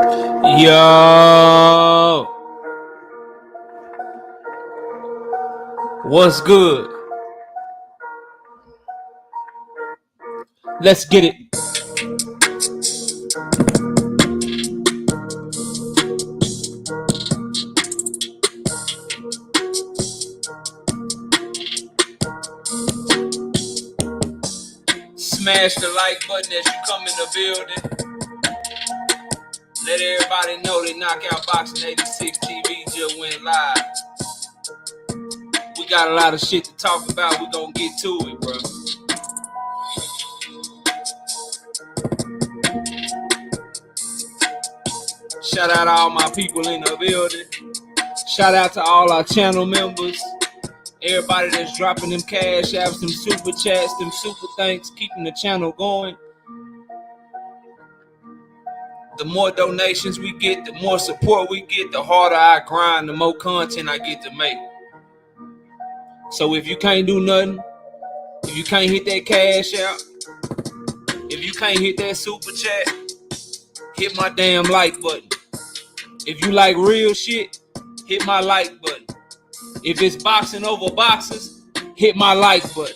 Yo, what's good? Let's get it. Smash the like button as you come in the building. Let everybody know that Knockout Boxing 86 TV just went live. We got a lot of shit to talk about. We're gonna get to it, bro. Shout out to all my people in the building. Shout out to all our channel members. Everybody that's dropping them cash apps, them super chats, them super thanks, keeping the channel going. The more donations we get, the more support we get, the harder I grind, the more content I get to make. So if you can't do nothing, if you can't hit that cash out, if you can't hit that super chat, hit my damn like button. If you like real shit, hit my like button. If it's boxing over boxes, hit my like button.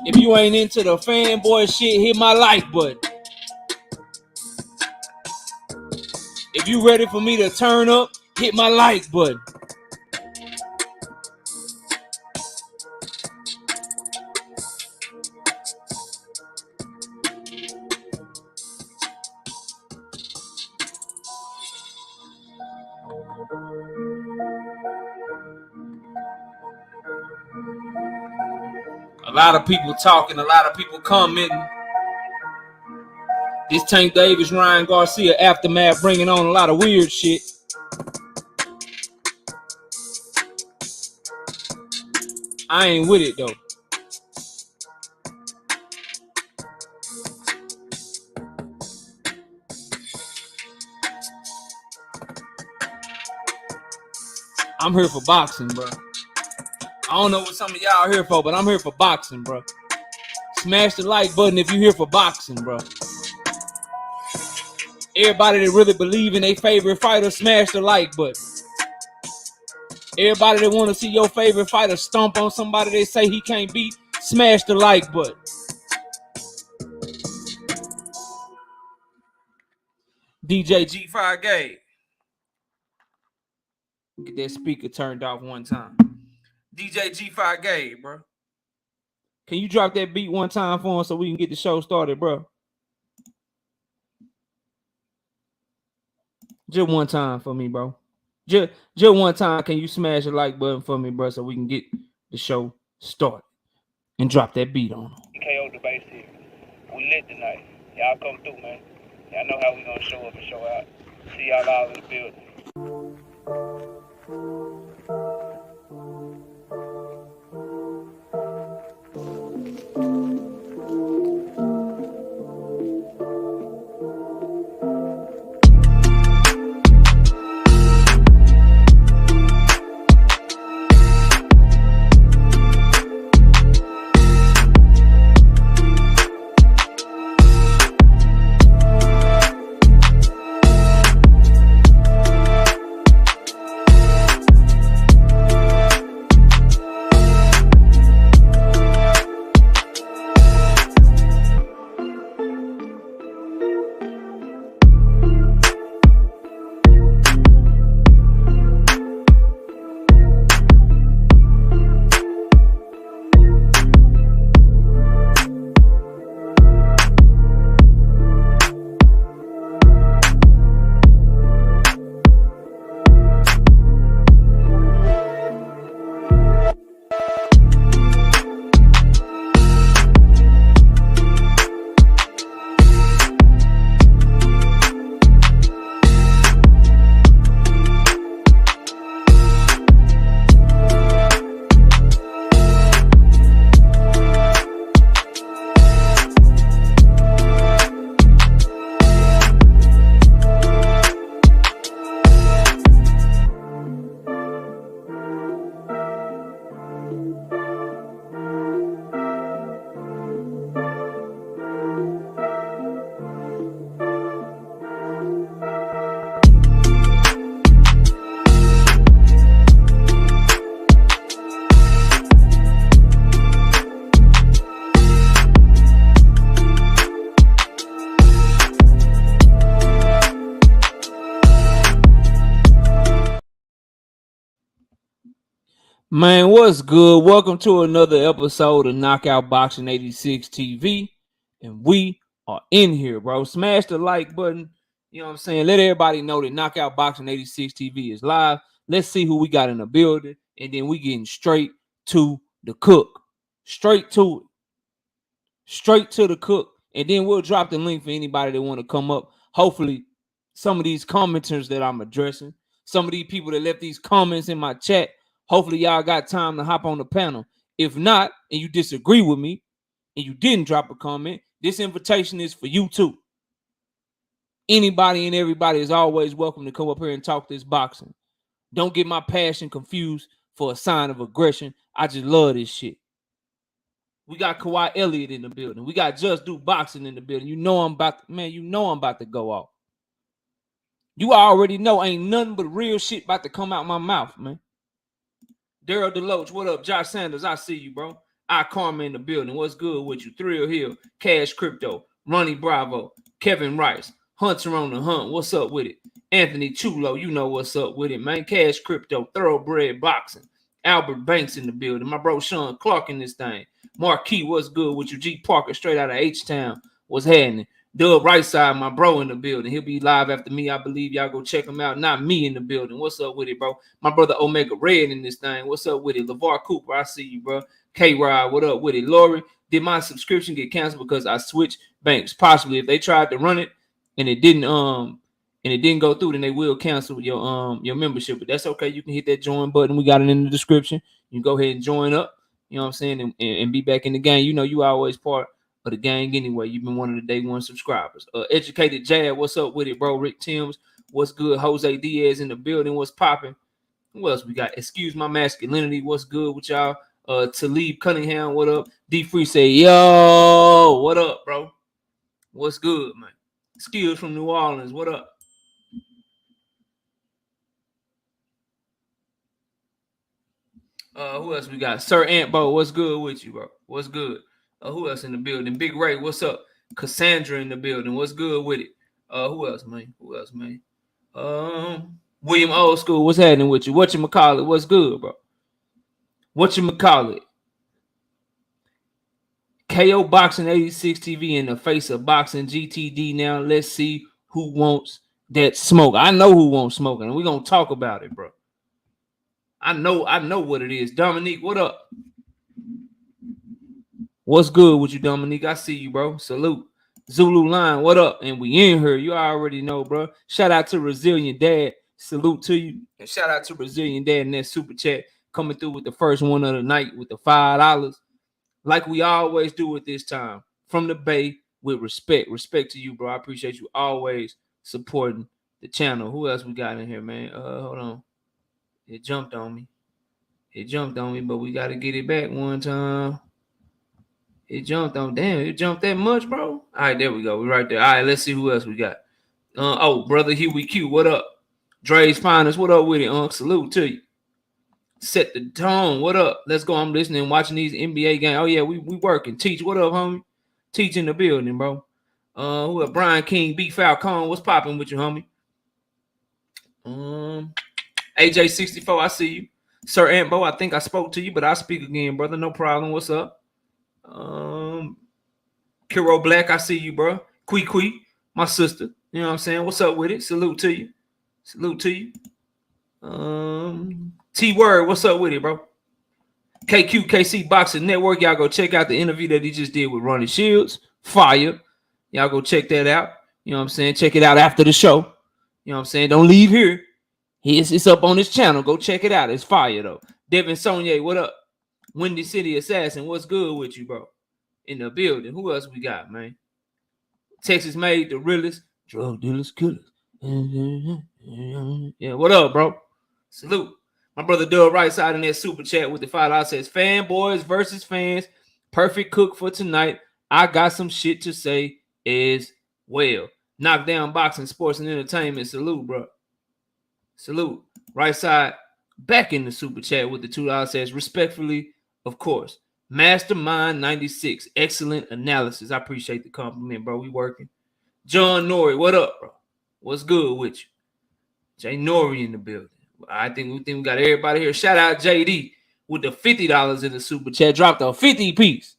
If you ain't into the fanboy shit, hit my like button. If you ready for me to turn up, hit my like button. A lot of people talking, a lot of people commenting. This Tank Davis, Ryan Garcia aftermath bringing on a lot of weird shit. I ain't with it though. I'm here for boxing, bro. I don't know what some of y'all here for, but I'm here for boxing, bro. Smash the like button if you're here for boxing, bro. Everybody that really believe in their favorite fighter, smash the like button. Everybody that want to see your favorite fighter stomp on somebody they say he can't beat, smash the like button. DJ G5 Gabe. Get that speaker turned off one time. DJ G5 Gabe, bro. Can you drop that beat one time for us so we can get the show started, bro? Just one time for me, bro. Just one time. Can you smash the like button for me, bro, so we can get the show started and drop that beat on. KO the base here. We lit tonight. Y'all come through, man. Y'all know how we gonna show up and show out. See y'all all in the building. Man, what's good? Welcome to another episode of Knockout Boxing 86 TV. And we are in here, bro. Smash the like button. You know what I'm saying? Let everybody know that Knockout Boxing 86 TV is live. Let's see who we got in the building. And then we getting straight to the cook. Straight to it. Straight to the cook. And then we'll drop the link for anybody that want to come up. Hopefully, some of these commenters that I'm addressing, some of these people that left these comments in my chat, hopefully y'all got time to hop on the panel. If not, and you disagree with me, and you didn't drop a comment, this invitation is for you too. Anybody and everybody is always welcome to come up here and talk this boxing. Don't get my passion confused for a sign of aggression. I just love this shit. We got Kawhi Elliott in the building. We got Just Do Boxing in the building. You know I'm about to go off. You already know ain't nothing but real shit about to come out my mouth, man. Daryl Deloach, what up? Josh Sanders, I see you, bro. I Karma in the building. What's good with you? Thrill Hill, Cash Crypto, Ronnie Bravo, Kevin Rice, Hunter on the Hunt. What's up with it? Anthony Chulo, you know what's up with it, man. Cash Crypto, Thoroughbred Boxing. Albert Banks in the building. My bro Sean Clark in this thing. Marquis, what's good with you? G Parker, straight out of H-Town. What's happening? Dub Right Side, my bro in the building. He'll be live after me. I believe y'all go check him out. Not me in the building. What's up with it, bro? My brother Omega Red in this thing. What's up with it? LeVar Cooper, I see you, bro. K-Rod, what up with it? Lori, did my subscription get canceled because I switched banks? Possibly. If they tried to run it and it didn't go through, then they will cancel your membership. But that's okay. You can hit that join button. We got it in the description. You can go ahead and join up. You know what I'm saying? And be back in the game. You know you always part of the gang anyway. You've been one of the day one subscribers. Educated Jad, what's up with it, bro? Rick Timms, what's good? Jose Diaz in the building, what's popping? Who else we got? Excuse my masculinity, what's good with y'all? Talib Cunningham, what up? D Free say, yo, what up, bro? What's good, man? Skills from New Orleans, what up? Who else we got? Sir Antbo, what's good with you, bro? What's good? Who else in the building? Big Ray, what's up? Cassandra in the building, what's good with it? Who else, man? William Old School, what's happening with you? Whatchamacallit, what's good, bro? Whatchamacallit? KO Boxing 86 TV in the face of Boxing GTD now. Let's see who wants that smoke. I know who wants smoke, and we're going to talk about it, bro. I know what it is. Dominique, what up? What's good with you, Dominique? I see you, bro. Salute. Zulu Line, what up? And we in here. You already know, bro. Shout out to Resilient Dad. Salute to you. And shout out to Resilient Dad in that super chat coming through with the first one of the night with the $5. Like we always do at this time. From the Bay with respect. Respect to you, bro. I appreciate you always supporting the channel. Who else we got in here, man? Hold on. It jumped on me, but we got to get it back one time. It jumped on. Damn, it jumped that much, bro. All right, there we go. We're right there. All right, let's see who else we got. Brother Huey Q, what up? Dre's Finest, what up with it, Salute to you. Set the tone, what up? Let's go. I'm listening, watching these NBA games. Oh, yeah, we working. Teach, what up, homie? Teach in the building, bro. Who up? Brian King, B. Falcone, what's popping with you, homie? AJ64, I see you. Sir Antbo, I think I spoke to you, but I'll speak again, brother. No problem. What's up? Kiro Black, I see you, bro. Quee, my sister. You know what I'm saying? What's up with it? Salute to you. T-Word, what's up with it, bro? KC Boxing Network. Y'all go check out the interview that he just did with Ronnie Shields. Fire. Y'all go check that out. You know what I'm saying? Check it out after the show. You know what I'm saying? Don't leave here. It's up on this channel. Go check it out. It's fire, though. Devin Sonye, what up? Windy City Assassin, what's good with you, bro? In the building. Who else we got, man? Texas Made, the realest. Drug dealers, killers. Yeah, what up, bro? Salute. My brother Dub Right Side in that super chat with the $5 says, fanboys versus fans. Perfect cook for tonight. I got some shit to say as well. Knockdown Boxing, Sports, and Entertainment. Salute, bro. Salute. Right Side back in the super chat with the $2 says, respectfully, of course. Mastermind 96. Excellent analysis. I appreciate the compliment, bro. We working. John Nori, what up, bro? What's good with you? Jay Nori in the building. I think we got everybody here. Shout out JD. with the $50 in the super chat. Dropped a 50 piece.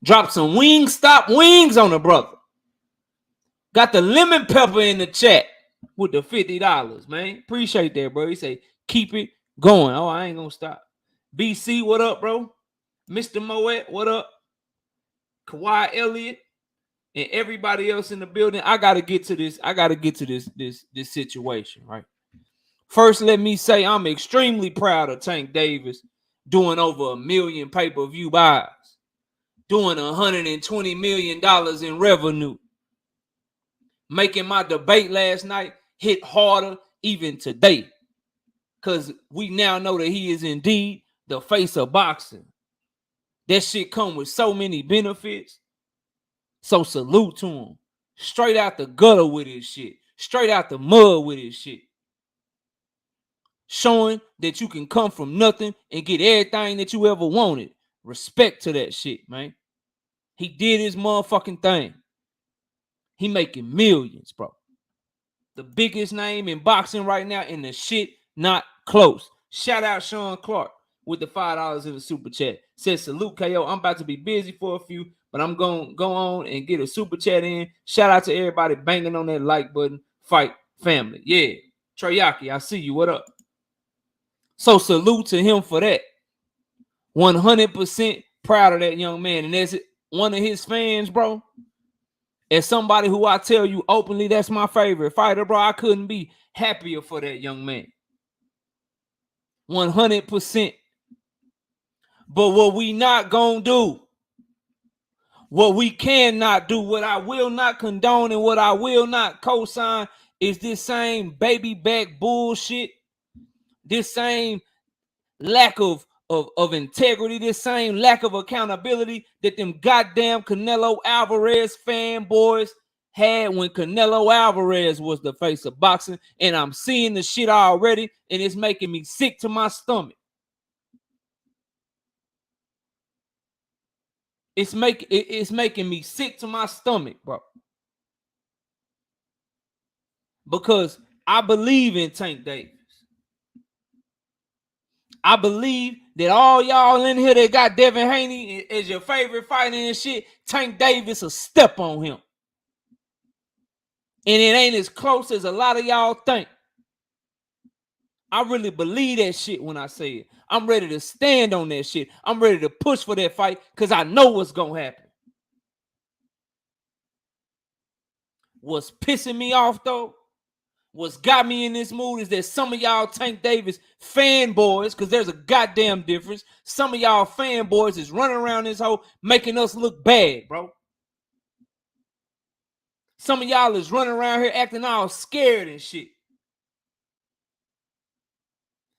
Dropped some Wingstop wings on the brother. Got the lemon pepper in the chat with the $50, man. Appreciate that, bro. He say, keep it going. Oh, I ain't gonna stop. BC, what up, bro? Mr. Moet, what up? Kawhi Elliott and everybody else in the building. I gotta get to this. I gotta get to this situation, right? First, let me say I'm extremely proud of Tank Davis doing over 1 million pay-per-view buys, doing $120 million in revenue, making my debate last night hit harder even today, because we now know that he is indeed the face of boxing. That shit come with so many benefits. So salute to him. Straight out the gutter with his shit. Straight out the mud with his shit. Showing that you can come from nothing and get everything that you ever wanted. Respect to that shit, man. He did his motherfucking thing. He making millions, bro. The biggest name in boxing right now, and the shit not close. Shout out Sean Clark with the $5 in the super chat. Says, salute, KO. I'm about to be busy for a few, but I'm going to go on and get a super chat in. Shout out to everybody banging on that like button. Fight family. Yeah. Treyaki, I see you. What up? So salute to him for that. 100% proud of that young man. And as one of his fans, bro, as somebody who I tell you openly, that's my favorite fighter, bro, I couldn't be happier for that young man. 100%. But what we not gonna do, what we cannot do, what I will not condone and what I will not co-sign is this same baby back bullshit, this same lack of integrity, this same lack of accountability that them goddamn Canelo Alvarez fanboys had when Canelo Alvarez was the face of boxing. And I'm seeing the shit already, and it's making me sick to my stomach. It's making me sick to my stomach, bro. Because I believe in Tank Davis. I believe that all y'all in here that got Devin Haney as your favorite fighter and shit, Tank Davis will step on him. And it ain't as close as a lot of y'all think. I really believe that shit when I say it. I'm ready to stand on that shit. I'm ready to push for that fight because I know what's going to happen. What's pissing me off, though, what's got me in this mood is that some of y'all Tank Davis fanboys, because there's a goddamn difference, some of y'all fanboys is running around this hole making us look bad, bro. Some of y'all is running around here acting all scared and shit.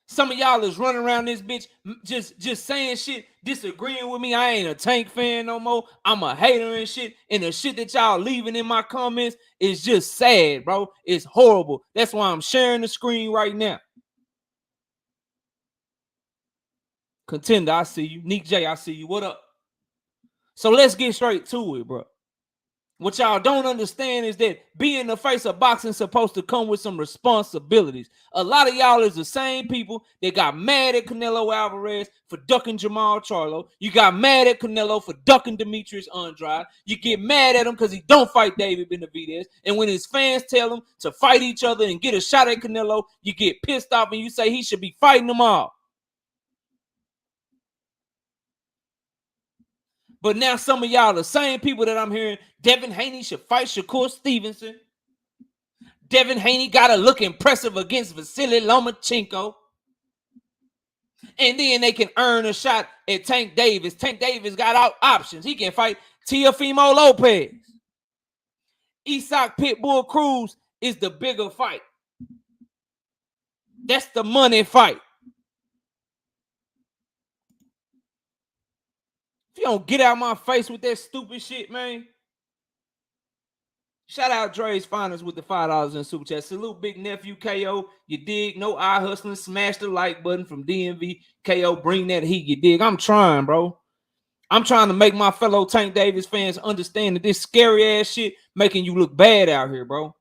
Some of y'all is running around this bitch just saying shit, disagreeing with me. I ain't a Tank fan no more. I'm a hater and shit. And the shit that y'all leaving in my comments is just sad, bro. It's horrible. That's why I'm sharing the screen right now. Contender, I see you. Nick J, I see you. What up? So let's get straight to it, bro. What y'all don't understand is that being the face of boxing is supposed to come with some responsibilities. A lot of y'all is the same people that got mad at Canelo Alvarez for ducking Jamal Charlo. You got mad at Canelo for ducking Demetrius Andrade. You get mad at him because he don't fight David Benavidez. And when his fans tell him to fight each other and get a shot at Canelo, you get pissed off and you say he should be fighting them all. But now some of y'all, the same people that I'm hearing, Devin Haney should fight Shakur Stevenson. Devin Haney got to look impressive against Vasily Lomachenko. And then they can earn a shot at Tank Davis. Tank Davis got options. He can fight Teofimo Lopez. Isaac Pitbull Cruz is the bigger fight. That's the money fight. If you don't get out my face with that stupid shit, man. Shout out Dre's Finals with the $5 in super chat. Salute big nephew KO. You dig? No eye hustling. Smash the like button from DMV. KO, bring that heat. You dig? I'm trying, bro. I'm trying to make my fellow Tank Davis fans understand that this scary ass shit making you look bad out here, bro.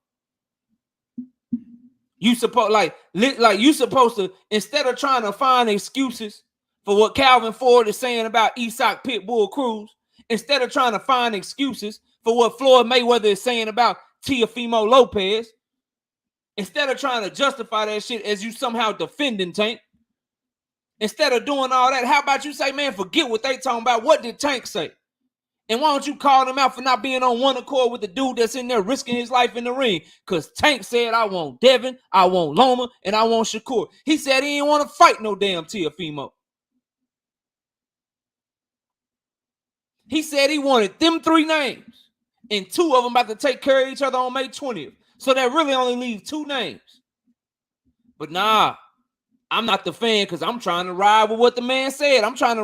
You supposed you supposed to, instead of trying to find excuses for what Calvin Ford is saying about Isak Pitbull Cruz, instead of trying to find excuses for what Floyd Mayweather is saying about Teofimo Lopez, instead of trying to justify that shit as you somehow defending Tank, instead of doing all that, how about you say, man, forget what they talking about. What did Tank say? And why don't you call them out for not being on one accord with the dude that's in there risking his life in the ring? Because Tank said, I want Devin, I want Loma, and I want Shakur. He said he didn't want to fight no damn Teofimo. He said he wanted them 3 names, and 2 of them about to take care of each other on May 20th. So that really only leaves 2 names. But nah, I'm not the fan because I'm trying to ride with what the man said. I'm trying to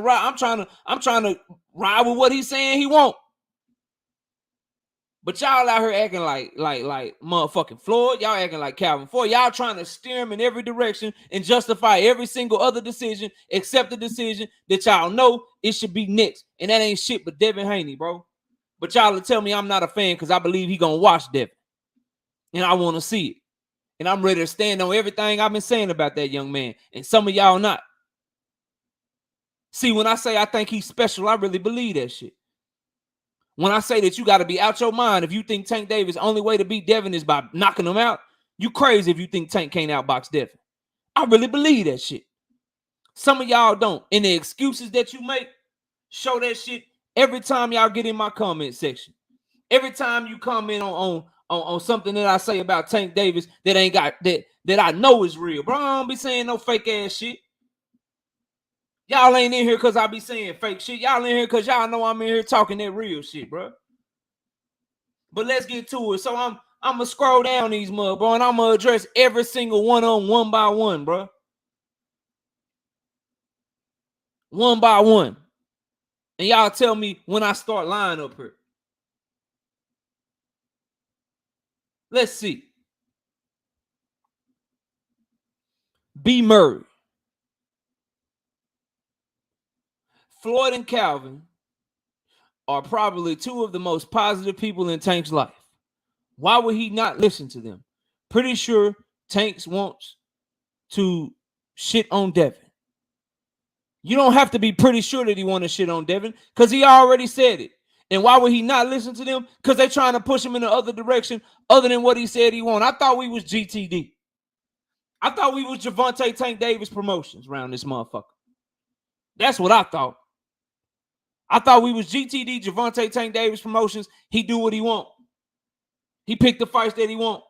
ride with what he's saying he won't. But y'all out here acting like motherfucking Floyd. Y'all acting like Calvin Ford. Y'all trying to steer him in every direction and justify every single other decision except the decision that y'all know it should be next. And that ain't shit but Devin Haney, bro. But y'all will tell me I'm not a fan because I believe he gonna watch Devin. And I want to see it. And I'm ready to stand on everything I've been saying about that young man. And some of y'all not. See, when I say I think he's special, I really believe that shit. When I say that you got to be out your mind if you think Tank Davis' only way to beat Devin is by knocking him out, you crazy if you think Tank can't outbox Devin. I really believe that shit. Some of y'all don't. And the excuses that you make show that shit every time y'all get in my comment section. Every time you comment on something that I say about Tank Davis that ain't got that I know is real. Bro, I don't be saying no fake ass shit. Y'all ain't in here because I be saying fake shit. Y'all in here because y'all know I'm in here talking that real shit, bro. But let's get to it. So I'm going to scroll down these mud, bro, and I'm going to address every single one of them one by one, bro. One by one. And y'all tell me when I start lying up here. Let's see. B. Murray. Floyd and Calvin are probably 2 of the most positive people in Tank's life. Why would he not listen to them? Pretty sure Tank wants to shit on Devin. You don't have to be pretty sure that he want to shit on Devin because he already said it. And why would he not listen to them? Because they're trying to push him in the other direction other than what he said he want. I thought we was GTD. I thought we was Gervonta Tank Davis Promotions around this motherfucker. That's what I thought. I thought we was GTD, Gervonta Tank Davis Promotions. He do what he want. He picked the fights that he want.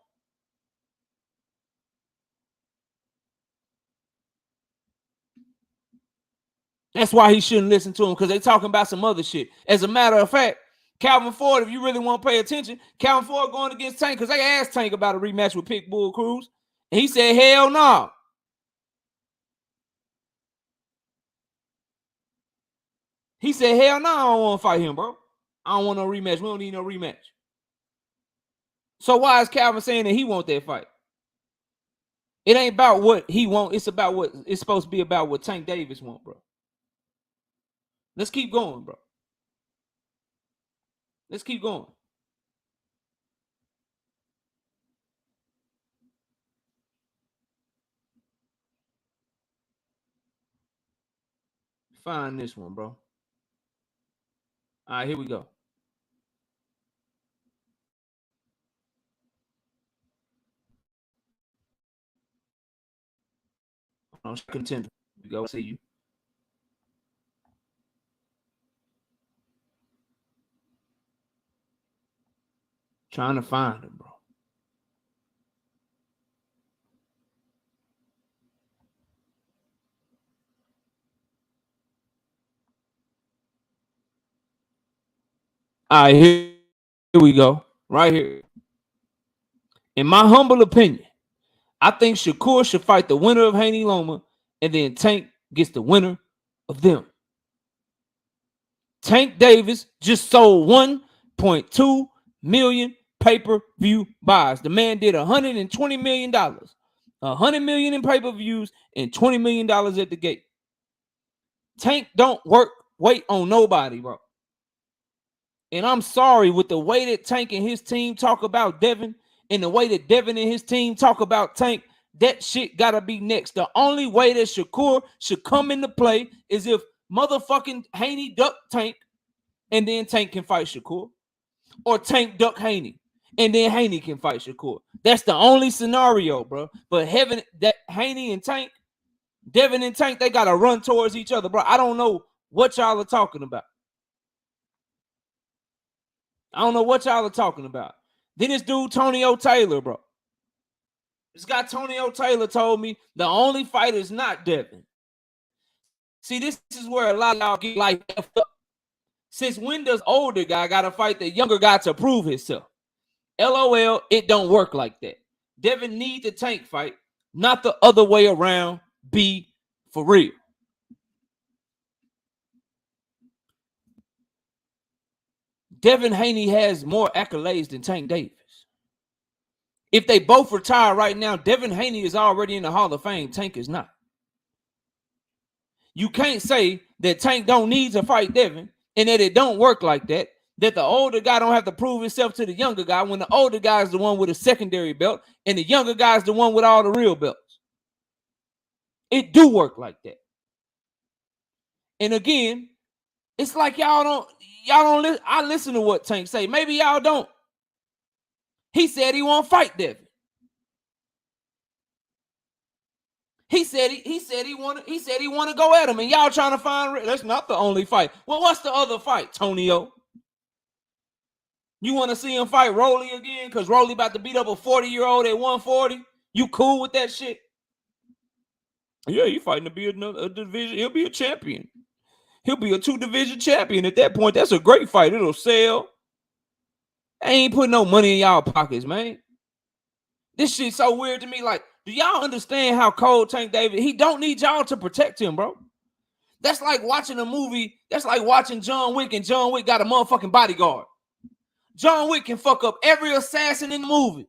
That's why he shouldn't listen to him, because they talking about some other shit. As a matter of fact, Calvin Ford, if you really want to pay attention, Calvin Ford going against Tank because they asked Tank about a rematch with Pitbull Cruz. And he said, hell no. He said, hell no, I don't want to fight him, bro. I don't want no rematch. We don't need no rematch. So why is Calvin saying that he want that fight? It ain't about what he want. It's about what it's supposed to be about what Tank Davis want, bro. Let's keep going, bro. Let's keep going. Find this one, bro. All right, here we go. Contender. We go see you. Trying to find it, bro. All right, here we go. Right here. In my humble opinion, I think Shakur should fight the winner of Haney Loma, and then Tank gets the winner of them. Tank Davis just sold 1.2 million pay-per-view buys. The man did $120 million. $100 million in pay-per-views and $20 million at the gate. Tank don't wait on nobody, bro. And I'm sorry, with the way that Tank and his team talk about Devin and the way that Devin and his team talk about Tank, That shit gotta be next. The only way that Shakur should come into play is if motherfucking Haney duck Tank, and then Tank can fight Shakur, or Tank duck Haney, and then Haney can fight Shakur. That's the only scenario, bro. But having that Haney and Tank, Devin and Tank, they gotta run towards each other, bro. I don't know what y'all are talking about. I don't know what y'all are talking about. Then this dude Tony O'Taylor, bro. This guy Tony O'Taylor told me the only fight is not Devin. See, this is where a lot of y'all get like effed up. Since when does older guy gotta fight the younger guy to prove himself? LOL, it don't work like that. Devin need the Tank fight, not the other way around. Be for real. Devin Haney has more accolades than Tank Davis. If they both retire right now, Devin Haney is already in the Hall of Fame. Tank is not. You can't say that Tank don't need to fight Devin and that it don't work like that, that the older guy don't have to prove himself to the younger guy when the older guy is the one with a secondary belt and the younger guy is the one with all the real belts. It do work like that. And again, it's like y'all don't listen. I listen to what Tank say. Maybe y'all don't. He said he won't fight Devin. He said he want to go at him, and y'all trying to find. That's not the only fight. Well, what's the other fight, Tonio? You want to see him fight Rolly again? Because Rolly about to beat up a 40-year-old at 140. You cool with that shit? Yeah, he fighting to be a division. He'll be a champion. He'll be a 2-division champion at that point. That's a great fight. It'll sell. I ain't putting no money in y'all pockets, man. This shit's so weird to me. Like, do y'all understand how cold Tank Davis? He don't need y'all to protect him, bro. That's like watching a movie. That's like watching John Wick, and John Wick got a motherfucking bodyguard. John Wick can fuck up every assassin in the movie.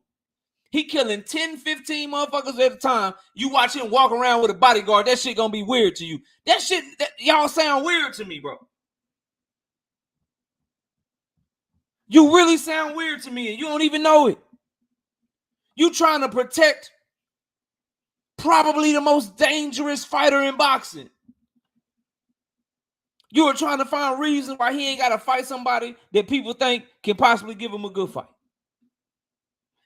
He killing 10, 15 motherfuckers at a time. You watch him walk around with a bodyguard. That shit gonna be weird to you. That shit, y'all sound weird to me, bro. You really sound weird to me, and you don't even know it. You trying to protect probably the most dangerous fighter in boxing. You are trying to find reasons why he ain't got to fight somebody that people think can possibly give him a good fight.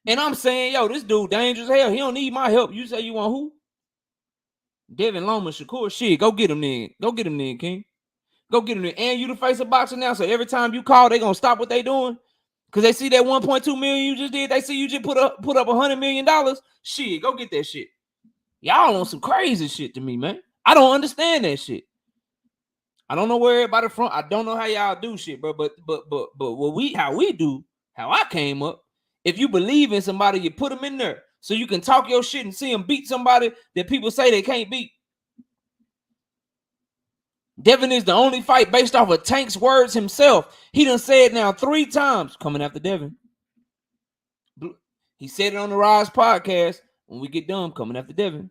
And I'm saying, yo, this dude dangerous as hell. He don't need my help. You say you want who? Devin, Loma, Shakur. Shit, go get him then. Go get him then, King. Go get him then. And you the face of boxing now, so every time you call, they going to stop what they doing. Because they see that 1.2 million you just did. They see you just put up $100 million. Shit, go get that shit. Y'all on some crazy shit to me, man. I don't understand that shit. I don't know where everybody from. I don't know how y'all do shit, bro. But how we do, how I came up. If you believe in somebody, you put them in there so you can talk your shit and see them beat somebody that people say they can't beat. Devin is the only fight based off of Tank's words himself. He done said now 3 times coming after Devin. He said it on the Rise podcast. When we get done, coming after Devin.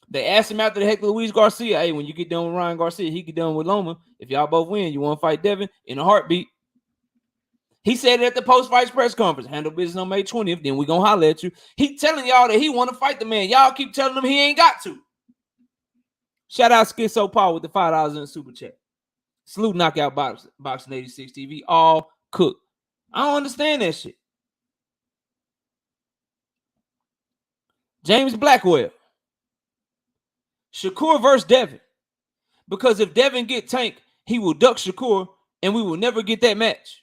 They asked him after the heck Luis Garcia, hey, when you get done with Ryan Garcia, he get done with Loma. If y'all both win, you want to fight Devin in a heartbeat. He said it at the post-fight press conference. Handle business on May 20th, then we gonna holler at you. He telling y'all that he want to fight the man. Y'all keep telling him he ain't got to. Shout out Schizo Paul with the $5 in the super chat. Salute Knockout Boxing 86 TV. All cooked. I don't understand that shit. James Blackwell. Shakur versus Devin. Because if Devin get Tank, he will duck Shakur, and we will never get that match.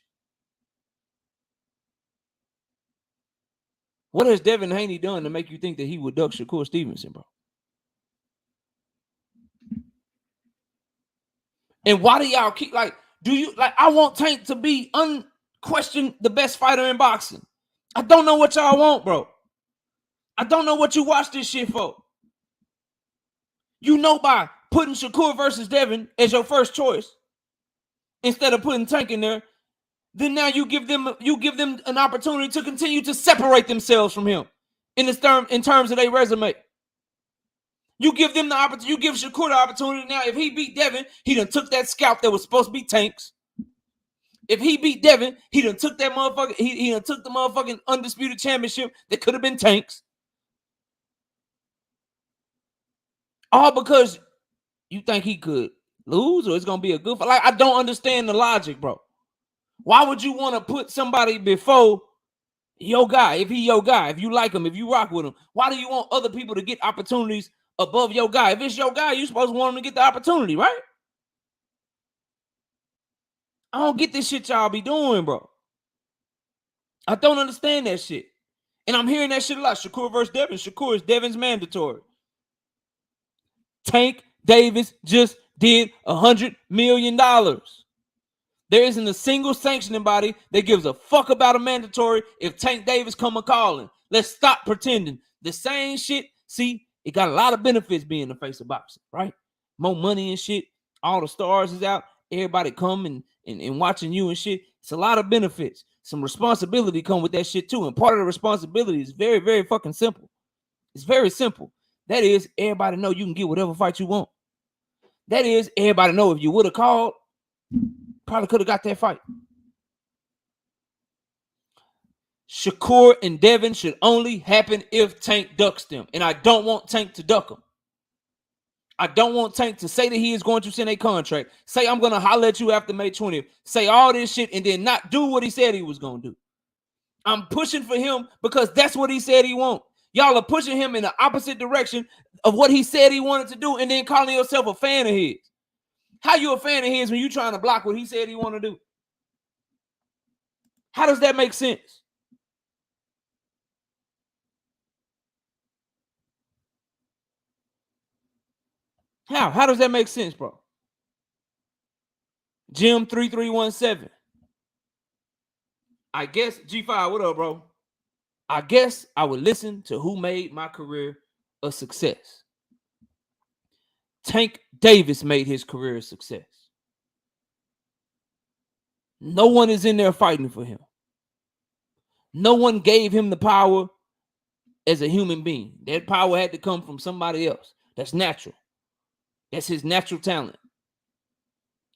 What has Devin Haney done to make you think that he would duck Shakur Stevenson, bro? And why do y'all keep I want Tank to be unquestioned the best fighter in boxing. I don't know what y'all want, bro. I don't know what you watch this shit for. You know, by putting Shakur versus Devin as your first choice instead of putting Tank in there, then now you give them an opportunity to continue to separate themselves from him in terms of their resume. You give them the opportunity. You give Shakur the opportunity. Now, if he beat Devin, he done took that scalp that was supposed to be Tank's. If he beat Devin, he done took that motherfucker. He done took the motherfucking undisputed championship that could have been Tank's. All because you think he could lose or it's gonna be a good fight. Like, I don't understand the logic, bro. Why would you want to put somebody before your guy? If he your guy, if you like him, if you rock with him, why do you want other people to get opportunities above your guy? If it's your guy, you're supposed to want him to get the opportunity, right? I don't get this shit y'all be doing, bro. I don't understand that shit. And I'm hearing that shit a lot. Shakur versus Devin. Shakur is Devin's mandatory. Tank Davis just did $100 million. There isn't a single sanctioning body that gives a fuck about a mandatory if Tank Davis come a calling. Let's stop pretending. The same shit. See, it got a lot of benefits being the face of boxing, right? More money and shit. All the stars is out. Everybody come and watching you and shit. It's a lot of benefits. Some responsibility come with that shit too. And part of the responsibility is very, very fucking simple. It's very simple. That is, everybody know you can get whatever fight you want. That is, everybody know if you would have called, probably could have got that fight. Shakur and Devin should only happen if Tank ducks them. And I don't want Tank to duck them. I don't want Tank to say that he is going to send a contract. Say, I'm going to holler at you after May 20th. Say all this shit and then not do what he said he was going to do. I'm pushing for him because that's what he said he wants. Y'all are pushing him in the opposite direction of what he said he wanted to do and then calling yourself a fan of his. How you a fan of his when you trying to block what he said he want to do? How does that make sense? How does that make sense, bro? Jim 3317. I guess G5, what up, bro? I guess I would listen to who made my career a success. Tank Davis made his career a success. No one is in there fighting for him. No one gave him the power as a human being. That power had to come from somebody else. That's natural. That's his natural talent.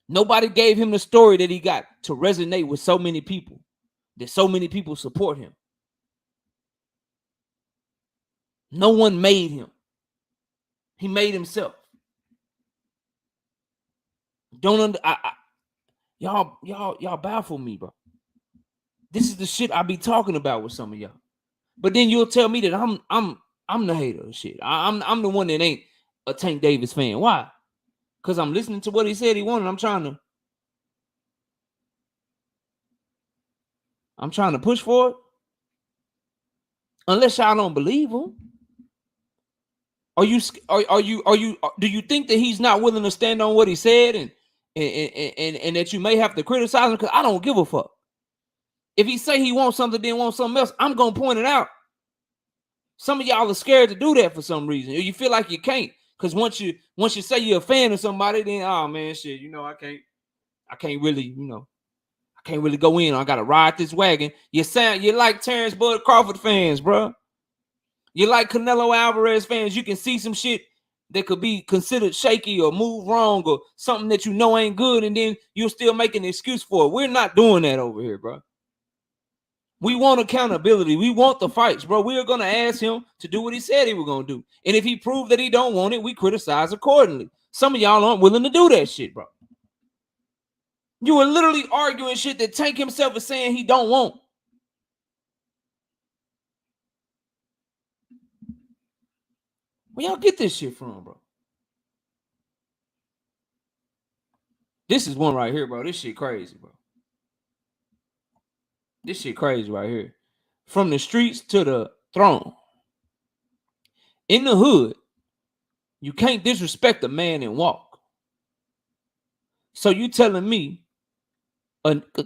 Nobody gave him the story that he got to resonate with so many people, that so many people support him. No one made him. He made himself. Y'all baffle me, bro. This is the shit I be talking about with some of y'all. But then you'll tell me that I'm the hater of shit. I'm the one that ain't a Tank Davis fan. Why? Because I'm listening to what he said he wanted. I'm trying to push for it. Unless y'all don't believe him. Do you think that he's not willing to stand on what he said and that you may have to criticize him? Because I don't give a fuck. If he say he wants something, then wants something else, I'm gonna point it out. Some of y'all are scared to do that for some reason. Or you feel like you can't. Because once you say you're a fan of somebody, then oh man, shit, I can't really go in. I gotta ride this wagon. You like Terrence Bud Crawford fans, bro. You like Canelo Alvarez fans. You can see some shit that could be considered shaky or move wrong or something that ain't good, and then you'll still make an excuse for it. We're not doing that over here, bro. We want accountability. We want the fights, bro. We are going to ask him to do what he said he was going to do. And if he proved that he don't want it, we criticize accordingly. Some of y'all aren't willing to do that shit, bro. You were literally arguing shit that Tank himself is saying he don't want. Where y'all get this shit from, bro? This is one right here, bro. This shit crazy, bro. This shit crazy right here. From the streets to the throne. In the hood, you can't disrespect a man and walk. So you telling me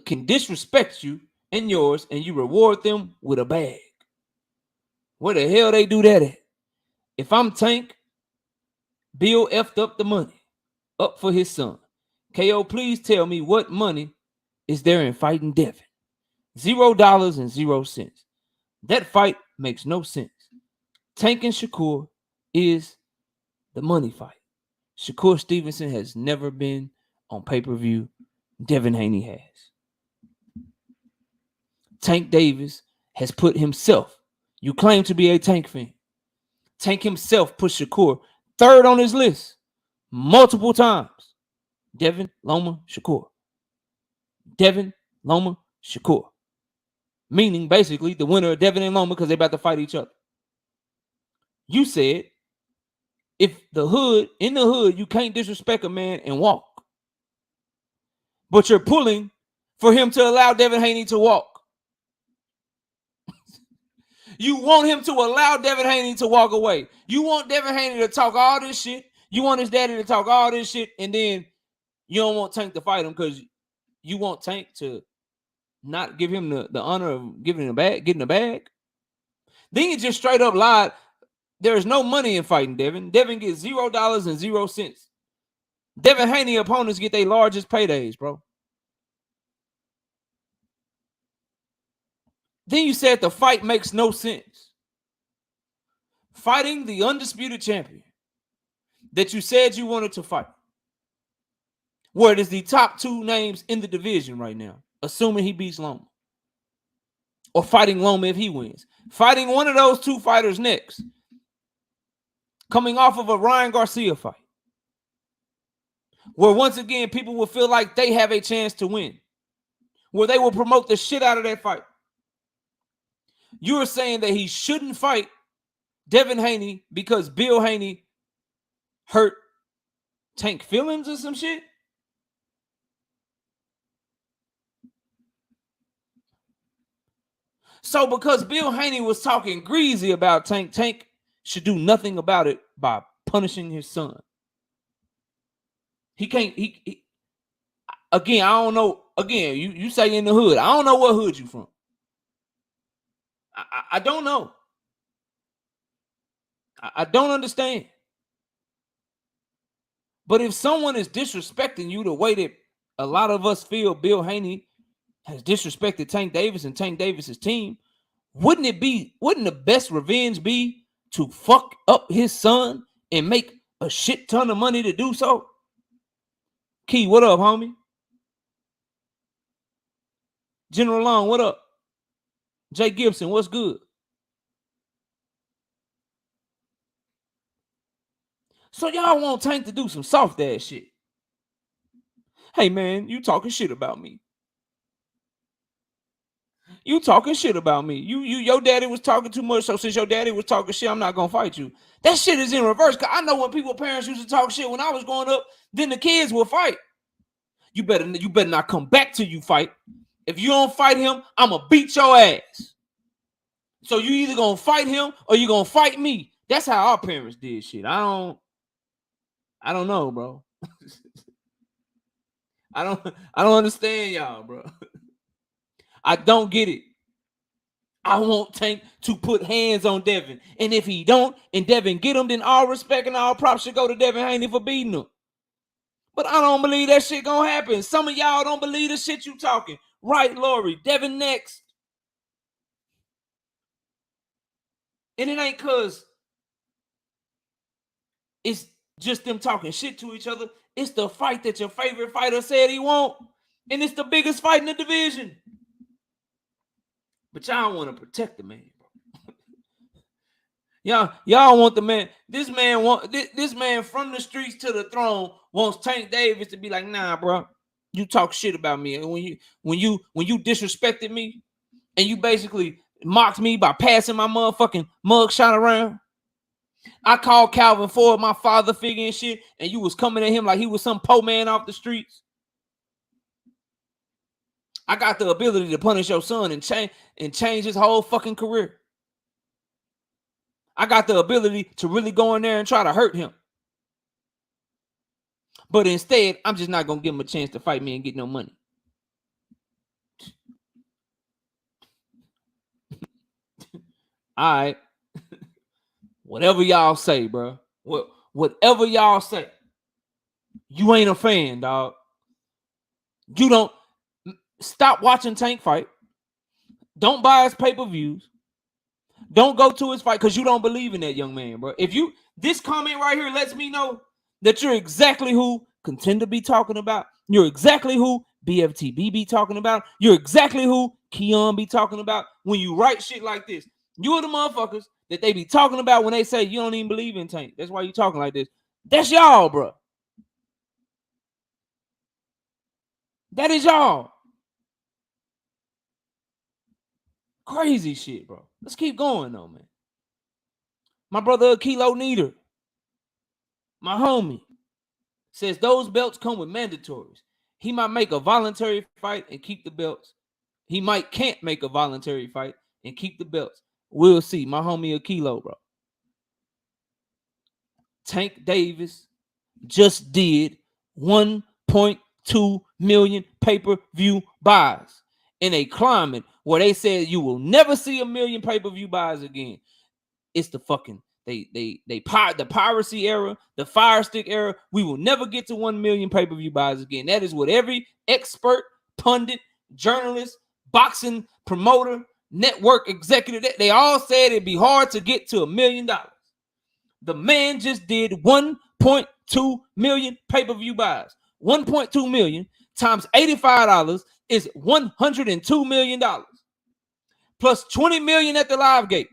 can disrespect you and yours and you reward them with a bag? Where the hell they do that at? If I'm Tank, Bill effed up the money up for his son. KO, please tell me what money is there in fighting Devin? $0.00. That fight makes no sense. Tank and Shakur is the money fight. Shakur Stevenson has never been on pay-per-view. Devin Haney has. Tank Davis has put himself. You claim to be a Tank fan. Tank himself pushed Shakur Third on his list, multiple times. Devin, Loma, Shakur. Devin, Loma, Shakur. Meaning basically the winner of Devin and Loma because they're about to fight each other. You said if in the hood, you can't disrespect a man and walk. But you're pulling for him to allow Devin Haney to walk. You want him to allow Devin Haney to walk away. You want Devin Haney to talk all this shit. You want his daddy to talk all this shit, and then you don't want Tank to fight him because you want Tank to not give him the honor of getting the bag. Then you just straight up lied. There's no money in fighting Devin. Devin gets $0 and 0 cents. Devin Haney opponents get their largest paydays, bro. Then you said the fight makes no sense. Fighting the undisputed champion that you said you wanted to fight, where it is the top 2 names in the division right now, assuming he beats Loma. Or fighting Loma if he wins. Fighting one of those 2 fighters next. Coming off of a Ryan Garcia fight. Where once again, people will feel like they have a chance to win. Where they will promote the shit out of that fight. You are saying that he shouldn't fight Devin Haney because Bill Haney hurt Tank feelings or some shit? So because Bill Haney was talking greasy about Tank, Tank should do nothing about it by punishing his son. He can't, again, I don't know. Again, you say in the hood. I don't know what hood you from. I don't know. I don't understand. But if someone is disrespecting you the way that a lot of us feel Bill Haney has disrespected Tank Davis and Tank Davis's team, wouldn't the best revenge be to fuck up his son and make a shit ton of money to do so? Key, what up, homie? General Long, what up? Jay Gibson, what's good? So y'all want Tank to do some soft ass shit. Hey man, you talking shit about me. You talking shit about me. Your daddy was talking too much, so since your daddy was talking shit, I'm not gonna fight you. That shit is in reverse. Cause I know when parents used to talk shit when I was growing up, then the kids will fight. You better not come back till you fight. If you don't fight him, I'ma beat your ass. So you either gonna fight him or you gonna fight me. That's how our parents did shit. I don't know, bro. I don't understand y'all, bro. I don't get it. I want Tank to put hands on Devin. And if he don't, and Devin get him, then all respect and all props should go to Devin Haney for beating him. But I don't believe that shit gonna happen. Some of y'all don't believe the shit you talking. Right, Lori. Devin next. And it ain't cause it's just them talking shit to each other. It's the fight that your favorite fighter said he won't. And it's the biggest fight in the division. But y'all want to protect the man, bro. y'all want the man. This man from the streets to the throne wants Tank Davis to be like, nah, bro. You talk shit about me. And when you disrespected me and you basically mocked me by passing my motherfucking mugshot around. I called Calvin Ford my father figure and shit, and you was coming at him like he was some poor man off the streets. I got the ability to punish your son and change his whole fucking career. I got the ability to really go in there and try to hurt him. But instead, I'm just not going to give him a chance to fight me and get no money. All right. Whatever y'all say, bro. Whatever y'all say. You ain't a fan, dog. You don't. Stop watching Tank fight. Don't buy his pay-per-views. Don't go to his fight because you don't believe in that young man, bro. This comment right here lets me know that you're exactly who Contender be talking about. You're exactly who BFTB be talking about. You're exactly who Keon be talking about. When you write shit like this, You are the motherfuckers that they be talking about when they say you don't even believe in Tank. That's why you talking like this. That's y'all, bro. That is y'all. Crazy shit, bro. Let's keep going, though, man. My brother Kilo Neater, my homie, says those belts come with mandatories. He might make a voluntary fight and keep the belts. He can't make a voluntary fight and keep the belts. We'll see. My homie Kilo, bro. Tank Davis just did 1.2 million pay-per-view buys in a climate where they said you will never see a million pay-per-view buys again. It's the fucking the piracy era, the fire stick era. We will never get to 1 million pay-per-view buys again. That is what every expert, pundit, journalist, boxing promoter, network executive, they all said it'd be hard to get to $1 million. The man just did 1.2 million pay-per-view buys. 1.2 million times $85 is $102 million. Plus 20 million at the live gate.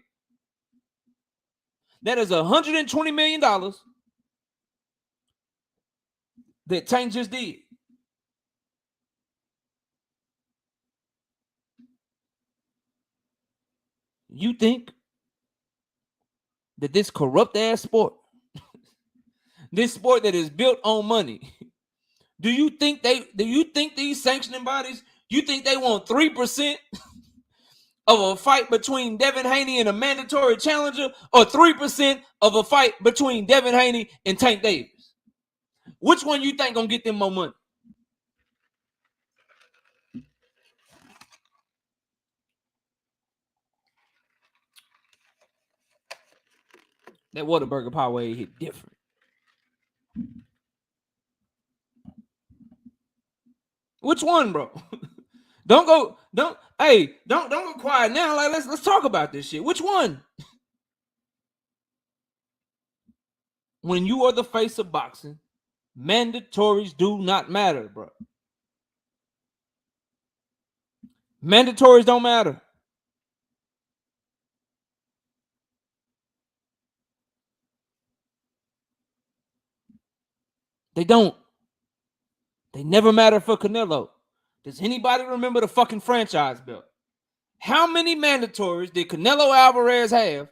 That is $120 million that Tank just did. You think that this corrupt ass sport, this sport that is built on money, do you think these sanctioning bodies, you think they want 3% of a fight between Devin Haney and a mandatory challenger, or 3% of a fight between Devin Haney and Tank Davis? Which one you think gonna get them more money? That Whataburger Powerade hit different. Which one, bro? Don't go quiet now. Like let's talk about this shit. Which one? When you are the face of boxing, mandatories do not matter, bro. Mandatories don't matter. They don't. They never matter for Canelo. Does anybody remember the fucking franchise belt? How many mandatories did Canelo Alvarez have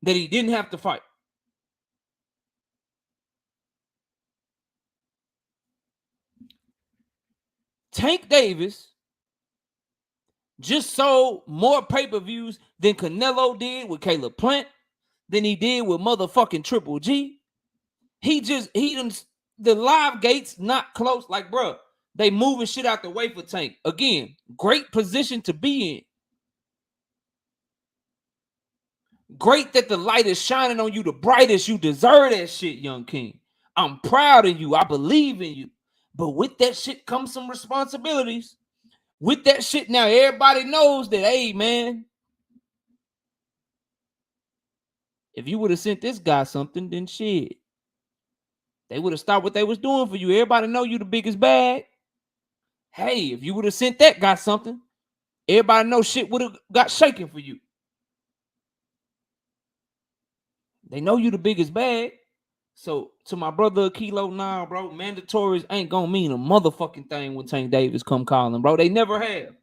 that he didn't have to fight? Tank Davis just sold more pay-per-views than Canelo did with Caleb Plant, than he did with motherfucking Triple G. The live gates not close. Like, bro, they moving shit out the way for Tank. Again, great position to be in. Great that the light is shining on you the brightest. You deserve that shit, young king. I'm proud of you. I believe in you. But with that shit comes some responsibilities. With that shit, now everybody knows that, hey, man, if you would have sent this guy something, then shit, they would have stopped what they was doing for you. Everybody know you the biggest bag. Hey, if you would have sent that guy something, everybody know shit would have got shaken for you. They know you the biggest bag. So to my brother Kilo, nah, bro, mandatories ain't gonna mean a motherfucking thing when Tank Davis come calling, bro. They never have.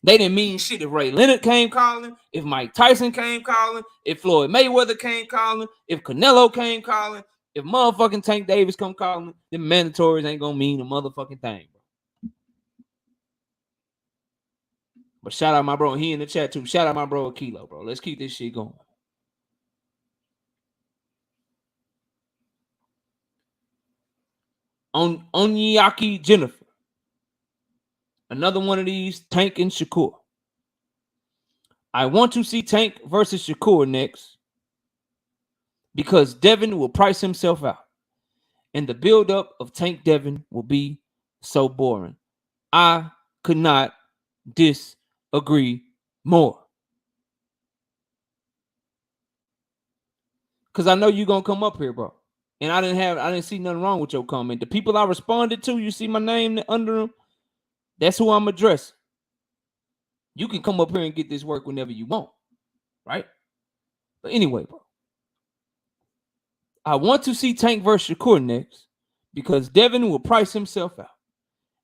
They didn't mean shit if Ray Leonard came calling, if Mike Tyson came calling, if Floyd Mayweather came calling, if Canelo came calling, if motherfucking Tank Davis come calling, then mandatories ain't gonna mean a motherfucking thing, bro. But shout out my bro, he in the chat too. Shout out my bro Kilo, bro. Let's keep this shit going. Onyaki Jennifer. Another one of these, Tank and Shakur. I want to see Tank versus Shakur next because Devin will price himself out. And the buildup of Tank Devin will be so boring. I could not disagree more. Because I know you're going to come up here, bro. And I didn't see nothing wrong with your comment. The people I responded to, you see my name under them, that's who I'm addressing. You can come up here and get this work whenever you want, right? But anyway, bro, I want to see Tank versus Shakur next because Devin will price himself out.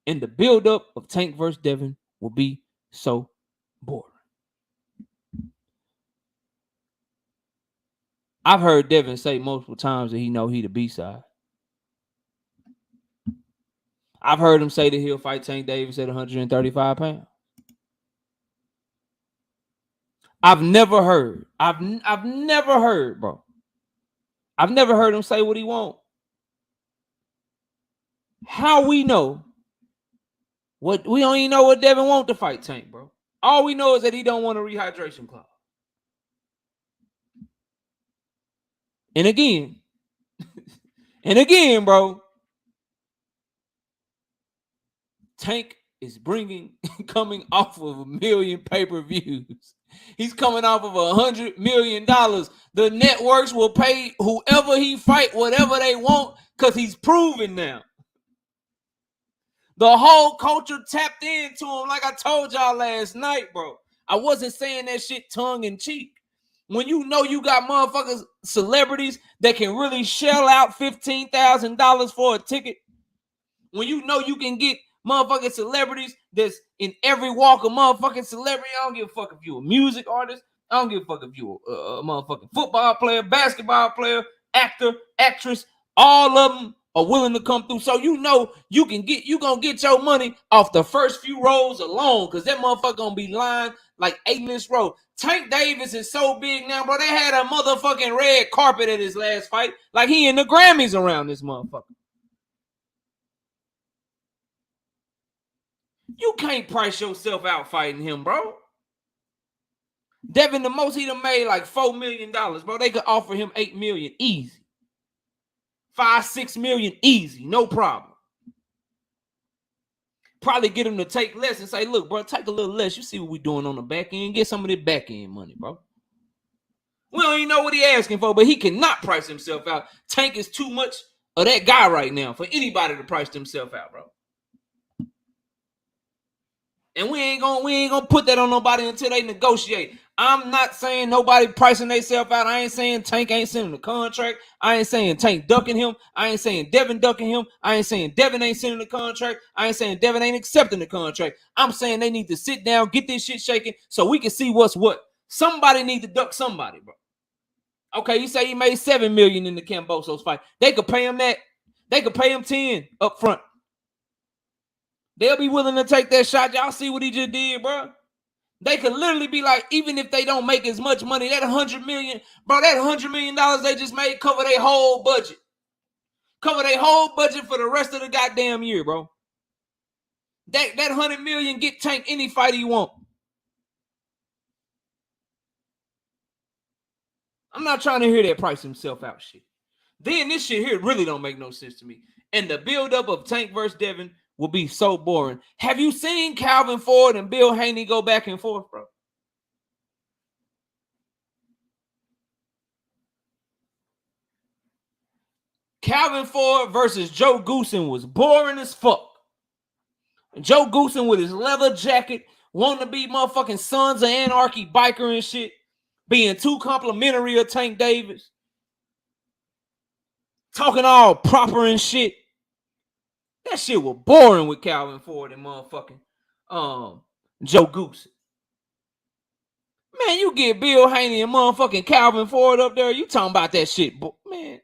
And the buildup of Tank versus Devin will be so boring. I've heard Devin say multiple times that he know he the B-side. I've heard him say that he'll fight Tank Davis at 135 pounds. I've never heard, bro. I've never heard him say what he want. How we know what we don't even know what Devin want to fight Tank, bro. All we know is that he don't want a rehydration clause. And again, bro, Tank is coming off of 1 million pay-per-views. He's coming off of $100 million. The networks will pay whoever he fight whatever they want because he's proven now. The whole culture tapped into him like I told y'all last night, bro. I wasn't saying that shit tongue in cheek. When you know you got motherfuckers, celebrities that can really shell out $15,000 for a ticket, when you know you can get motherfucking celebrities that's in every walk of motherfucking celebrity. I don't give a fuck if you a music artist. I don't give a fuck if you a motherfucking football player, basketball player, actor, actress. All of them are willing to come through. So you know you gonna get your money off the first few rows alone, because that motherfucker gonna be lying like A-list row. Tank Davis is so big now, bro. They had a motherfucking red carpet at his last fight, like he in the Grammys around this motherfucker. You can't price yourself out fighting him, bro. Devin, the most he done made like $4 million, bro. They could offer him $8 million easy. $5-6 million easy, no problem. Probably get him to take less and say, look, bro, take a little less. You see what we doing on the back end. Get some of that back end money, bro. We don't even know what he asking for, but he cannot price himself out. Tank is too much of that guy right now for anybody to price themselves out, bro. And we ain't gonna put that on nobody until they negotiate. I'm not saying nobody pricing themselves out. I ain't saying Tank ain't sending the contract. I ain't saying Tank ducking him. I ain't saying Devin ducking him. I ain't saying Devin ain't sending the contract. I ain't saying Devin ain't accepting the contract. I'm saying they need to sit down, get this shit shaking so we can see what's what. Somebody need to duck somebody, bro. Okay, you say he made $7 million in the Cambosos fight. They could pay him that. They could pay him 10 up front. They'll be willing to take that shot. Y'all see what he just did, bro? They could literally be like, even if they don't make as much money, that $100 million, bro, that $100 million they just made cover their whole budget. Cover their whole budget for the rest of the goddamn year, bro. That $100 million get Tank any fight he want. I'm not trying to hear that price himself out shit. Then this shit here really don't make no sense to me. And the buildup of Tank versus Devin will be so boring. Have you seen Calvin Ford and Bill Haney go back and forth, bro? Calvin Ford versus Joe Goosen was boring as fuck. Joe Goosen with his leather jacket, wanting to be motherfucking Sons of Anarchy biker and shit, being too complimentary of Tank Davis, talking all proper and shit. That shit was boring with Calvin Ford and motherfucking Joe Goosen. Man, you get Bill Haney and motherfucking Calvin Ford up there, you talking about that shit, man.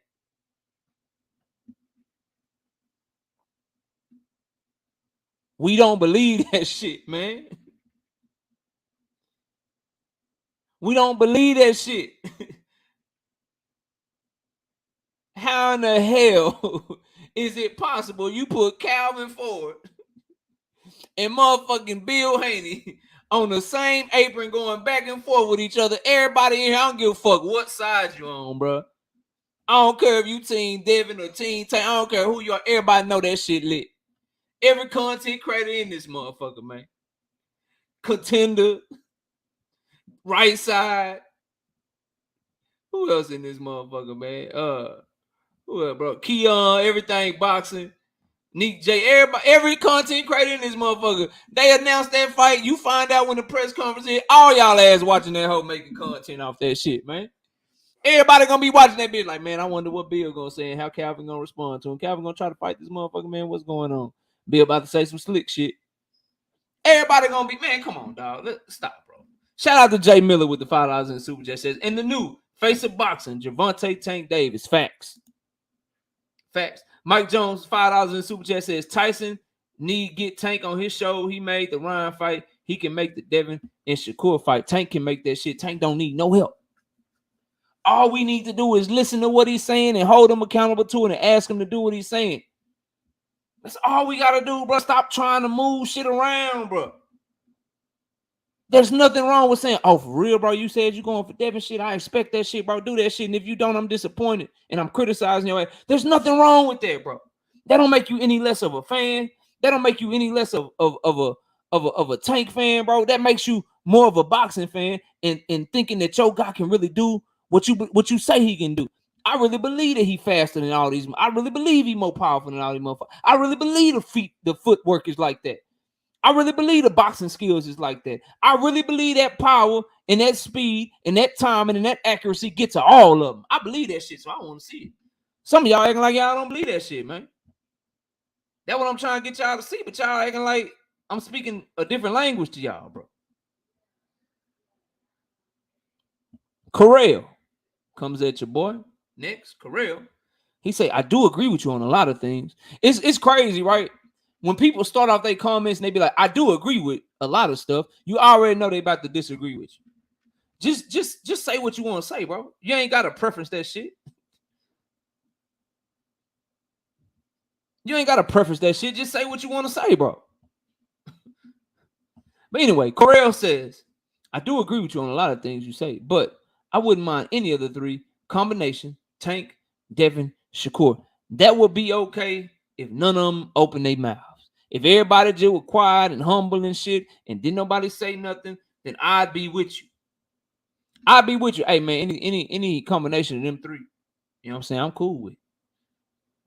We don't believe that shit, man. We don't believe that shit. How in the hell is it possible you put Calvin Ford and motherfucking Bill Haney on the same apron going back and forth with each other? Everybody in here, I don't give a fuck what side you on, bro. I don't care if you team Devin or team Tank. I don't care who you are. Everybody know that shit lit. Every content creator in this motherfucker, man. Contender. Right side. Who else in this motherfucker, man? Who else, bro? Keon, everything boxing. Nick J, every content creator in this motherfucker, they announced that fight. You find out when the press conference is, all y'all ass watching that hoe making content off that shit, man. Everybody gonna be watching that bitch like, man, I wonder what Bill gonna say and how Calvin gonna respond to him. Calvin gonna try to fight this motherfucker, man. What's going on? Bill about to say some slick shit. Everybody gonna be, man, come on, dog. Stop, bro. Shout out to Jay Miller with the $5 in the Super Chat says, and the new face of boxing, Gervonta Tank Davis. Facts. Mike Jones, $5 in the Super Chat says, Tyson need get Tank on his show. He made the Ryan fight. He can make the Devin and Shakur fight. Tank can make that shit. Tank don't need no help. All we need to do is listen to what he's saying and hold him accountable to it and ask him to do what he's saying. That's all we got to do, bro. Stop trying to move shit around, bro. There's nothing wrong with saying, oh, for real, bro, you said you're going for Devin shit. I expect that shit, bro. Do that shit. And if you don't, I'm disappointed and I'm criticizing your ass. There's nothing wrong with that, bro. That don't make you any less of a fan. That don't make you any less of a Tank fan, bro. That makes you more of a boxing fan and thinking that your guy can really do what you say he can do. I really believe that he faster than all these. I really believe he more powerful than all these motherfuckers. I really believe the footwork is like that. I really believe the boxing skills is like that. I really believe that power and that speed and that timing and that accuracy get to all of them. I believe that shit, so I want to see it. Some of y'all acting like y'all don't believe that shit, man. That's what I'm trying to get y'all to see, but y'all acting like I'm speaking a different language to y'all, bro. Corral comes at your boy. Next, Corral. He say, I do agree with you on a lot of things. It's crazy, right? When people start off their comments and they be like, I do agree with a lot of stuff, you already know they about to disagree with you. Just say what you want to say, bro. You ain't got to preference that shit. You ain't got to preference that shit. Just say what you want to say, bro. But anyway, Corral says, I do agree with you on a lot of things you say, but I wouldn't mind any of the three combination, Tank, Devin, Shakur. That would be okay if none of them open their mouths. If everybody just was quiet and humble and shit and didn't nobody say nothing, then I'd be with you. I'd be with you. Hey, man, any combination of them three, you know what I'm saying? I'm cool with it.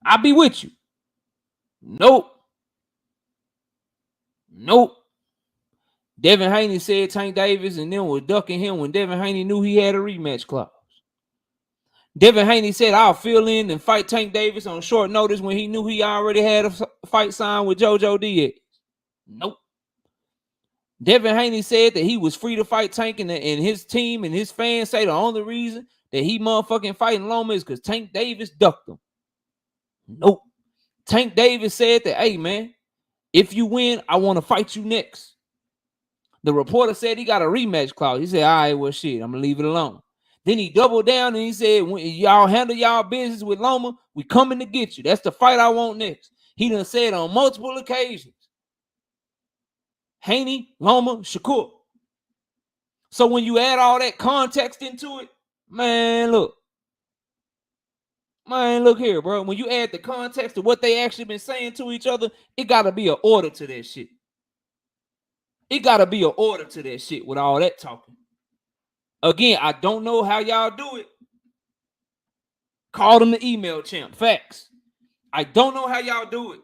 I'd be with you. Nope. Devin Haney said Tank Davis and then was ducking him when Devin Haney knew he had a rematch clause. Devin Haney said, I'll fill in and fight Tank Davis on short notice when he knew he already had a fight signed with JoJo Diaz. Nope. Devin Haney said that he was free to fight Tank and his team and his fans say the only reason that he motherfucking fighting Loma is because Tank Davis ducked him. Nope. Tank Davis said that, hey, man, if you win, I want to fight you next. The reporter said he got a rematch clause. He said, all right, well, shit, I'm going to leave it alone. Then he doubled down and he said, when y'all handle y'all business with Loma, we coming to get you. That's the fight I want next. He done said on multiple occasions. Haney, Loma, Shakur. So when you add all that context into it, man, look here, bro. When you add the context to what they actually been saying to each other, it got to be an order to that shit. It got to be an order to that shit with all that talking. Again, I don't know how y'all do it. Call them the email champ. Facts. I don't know how y'all do it.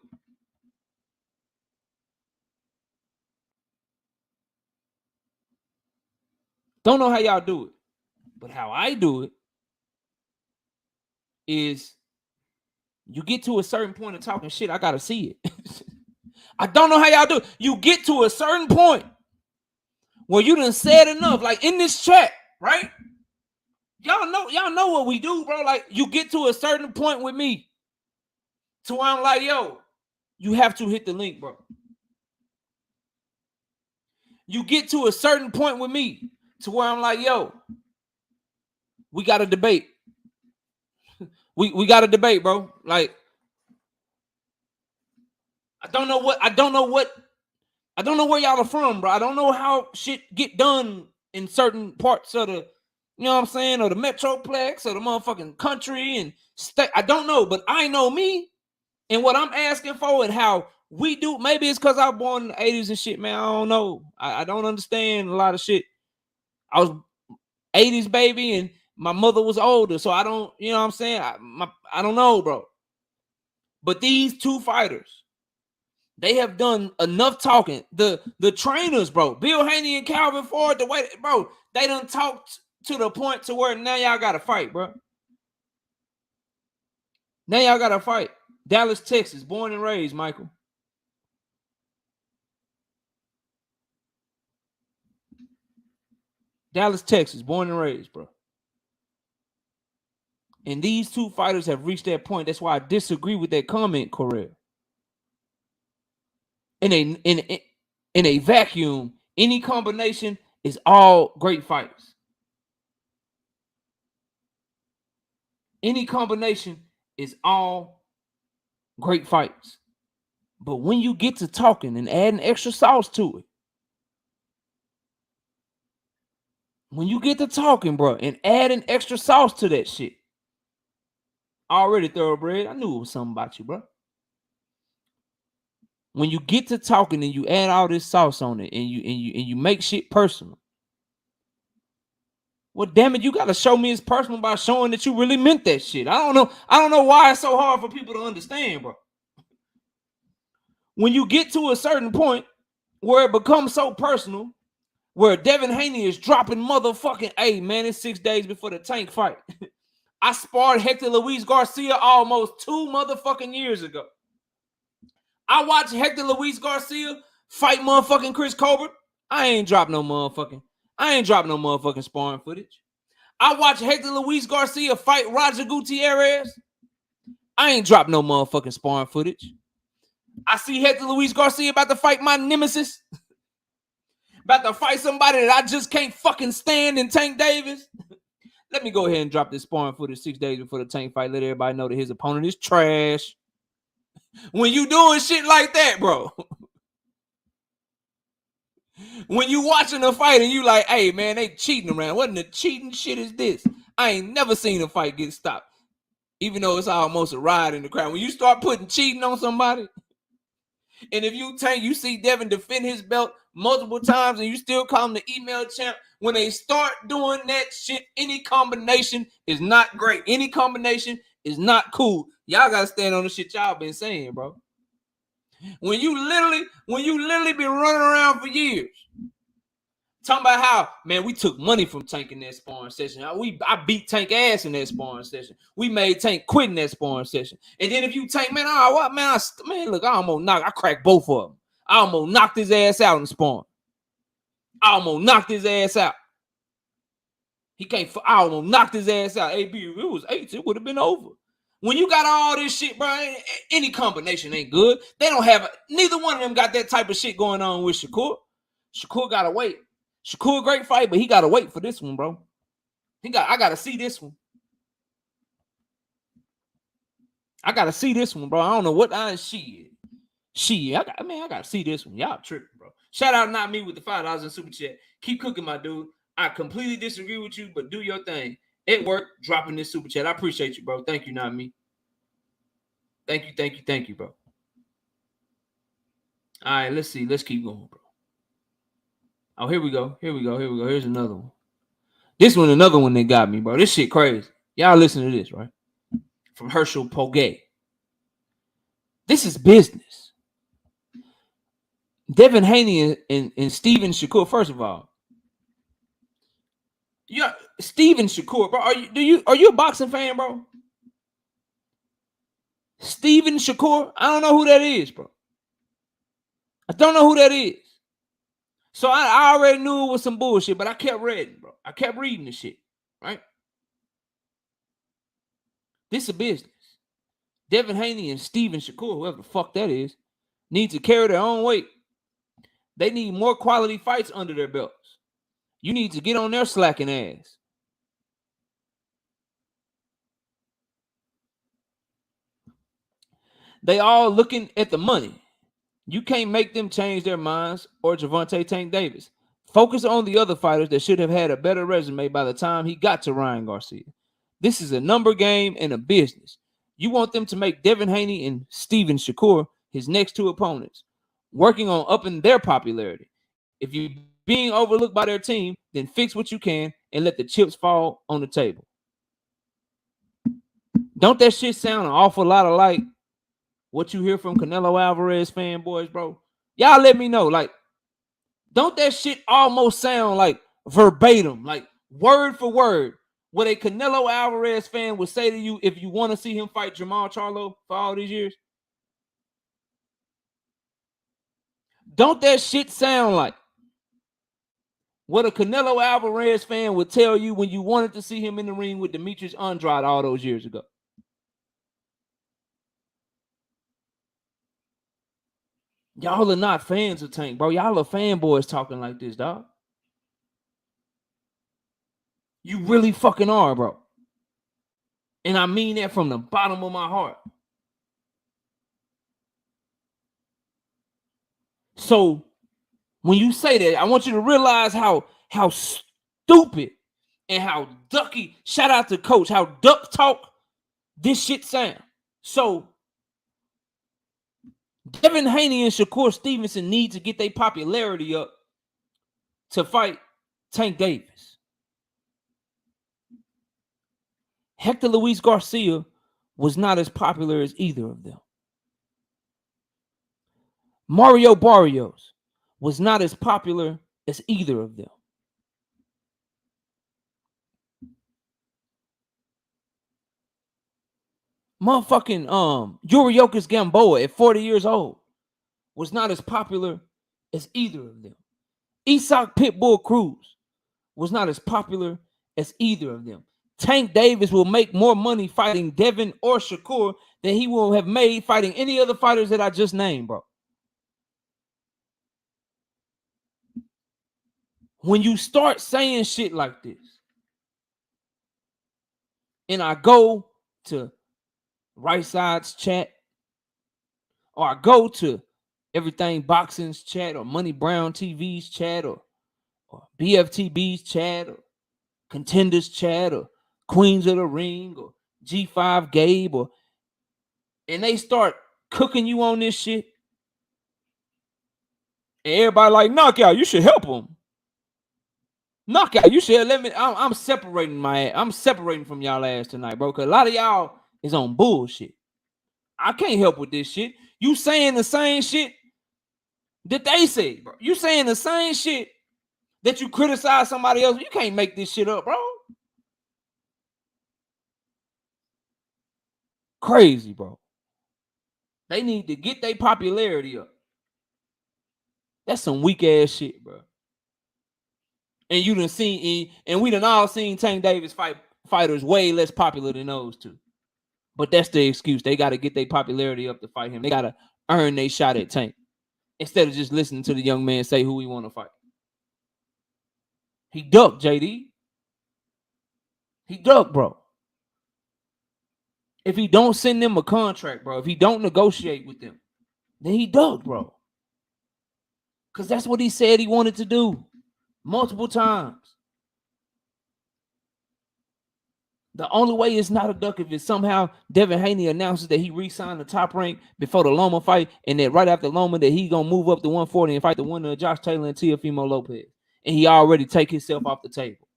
Don't know how y'all do it. But how I do it is you get to a certain point of talking shit, I got to see it. I don't know how y'all do it. You get to a certain point where you done said enough. Like in this chat, right? Y'all know what we do, bro. Like you get to a certain point with me to where I'm like, yo, you have to hit the link, bro. You get to a certain point with me to where I'm like, yo, we got to debate. We got to debate, bro. Like, I don't know where y'all are from, bro. I don't know how shit get done in certain parts of the, you know what I'm saying, or the Metroplex or the motherfucking country and state. I don't know, but I know me and what I'm asking for and how we do. Maybe it's because I was born in the 80s and shit, man. I don't know. I don't understand a lot of shit. I was 80s baby and my mother was older, so I don't, you know what I'm saying? I don't know, bro. But these two fighters They have done enough talking. The trainers, bro, Bill Haney and Calvin Ford, the way, bro, they done talked to the point to where now y'all got to fight, bro. Now y'all got to fight. Dallas, Texas, born and raised, Michael. Dallas, Texas, born and raised, bro. And these two fighters have reached that point. That's why I disagree with that comment, Correll. In a vacuum, any combination is all great fights. Any combination is all great fights. But when you get to talking and adding extra sauce to it, when you get to talking, bro, and adding extra sauce to that shit, already thoroughbred, I knew it was something about you, bro. When you get to talking and you add all this sauce on it and you make shit personal, well, damn it, you gotta show me it's personal by showing that you really meant that shit. I don't know why it's so hard for people to understand, bro. When you get to a certain point where it becomes so personal, where Devin Haney is dropping motherfucking, hey man, it's 6 days before the Tank fight. I sparred Hector Luis Garcia almost 2 motherfucking years ago. I watched Hector Luis Garcia fight motherfucking Chris Colbert. I ain't dropped no motherfucking sparring footage. I watched Hector Luis Garcia fight Roger Gutierrez. I ain't dropped no motherfucking sparring footage. I see Hector Luis Garcia about to fight my nemesis. About to fight somebody that I just can't fucking stand in Tank Davis. Let me go ahead and drop this sparring footage 6 days before the Tank fight. Let everybody know that his opponent is trash. When you doing shit like that, bro. When you watching a fight and you like, hey, man, they cheating around. What in the cheating shit is this? I ain't never seen a fight get stopped. Even though it's almost a riot in the crowd. When you start putting cheating on somebody, and if you see Devin defend his belt multiple times and you still call him the email champ, when they start doing that shit, any combination is not great. Any combination is not cool. Y'all gotta stand on the shit y'all been saying, bro. When you literally been running around for years talking about how, man, we took money from Tank in that sparring session. I beat Tank ass in that sparring session. We made Tank quit in that sparring session. And then if you Tank, man, look, I cracked both of them. I almost knocked his ass out in sparring. I almost knocked his ass out. I almost knocked his ass out. AB, if it was 8, it would have been over. When you got all this shit, bro, any combination ain't good. Neither one of them got that type of shit going on with Shakur. Shakur gotta wait. Shakur, great fight, but he gotta wait for this one, bro. I gotta see this one. I gotta see this one, bro. I don't know what shit. I gotta see this one. Y'all tripping, bro. Shout out Not Me with the $5 in super chat. Keep cooking, my dude. I completely disagree with you, but do your thing. At work, dropping this super chat. I appreciate you, bro. Thank you, Not Me. Thank you, bro. All right, let's see. Let's keep going, bro. Oh, here we go. Here's another one. This one, another one that got me, bro. This shit crazy. Y'all listen to this, right? From Herschel Poguet. This is business. Devin Haney and Steven Shakur, first of all. Yeah, Steven Shakur, bro. Are you a boxing fan, bro? Steven Shakur? I don't know who that is, bro. I don't know who that is. So I already knew it was some bullshit, but I kept reading, bro. I kept reading the shit, right? This is a business. Devin Haney and Steven Shakur, whoever the fuck that is, need to carry their own weight. They need more quality fights under their belts. You need to get on their slacking ass. They all looking at the money. You can't make them change their minds or Gervonta Tank Davis. Focus on the other fighters that should have had a better resume by the time he got to Ryan Garcia. This is a number game and a business. You want them to make Devin Haney and Steven Shakur his next 2 opponents, working on upping their popularity. If you're being overlooked by their team, then fix what you can and let the chips fall on the table. Don't that shit sound an awful lot alike what you hear from Canelo Alvarez fanboys, bro, y'all let me know. Like, don't that shit almost sound like verbatim, like word for word, what a Canelo Alvarez fan would say to you if you want to see him fight Jamal Charlo for all these years? Don't that shit sound like what a Canelo Alvarez fan would tell you when you wanted to see him in the ring with Demetrius Andrade all those years ago? Y'all are not fans of Tank, bro. Y'all are fanboys talking like this, dog. You really fucking are, bro. And I mean that from the bottom of my heart. So when you say that, I want you to realize how stupid and how ducky, shout out to Coach, how duck talk this shit sound. So Devin Haney and Shakur Stevenson need to get their popularity up to fight Tank Davis. Hector Luis Garcia was not as popular as either of them. Mario Barrios was not as popular as either of them. Motherfucking Yuriorkis Gamboa at 40 years old was not as popular as either of them. Isak Pitbull Cruz was not as popular as either of them. Tank Davis will make more money fighting Devin or Shakur than he will have made fighting any other fighters that I just named, bro. When you start saying shit like this, and I go to Right Side's chat, or I go to Everything Boxing's chat, or Money Brown TV's chat, or BFTB's chat, or Contenders chat, or Queens of the Ring, or G5 Gabe, and they start cooking you on this shit, and everybody like, knockout, you should help them. Knockout, you should let me. I'm separating I'm separating from y'all ass tonight, bro. Cause a lot of y'all is on bullshit. I can't help with this shit. You saying the same shit that they say, bro. You saying the same shit that you criticize somebody else. You can't make this shit up, bro. Crazy, bro. They need to get their popularity up. That's some weak ass shit, bro. And you done seen, and we done all seen Tank Davis fighters way less popular than those two. But that's the excuse. They got to get their popularity up to fight him. They got to earn their shot at Tank instead of just listening to the young man say who he want to fight. He ducked, JD. He ducked, bro. If he don't send them a contract, bro, if he don't negotiate with them, then he ducked, bro. Because that's what he said he wanted to do multiple times. The only way it's not a duck if it's somehow Devin Haney announces that he re-signed the Top Rank before the Loma fight, and then right after Loma that he gonna move up to 140 and fight the winner of Josh Taylor and Teofimo Lopez, and he already take himself off the table.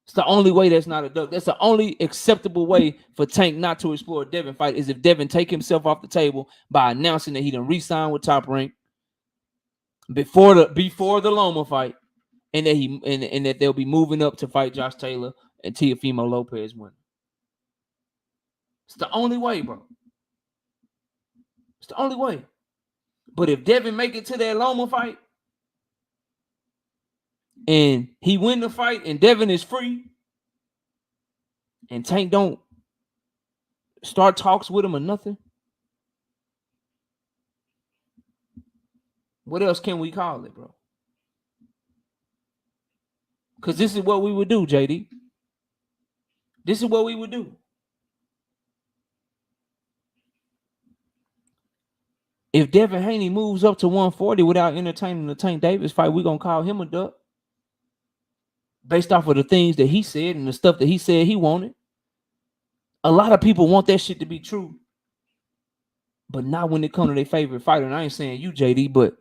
It's the only way that's not a duck. That's the only acceptable way for Tank not to explore a Devin fight is if Devin take himself off the table by announcing that he done re-signed with Top Rank before the Loma fight, and that and that they'll be moving up to fight Josh Taylor and Teofimo Lopez winner. It's the only way, bro. It's the only way. But if Devin make it to that Loma fight and he win the fight and Devin is free and Tank don't start talks with him or nothing, what else can we call it, bro? Because this is what we would do, JD. This is what we would do. If Devin Haney moves up to 140 without entertaining the Tank Davis fight, we're going to call him a duck. Based off of the things that he said and the stuff that he said he wanted. A lot of people want that shit to be true. But not when it comes to their favorite fighter. And I ain't saying you, JD, but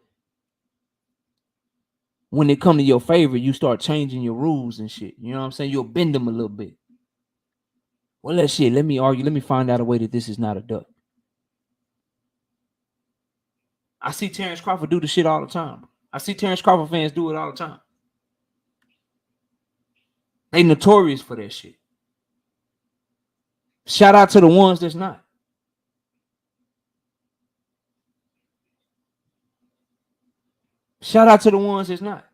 when it come to your favorite, you start changing your rules and shit. You know what I'm saying? You'll bend them a little bit. Well, let me argue. Let me find out a way that this is not a duck. I see Terrence Crawford do the shit all the time. I see Terrence Crawford fans do it all the time. They notorious for that shit. Shout out to the ones that's not. Shout out to the ones that's not.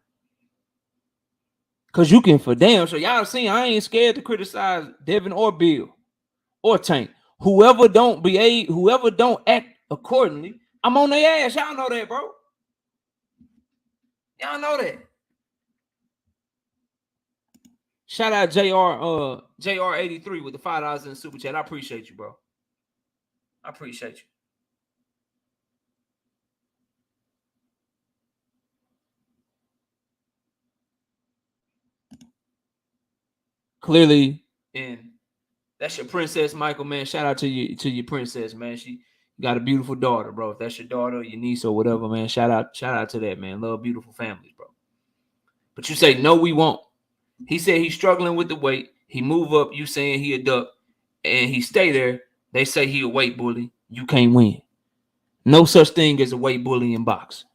Cause you can for damn sure. Y'all seen I ain't scared to criticize Devin or Bill or Tank. Whoever don't behave, whoever don't act accordingly, I'm on their ass. Y'all know that, bro. Y'all know that. Shout out JR83 with the $5 in the super chat. I appreciate you, bro. I appreciate you. Clearly, and that's your princess, Michael, man. Shout out to your princess, man. She got a beautiful daughter, bro. If that's your daughter, your niece, or whatever, man. Shout out to that, man. Love beautiful families, bro. But you say no, we won't. He said he's struggling with the weight. He move up, you saying he a duck, and he stay there. They say he a weight bully. You can't win. No such thing as a weight bully in boxing.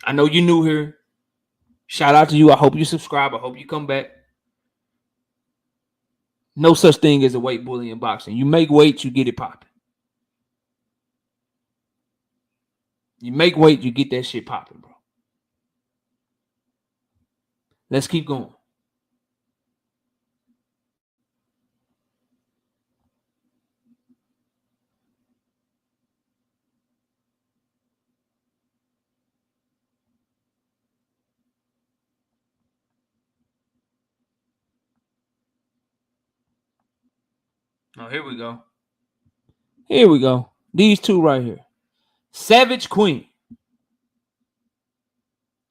I know you new here. Shout out to you. I hope you subscribe. I hope you come back. No such thing as a weight bully in boxing. You make weight, you get it popping. You make weight, you get that shit popping, bro. Let's keep going. Oh, here we go. Here we go. These two right here. Savage Queen.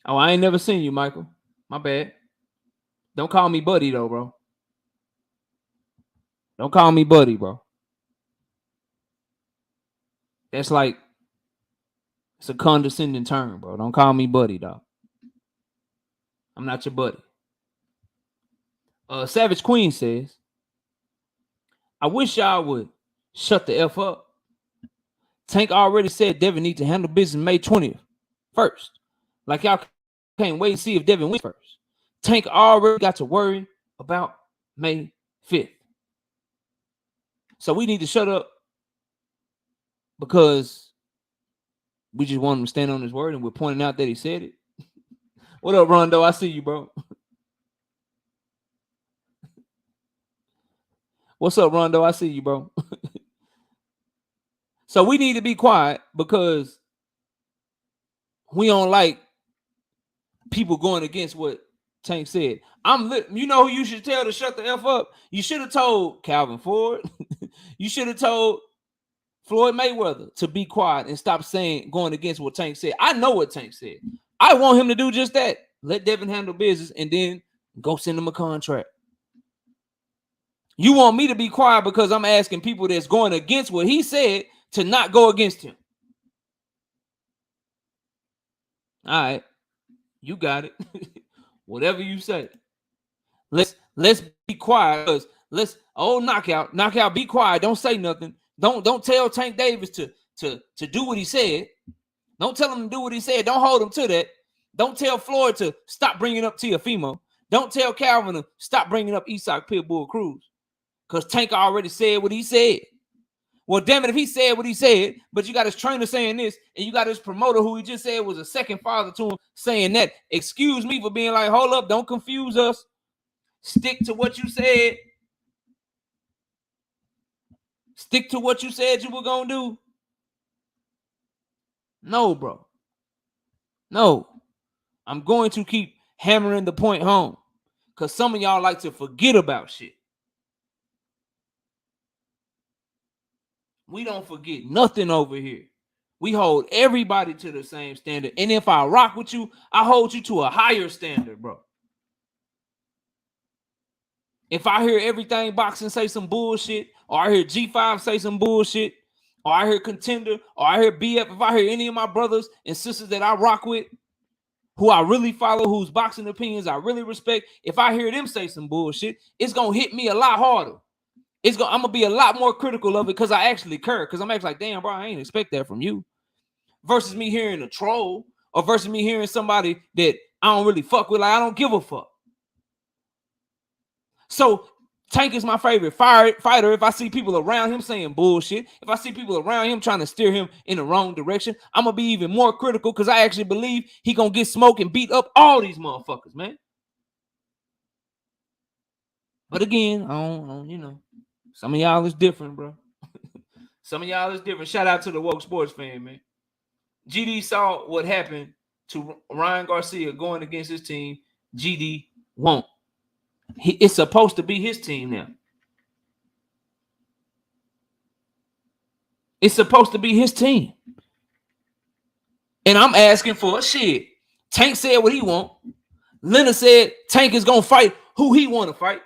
Oh, I ain't never seen you, Michael. My bad. Don't call me buddy, though, bro. Don't call me buddy, bro. That's like, it's a condescending term, bro. Don't call me buddy, dog. I'm not your buddy. Savage Queen says, I wish y'all would shut the F up. Tank already said Devin needs to handle business May 20th first. Like y'all can't wait and see if Devin wins first. Tank already got to worry about May 5th. So we need to shut up because we just want him to stand on his word and we're pointing out that he said it. What up, Rondo? I see you, bro. What's up, Rondo? I see you, bro. So we need to be quiet because we don't like people going against what Tank said. You know who you should tell to shut the F up? You should have told Calvin Ford. You should have told Floyd Mayweather to be quiet and stop going against what Tank said. I know what Tank said. I want him to do just that. Let Devin handle business and then go send him a contract. You want me to be quiet because I'm asking people that's going against what he said to not go against him. All right. You got it. Whatever you say. Let's be quiet. Knockout, be quiet. Don't say nothing. Don't tell Tank Davis to do what he said. Don't tell him to do what he said. Don't hold him to that. Don't tell Floyd to stop bringing up Teofimo. Don't tell Calvin to stop bringing up Isak Pitbull Cruz. Because Tank already said what he said. Well, damn it, if he said what he said, but you got his trainer saying this, and you got his promoter who he just said was a second father to him saying that, excuse me for being like, hold up, don't confuse us. Stick to what you said. Stick to what you said you were going to do. No, bro. No. I'm going to keep hammering the point home because some of y'all like to forget about shit. We don't forget nothing over here. We hold everybody to the same standard. And if I rock with you, I hold you to a higher standard, bro. If I hear everything boxing say some bullshit, or I hear G5 say some bullshit, or I hear Contender, or I hear BF, if I hear any of my brothers and sisters that I rock with, who I really follow, whose boxing opinions I really respect, if I hear them say some bullshit, it's going to hit me a lot harder. I'm going to be a lot more critical of it because I actually care. Because I'm actually like, damn, bro, I ain't expect that from you. versus me hearing a troll or versus me hearing somebody that I don't really fuck with. Like, I don't give a fuck. So Tank is my favorite fighter. If I see people around him saying bullshit, if I see people around him trying to steer him in the wrong direction, I'm going to be even more critical because I actually believe he going to get smoked and beat up all these motherfuckers, man. But again, I don't, some of y'all is different, bro. Some of y'all is different. Shout out to the woke sports fan, man. GD saw what happened to Ryan Garcia going against his team. GD won't. It's supposed to be his team now. It's supposed to be his team. And I'm asking for shit. Tank said what he want. Leonard said Tank is going to fight who he want to fight.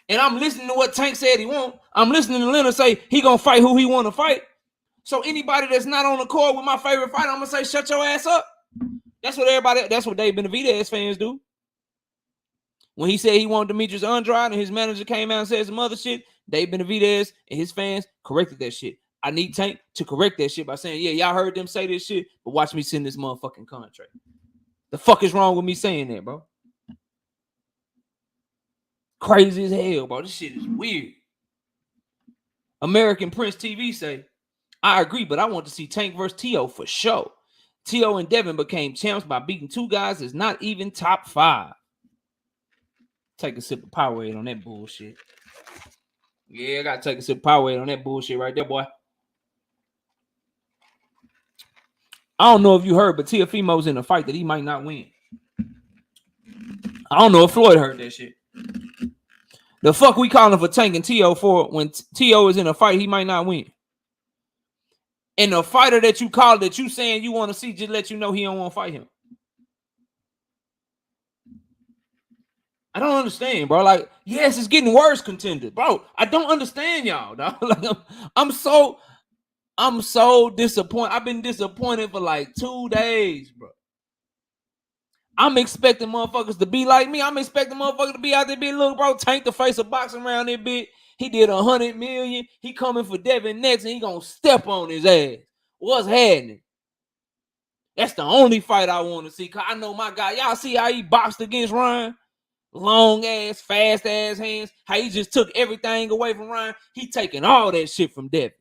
And I'm listening to what Tank said he want. I'm listening to Leonard say he going to fight who he want to fight. So anybody that's not on the court with my favorite fighter, I'm going to say, shut your ass up. That's what Dave Benavidez fans do. When he said he wanted Demetrius Andrade and his manager came out and said some other shit, Dave Benavidez and his fans corrected that shit. I need Tank to correct that shit by saying, yeah, y'all heard them say this shit, but watch me send this motherfucking contract. The fuck is wrong with me saying that, bro? Crazy as hell, bro. This shit is weird. American Prince TV say, I agree, but I want to see Tank versus T.O. for sure. T.O. and Devin became champs by beating two guys that's not even top 5. Take a sip of Powerade on that bullshit. Yeah, I gotta take a sip of Powerade on that bullshit right there, boy. I don't know if you heard, but Teofimo's in a fight that he might not win. I don't know if Floyd heard that shit. The fuck we calling for Tank and T.O. for when T.O. is in a fight he might not win? And the fighter that you call that you saying you want to see just let you know he don't want to fight him. I don't understand, bro. Like, yes, it's getting worse, contender, bro. I don't understand y'all, dog. Like, I'm so disappointed. I've been disappointed for like 2 days, bro. I'm expecting motherfuckers to be like me. I'm expecting motherfuckers to be out there, look, bro, Tank the face of boxing around that bitch. He did 100 million. He coming for Devin next, and he gonna step on his ass. What's happening? That's the only fight I want to see. Cause I know my guy. Y'all see how he boxed against Ryan? Long ass, fast ass hands. How he just took everything away from Ryan. He taking all that shit from Devin.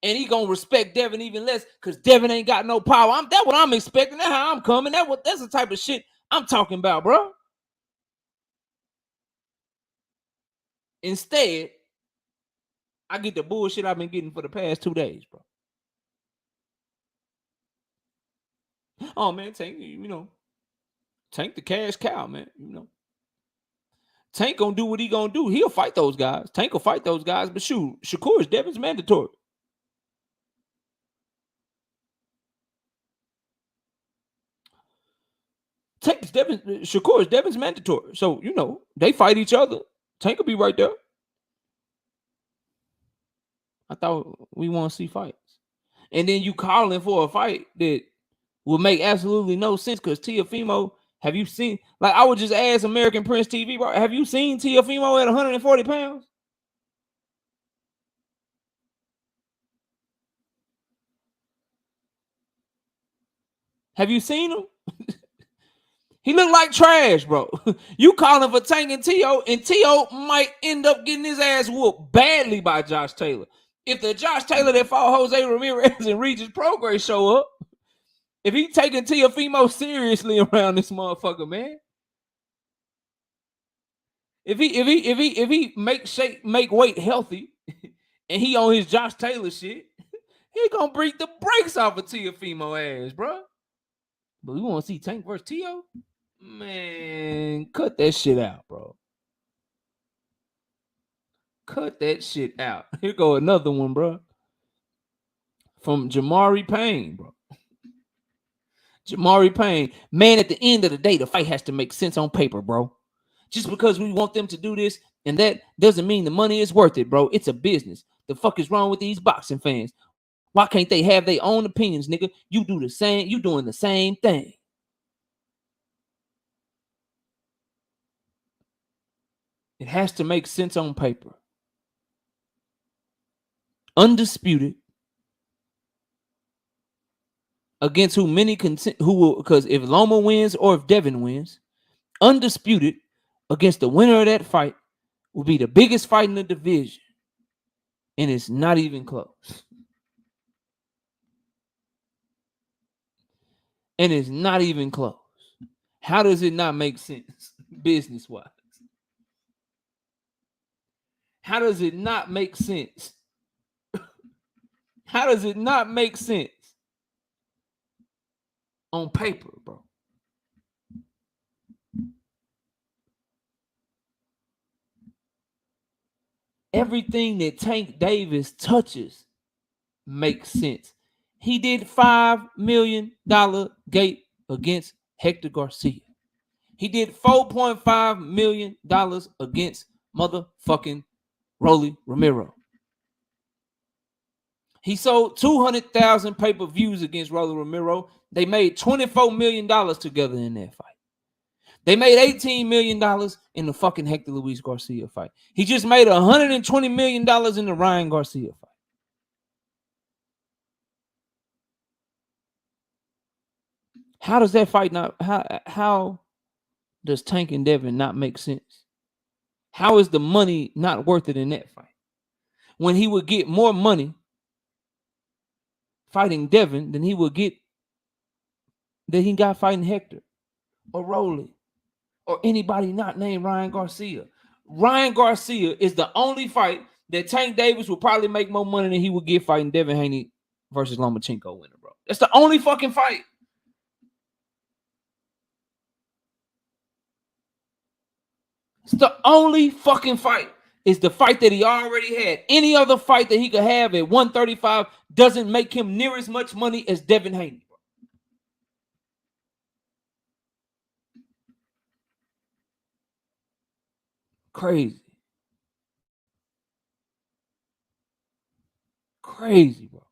And he gonna respect Devin even less because Devin ain't got no power. That's what I'm expecting. That's how I'm coming. That's the type of shit I'm talking about, bro. Instead, I get the bullshit I've been getting for the past 2 days, bro. Oh man, Tank, Tank the cash cow, man. Tank gonna do what he gonna do. He'll fight those guys. Tank will fight those guys, but shoot, Shakur is Devin's mandatory. Shakur is Devin's mandatory. So, they fight each other. Tank will be right there. I thought we want to see fights. And then you calling for a fight that will make absolutely no sense because Teofimo, have you seen, like I would just ask American Prince TV, bro, have you seen Teofimo at 140 pounds? Have you seen him? He look like trash, bro. You calling for Tank and T.O. might end up getting his ass whooped badly by Josh Taylor. If the Josh Taylor that fought Jose Ramirez and Regis Prograis show up, if he taking Teofimo seriously around this motherfucker, man. If he make weight healthy, and he on his Josh Taylor shit, he gonna break the brakes off of Teofimo ass, bro. But we want to see Tank versus T.O. Man, cut that shit out, bro. Cut that shit out. Here go another one, bro. From Jamari Payne, bro. Jamari Payne. Man, at the end of the day, the fight has to make sense on paper, bro. Just because we want them to do this and that doesn't mean the money is worth it, bro. It's a business. The fuck is wrong with these boxing fans? Why can't they have their own opinions, nigga? You do the same. You doing the same thing. It has to make sense on paper. Undisputed. against who many who will, because if Loma wins or if Devin wins, undisputed against the winner of that fight will be the biggest fight in the division. And it's not even close. And it's not even close. How does it not make sense business-wise? How does it not make sense? How does it not make sense on paper, bro? Everything that Tank Davis touches makes sense. He did $5 million gate against Hector Garcia. He did $4.5 million against motherfucking Rolly Romero. He sold 200,000 pay-per-views against Rolly Romero. They made $24 million together in that fight. They made $18 million in the fucking Hector Luis Garcia fight. He just made $120 million in the Ryan Garcia fight. How does that fight not, how does Tank and Devin not make sense? How is the money not worth it in that fight? When he would get more money fighting Devin than he would get that he got fighting Hector or Rolly or anybody not named Ryan Garcia. Ryan Garcia is the only fight that Tank Davis will probably make more money than he would get fighting Devin Haney versus Lomachenko winner, bro. That's the only fucking fight. It's the only fucking fight. Is the fight that he already had. Any other fight that he could have at 135 doesn't make him near as much money as Devin Haney. Crazy. Crazy, bro.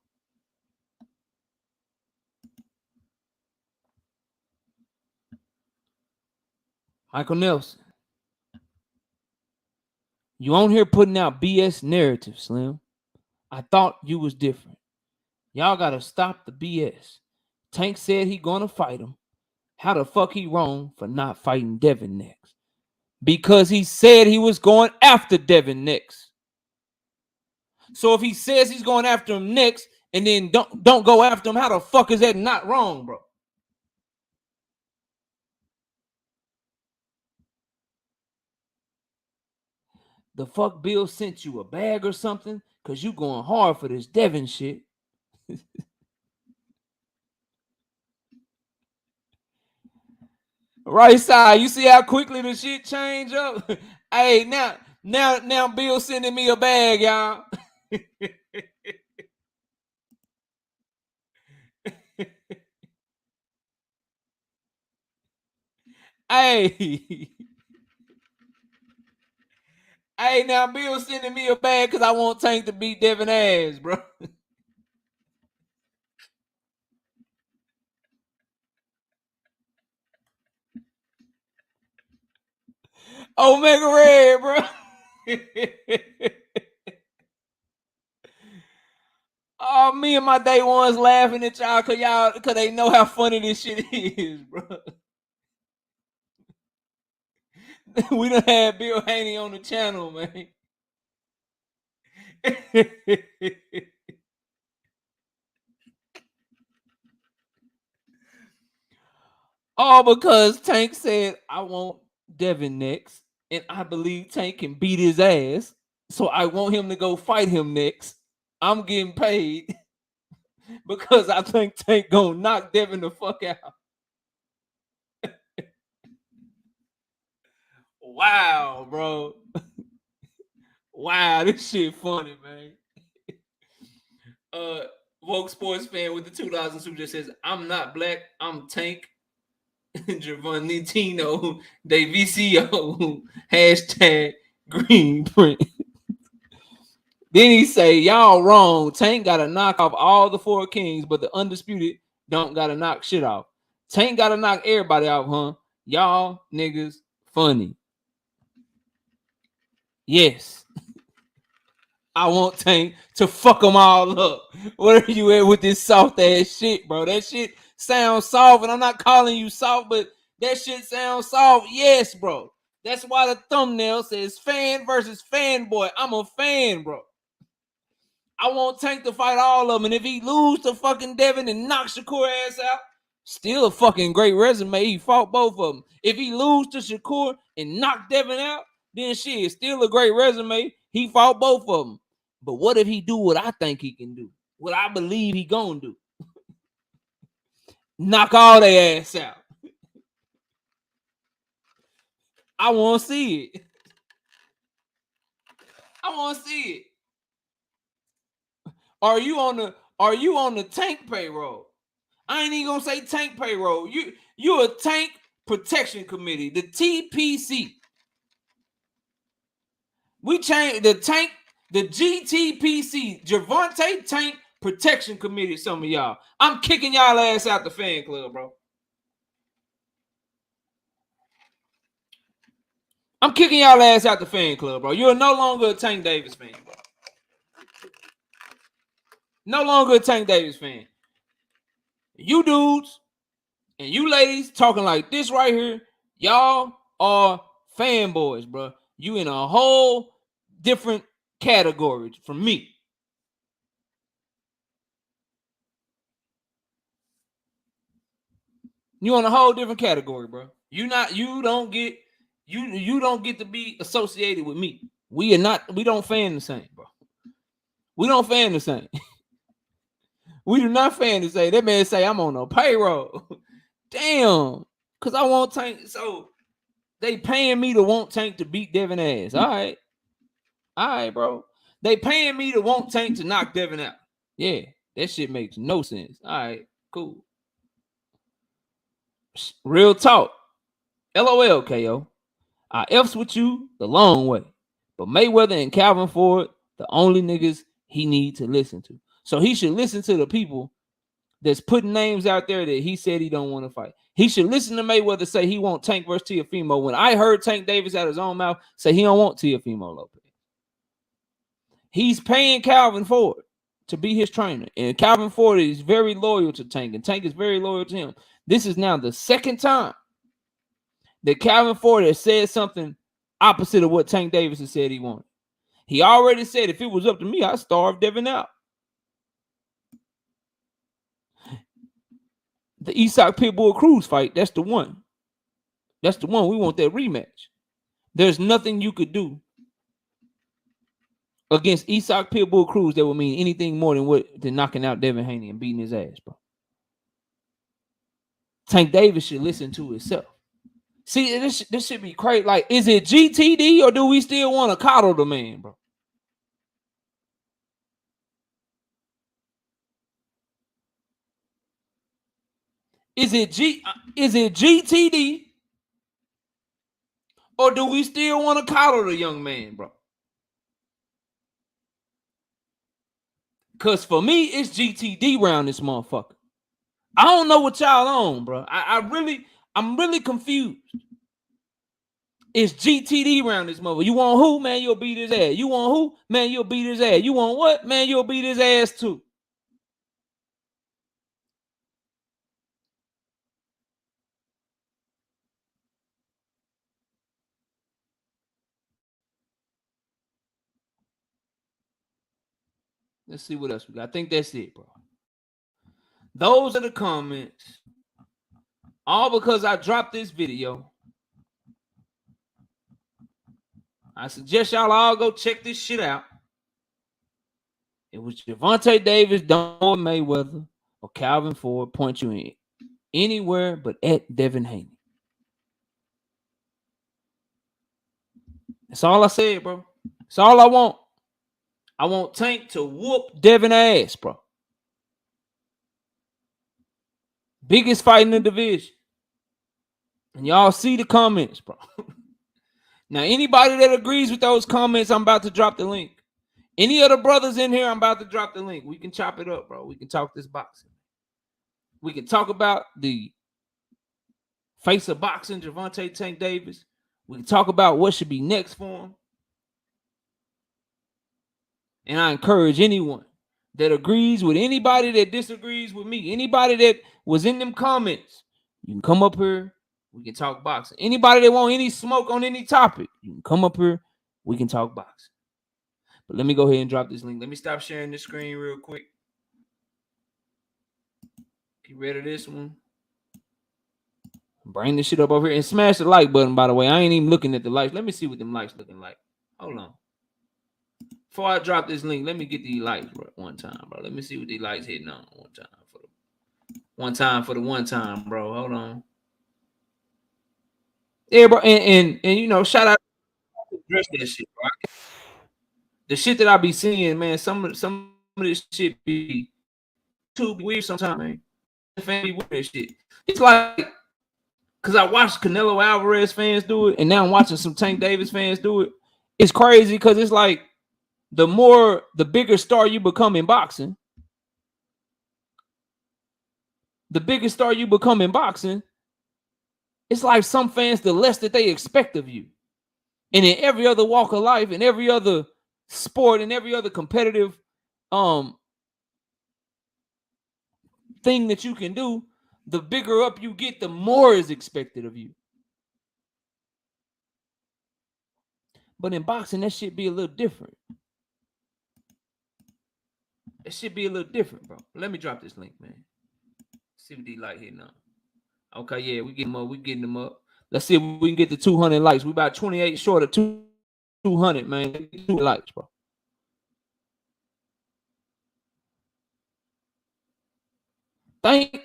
Michael Nelson. You on here putting out BS narrative, Slim. I thought you was different. Y'all gotta stop the BS. Tank said he gonna fight him. How the fuck he wrong for not fighting Devin next? Because he said he was going after Devin next. So if he says he's going after him next and then don't go after him, how the fuck is that not wrong, bro? The fuck Bill sent you a bag or something? Because you going hard for this Devin shit. Right side, you see how quickly the shit change up? Hey, now Bill sending me a bag, y'all. Hey. Hey, now Bill sending me a bag because I want Tank to beat Devin ass, bro. Omega Red, bro. Oh, me and my day ones laughing at y'all because they know how funny this shit is, bro. We done had Bill Haney on the channel, man. All because Tank said, I want Devin next, and I believe Tank can beat his ass, so I want him to go fight him next. I'm getting paid because I think Tank gonna knock Devin the fuck out. Wow, bro. Wow, this shit funny, man. Woke Sports fan with the $2 super just says, I'm not black, I'm Tank. Gervonta Davis, hashtag green print. Then he say, y'all wrong. Tank got to knock off all the 4 kings, but the undisputed don't got to knock shit off. Tank got to knock everybody off, huh? Y'all niggas funny. Yes. I want Tank to fuck them all up. Where are you at with this soft ass shit, bro? That shit sounds soft, and I'm not calling you soft, but that shit sounds soft. Yes, bro. That's why the thumbnail says fan versus fanboy. I'm a fan, bro. I want Tank to fight all of them, and if he lose to fucking Devin and knock Shakur ass out, still a fucking great resume. He fought both of them. If he lose to Shakur and knock Devin out, then shit, still a great resume. He fought both of them. But what if he do what I think he can do? What I believe he gonna do? Knock all their ass out. I want to see it. I want to see it. Are you on the Tank payroll? I ain't even gonna say Tank payroll. You a Tank Protection Committee, the TPC. We changed the Tank, the GTPC, Gervonta Tank Protection Committee. Some of y'all, I'm kicking y'all ass out the fan club, bro. I'm kicking y'all ass out the fan club, bro. You're no longer a Tank Davis fan, bro. No longer a Tank Davis fan. You dudes and you ladies talking like this right here, y'all are fanboys, bro. You in a whole different category from me. You on a whole different category, bro. You don't get to be associated with me. We don't fan the same, bro. We don't fan the same. We do not fan the same. That man say I'm on a payroll. Damn. Cause I want Tank. So they paying me to want Tank to beat Devin ass. All right, bro. They paying me to want Tank to knock Devin out. Yeah, that shit makes no sense. All right, cool. Real talk. LOL, KO. I F's with you the long way. But Mayweather and Calvin Ford, the only niggas he need to listen to. So he should listen to the people that's putting names out there that he said he don't want to fight. He should listen to Mayweather say he want Tank versus Teofimo. When I heard Tank Davis out of his own mouth say he don't want Teofimo Lopez. He's paying Calvin Ford to be his trainer. And Calvin Ford is very loyal to Tank. And Tank is very loyal to him. This is now the second time that Calvin Ford has said something opposite of what Tank Davis has said he wanted. He already said if it was up to me, I'd starve Devin out. The Isak Pitbull Cruz fight, that's the one. That's the one. We want that rematch. There's nothing you could do against Isak Pitbull Cruz that would mean anything more than knocking out Devin Haney and beating his ass, bro. Tank Davis should listen to himself. See, this should be crazy. Like, is it GTD or do we still want to coddle the man, bro? Is it GTD or do we still want to coddle the young man, bro? Because for me, it's GTD round this motherfucker. I don't know what y'all on, bro. I'm really confused. It's GTD round this motherfucker. You want who? Man, you'll beat his ass. You want who? Man, you'll beat his ass. You want what? Man, you'll beat his ass too. Let's see what else we got. I think that's it, bro. Those are the comments. All because I dropped this video. I suggest y'all all go check this shit out. It was Gervonta Davis, Don Mayweather, or Calvin Ford point you in anywhere but at Devin Haney. That's all I said, bro. That's all I want. I want Tank to whoop Devin ass, bro. Biggest fight in the division. And y'all see the comments, bro. Now, anybody that agrees with those comments, I'm about to drop the link. Any other brothers in here, I'm about to drop the link. We can chop it up, bro. We can talk this boxing. We can talk about the face of boxing, Gervonta Tank Davis. We can talk about what should be next for him. And I encourage anyone that agrees with anybody that disagrees with me, anybody that was in them comments, you can come up here. We can talk boxing. Anybody that want any smoke on any topic, you can come up here. We can talk boxing. But let me go ahead and drop this link. Let me stop sharing this screen real quick. Get rid of this one. Bring this shit up over here and smash the like button, by the way. I ain't even looking at the likes. Let me see what them likes looking like. Hold on. Before I drop this link, let me get these likes one time, bro. Let me see what these likes hitting on one time for the one time, bro. Hold on. Yeah, bro. And you know, shout out to address that shit, bro. The shit that I be seeing, man, some of this shit be too weird sometimes, man. The fan be weird shit. It's like, cause I watched Canelo Alvarez fans do it, and now I'm watching some Tank Davis fans do it. It's crazy because it's like the bigger star you become in boxing, it's like some fans, the less that they expect of you. And in every other walk of life, in every other sport, and every other competitive thing that you can do, the bigger up you get, the more is expected of you. But in boxing, that shit be a little different. It should be a little different, bro. Let me drop this link, man. See what these like here now. Okay, yeah, we getting them up. We getting them up. Let's see if we can get the 200 likes. We about 28 short of 200, man. 2 likes, bro.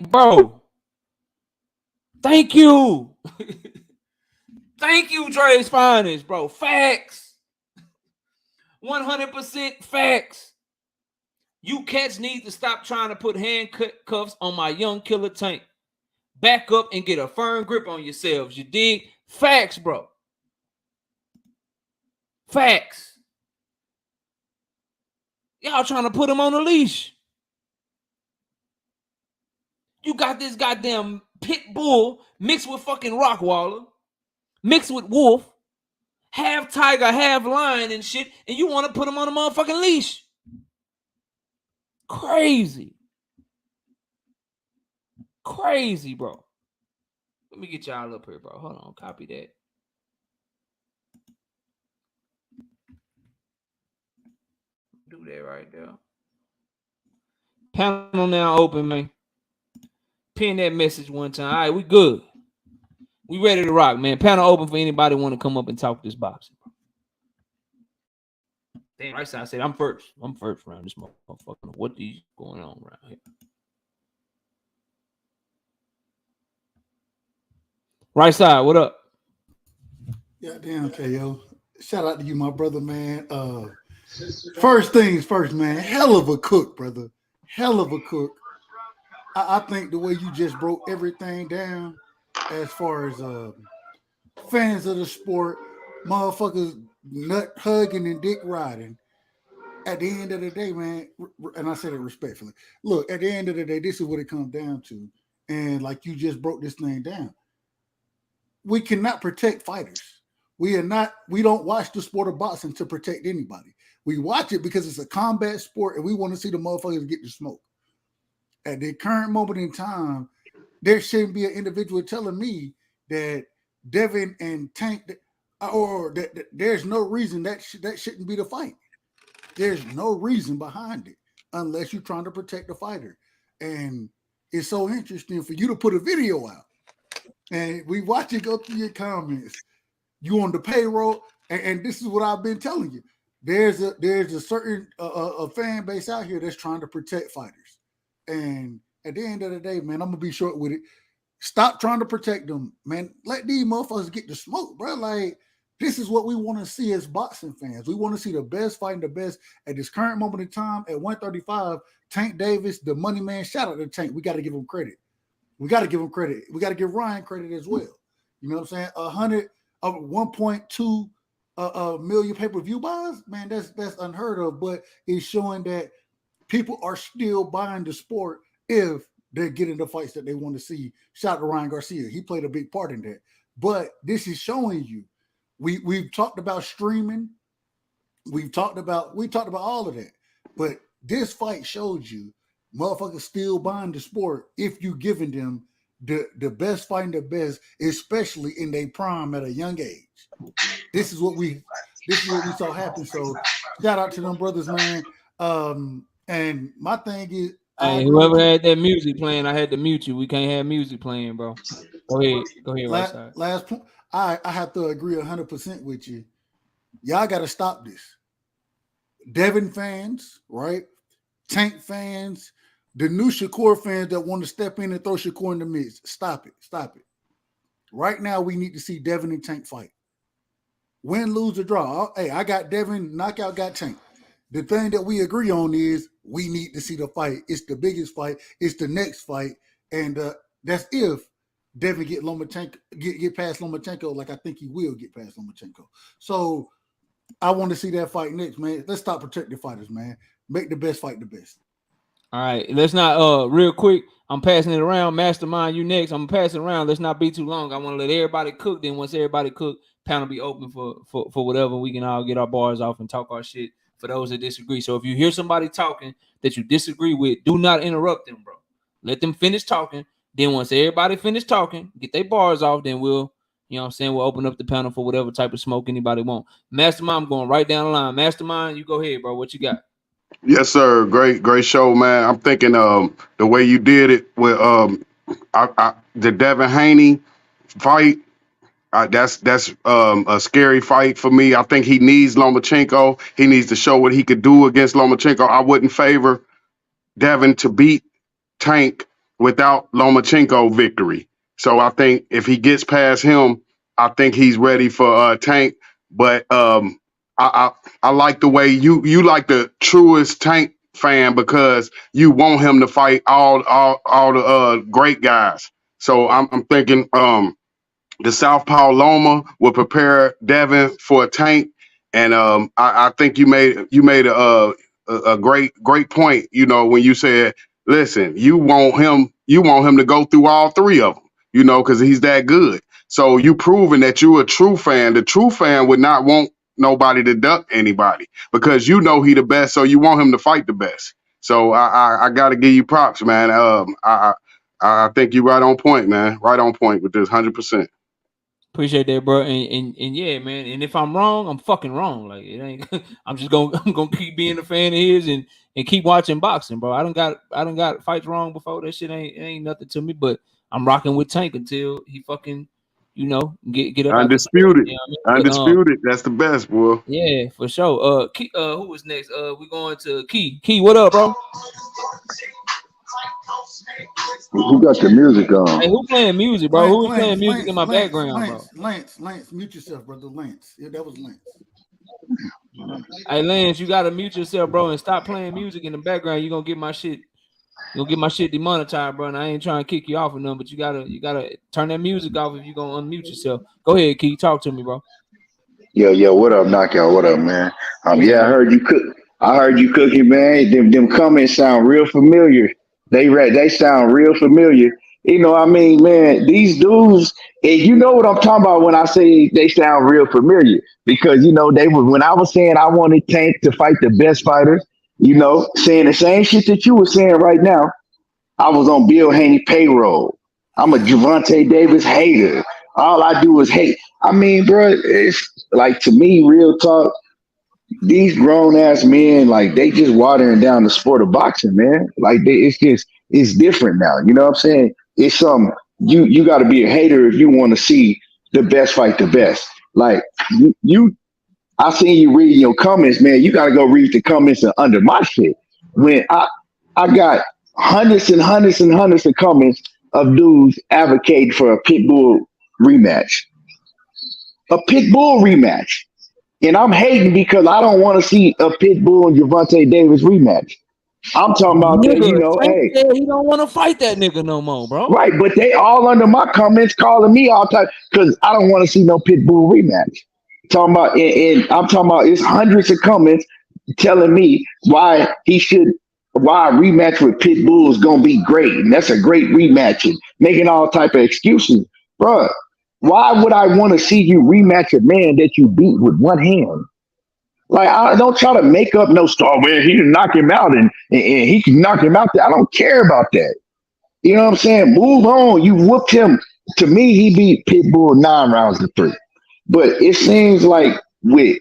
Bro. Thank you. Thank you, Dre's Finest, bro. Facts. 100% facts. You cats need to stop trying to put handcuffs on my young killer Tank. Back up and get a firm grip on yourselves. You dig? Facts, bro. Facts. Y'all trying to put him on a leash. You got this goddamn pit bull mixed with fucking Rockwaller, mixed with wolf, half tiger, half lion and shit, and you want to put him on a motherfucking leash. Crazy. Crazy, bro. Let me get y'all up here, bro. Hold on. Copy that. Do that right there. Panel now open, man. Pin that message one time. All right, we good. We ready to rock, man. Panel open for anybody want to come up and talk this boxing. Damn, right side said I'm first. I'm first round this motherfucker. What is going on around here? Right side, what up? Yeah, damn, KO. Shout out to you, my brother, man. First things first, man. Hell of a cook, brother. Hell of a cook. I think the way you just broke everything down as far as fans of the sport, motherfuckers nut hugging and dick riding. At the end of the day, man, and I said it respectfully. Look, at the end of the day, this is what it comes down to. And like you just broke this thing down. We cannot protect fighters. We don't watch the sport of boxing to protect anybody. We watch it because it's a combat sport and we want to see the motherfuckers get the smoke. At the current moment in time, there shouldn't be an individual telling me that Devin and Tank, or that there's no reason that shouldn't be the fight. There's no reason behind it unless you're trying to protect the fighter. And it's so interesting for you to put a video out. And we watch it go through your comments. You on the payroll, and this is what I've been telling you. There's a certain a fan base out here that's trying to protect fighters. And at the end of the day, man, I'm gonna be short with it. Stop trying to protect them, man. Let these motherfuckers get the smoke, bro. Like, this is what we want to see as boxing fans. We want to see the best fighting the best at this current moment in time at 135. Tank Davis, the money man. Shout out to Tank. We got to give him credit. We got to give him credit. We got to give Ryan credit as well. You know what I'm saying? 1.2 million pay-per-view buys, man, that's unheard of, but it's showing that people are still buying the sport if they're getting the fights that they want to see. Shout out to Ryan Garcia. He played a big part in that. But this is showing you, we've talked about streaming. We talked about all of that. But this fight shows you motherfuckers still buying the sport if you giving them the best fighting the best, especially in their prime at a young age. This is what we saw happen. So shout out to them brothers, man. And my thing is, hey, whoever had that music playing, I had to mute you. We can't have music playing, bro. Go ahead, right side. Last point, I have to agree 100% with you. Y'all got to stop this. Devin fans, right? Tank fans, the new Shakur fans that want to step in and throw Shakur in the midst. Stop it. Right now, we need to see Devin and Tank fight. Win, lose, or draw. Hey, I got Devin, knockout, got Tank. The thing that we agree on is we need to see the fight. It's the biggest fight. It's the next fight. And that's if Devin get past Lomachenko, like I think he will get past Lomachenko. So I want to see that fight next, man. Let's stop protecting fighters, man. Make the best fight the best. All right, let's not real quick. I'm passing it around. Mastermind, you next. I'm passing it around. Let's not be too long. I want to let everybody cook. Then once everybody cook, panel be open for whatever. We can all get our bars off and talk our shit for those that disagree. So if you hear somebody talking that you disagree with, do not interrupt them, bro. Let them finish talking. Then once everybody finish talking, get their bars off, then we'll, you know what I'm saying, we'll open up the panel for whatever type of smoke anybody want. Mastermind, I'm going right down the line. Mastermind, you go ahead, bro. What you got? Yes, sir. Great show, man. I'm thinking the way you did it with the Devin Haney fight. That's a scary fight for me. I think he needs Lomachenko. He needs to show what he could do against Lomachenko. I wouldn't favor Devin to beat Tank without Lomachenko victory. So I think if he gets past him, I think he's ready for Tank. But I like the way you like the truest Tank fan because you want him to fight all the great guys. So I'm thinking the Southpaw Loma will prepare Devin for a Tank, and I think you made a great point. You know, when you said, listen, you want him to go through all three of them. You know, because he's that good. So you proving that you're a true fan. The true fan would not want nobody to duck anybody because you know he the best, so you want him to fight the best. So I got to give you props, man. I think you're right on point, man. Right on point with this 100%. Appreciate that, bro. And yeah, man. And if I'm wrong, I'm fucking wrong. Like it ain't. I'm gonna keep being a fan of his and keep watching boxing, bro. I don't got fights wrong before. That shit ain't nothing to me. But I'm rocking with Tank until he fucking, you know, get up. Undisputed. You know what I mean? Undisputed. That's the best, boy. Yeah, for sure. Key, who was next? We going to Key. Key, what up, bro? Who got the music on? Hey, who playing music, bro? Who's playing music in my background, bro? Lance, mute yourself, brother. Lance. Yeah, that was Lance. Hey, Lance, you gotta mute yourself, bro, and stop playing music in the background. You're gonna get my shit. You'll get my shit demonetized, bro. And I ain't trying to kick you off or nothing, but you gotta turn that music off if you're gonna unmute yourself. Go ahead, Key. Talk to me, bro. Yo, what up, Knockout? What up, man? Yeah, I heard you cook. I heard you cooking, man. Them comments sound real familiar. They sound real familiar. You know, I mean, man, these dudes, and you know what I'm talking about when I say they sound real familiar, because you know when I was saying I wanted Tank to fight the best fighters, you know, saying the same shit that you were saying right now. I was on Bill Haney payroll. I'm a Gervonta Davis hater. All I do is hate. I mean, bro, it's like, to me, real talk, these grown ass men, like, they just watering down the sport of boxing, man. Like, it's different now. You know what I'm saying? It's you got to be a hater if you want to see the best fight the best. Like I seen you reading your comments, man. You got to go read the comments under my shit. When I got hundreds and hundreds and hundreds of comments of dudes advocating for a pit bull rematch. A pit bull rematch. And I'm hating because I don't want to see a pit bull and Gervonta Davis rematch. I'm talking about that, you know, hey. He don't want to fight that nigga no more, bro. Right, but they all under my comments calling me all the time because I don't want to see no pit bull rematch. Talking about, and I'm talking about, it's hundreds of comments telling me why a rematch with Pitbull is gonna be great, and that's a great rematch, and making all type of excuses, bro. Why would I want to see you rematch a man that you beat with one hand? Like, I don't try to make up no story where he can knock him out and he can knock him out there. I don't care about that. You know what I'm saying? Move on. You whooped him. To me, he beat Pitbull 9 rounds to 3. But it seems like with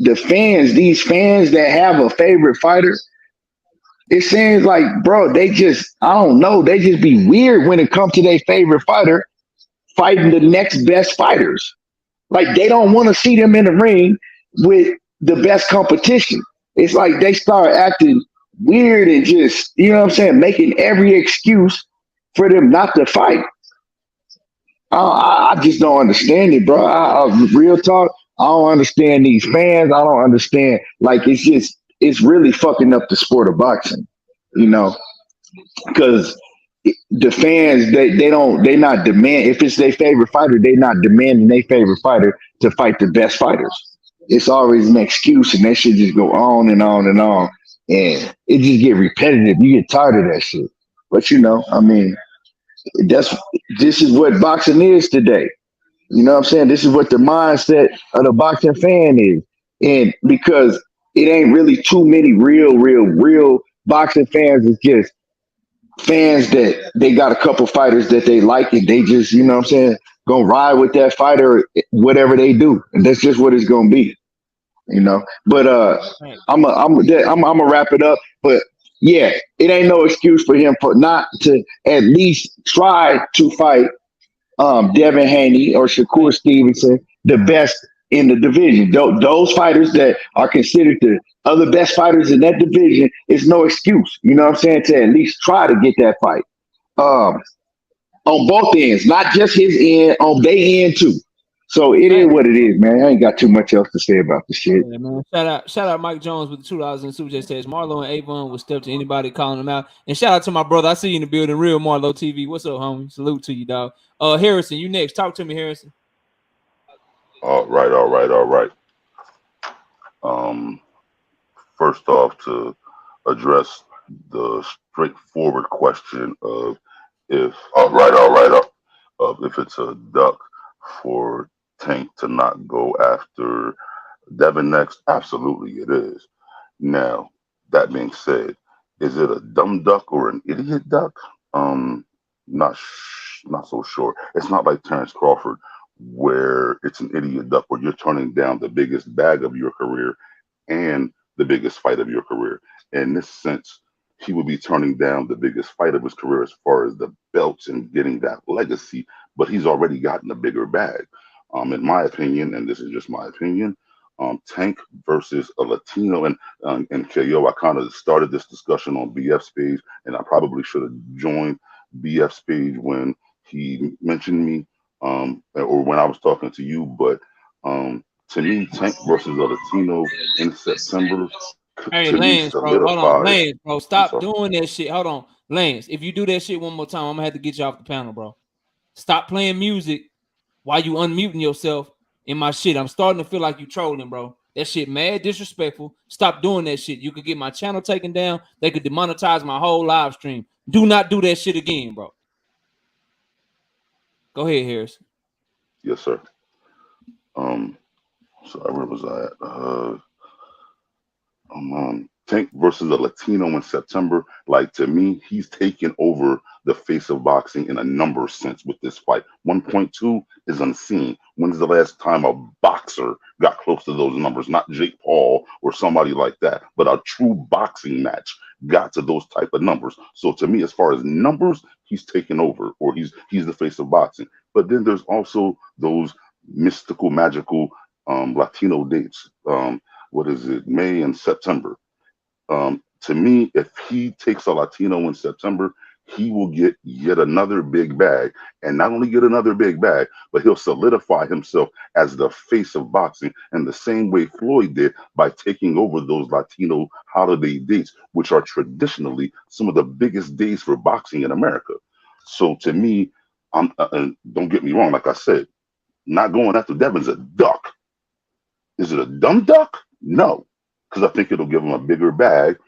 the fans, these fans that have a favorite fighter, it seems like, bro, they just, I don't know, they just be weird when it comes to their favorite fighter fighting the next best fighters. Like, they don't want to see them in the ring with the best competition. It's like they start acting weird and just, you know what I'm saying, making every excuse for them not to fight. I just don't understand it, bro. Real talk, I don't understand these fans. I don't understand. Like, it's just, it's really fucking up the sport of boxing, you know, because the fans, they not demand, if it's their favorite fighter, they not demanding their favorite fighter to fight the best fighters. It's always an excuse, and that shit just go on and on and on, and it just get repetitive. You get tired of that shit. But you know, I mean, that's this is what boxing is today. You know what I'm saying? This is what the mindset of the boxing fan is. And because it ain't really too many real boxing fans, it's just fans that they got a couple fighters that they like and they just, you know what I'm saying, gonna ride with that fighter, whatever they do. And that's just what it's gonna be, you know. But I'm gonna wrap it up. But yeah, it ain't no excuse for him for not to at least try to fight Devin Haney or Shakur Stevenson, the best in the division. Those fighters that are considered the other best fighters in that division is no excuse. You know what I'm saying? To at least try to get that fight. On both ends, not just his end, on their end too. So it is what it is, man. I ain't got too much else to say about the shit. Yeah, man. Shout out Mike Jones with the $2 in the Super J says Marlo and Avon will step to anybody calling him out. And shout out to my brother. I see you in the building, real Marlo TV. What's up, homie? Salute to you, dog. Harrison, you next. Talk to me, Harrison. All right. First off, to address the straightforward question of if if it's a duck for Tank to not go after Devin next, absolutely it is. Now, that being said, is it a dumb duck or an idiot duck? Not so sure. It's not like Terrence Crawford, where it's an idiot duck where you're turning down the biggest bag of your career and the biggest fight of your career. In this sense, he would be turning down the biggest fight of his career as far as the belts and getting that legacy, but he's already gotten a bigger bag. In my opinion, and this is just my opinion, Tank versus a Latino, and KO, I kind of started this discussion on BF's page, and I probably should have joined BF's page when he mentioned me, or when I was talking to you, but to me, Tank versus a Latino in September, Hey, to me, Lance, bro. Hold on. solidifies. Lance, bro. Stop doing that shit. Hold on. Lance, if you do that shit one more time, I'm gonna have to get you off the panel, bro. Stop playing music while you unmuting yourself in my shit. I'm starting to feel like you trolling, bro. That shit mad disrespectful. Stop doing that shit. You could get my channel taken down. They could demonetize my whole live stream. Do not do that shit again, bro. Go ahead, Harris. Yes, sir. Sorry, where was I at? Tank versus a Latino in September. Like, to me, he's taken over the face of boxing in a number sense with this fight. 1.2 is unseen. When's the last time a boxer got close to those numbers? Not Jake Paul or somebody like that, but a true boxing match got to those type of numbers. So to me, as far as numbers, he's taken over, or he's the face of boxing. But then there's also those mystical, magical Latino dates. What is it? May and September. To me, if he takes a Latino in September, he will get yet another big bag, and not only get another big bag, but he'll solidify himself as the face of boxing in the same way Floyd did by taking over those Latino holiday dates, which are traditionally some of the biggest days for boxing in America. So to me, and don't get me wrong, like I said, not going after Devin's a duck. Is it a dumb duck? No, because I think it'll give him a bigger bag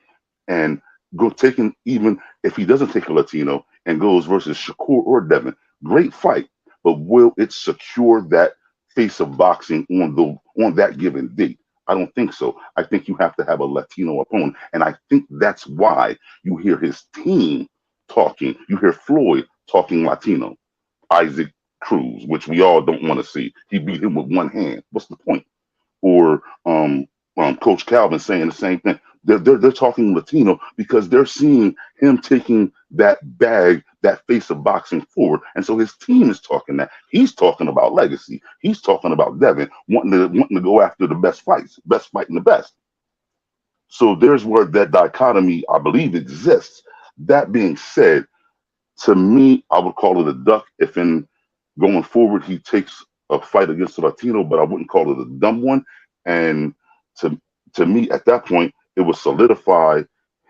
and go taking, even if he doesn't take a Latino and goes versus Shakur or Devin, great fight, but will it secure that face of boxing on that given date? I don't think so. I think you have to have a Latino opponent. And I think that's why you hear his team talking. You hear Floyd talking Latino. Isaac Cruz, which we all don't want to see. He beat him with one hand. What's the point? Or Coach Calvin saying the same thing. They're talking Latino because they're seeing him taking that bag, that face of boxing forward. And so his team is talking that. He's talking about legacy. He's talking about Devin wanting to go after the best fights, best fighting the best. So there's where that dichotomy, I believe, exists. That being said, to me, I would call it a duck if in going forward he takes a fight against a Latino, but I wouldn't call it a dumb one. And to me, at that point, it would solidify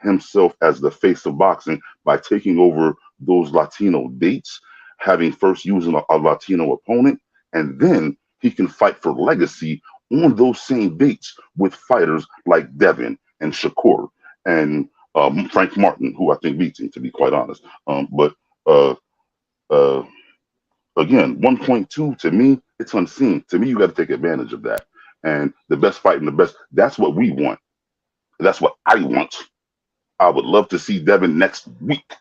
himself as the face of boxing by taking over those Latino dates, having first using a Latino opponent, and then he can fight for legacy on those same dates with fighters like Devin and Shakur and Frank Martin, who I think beats him, to be quite honest. But uh, uh, again, 1.2 to me, it's unseen. To me, you got to take advantage of that. And the best fight and the best, that's what we want. That's what I want. I would love to see Devin next week.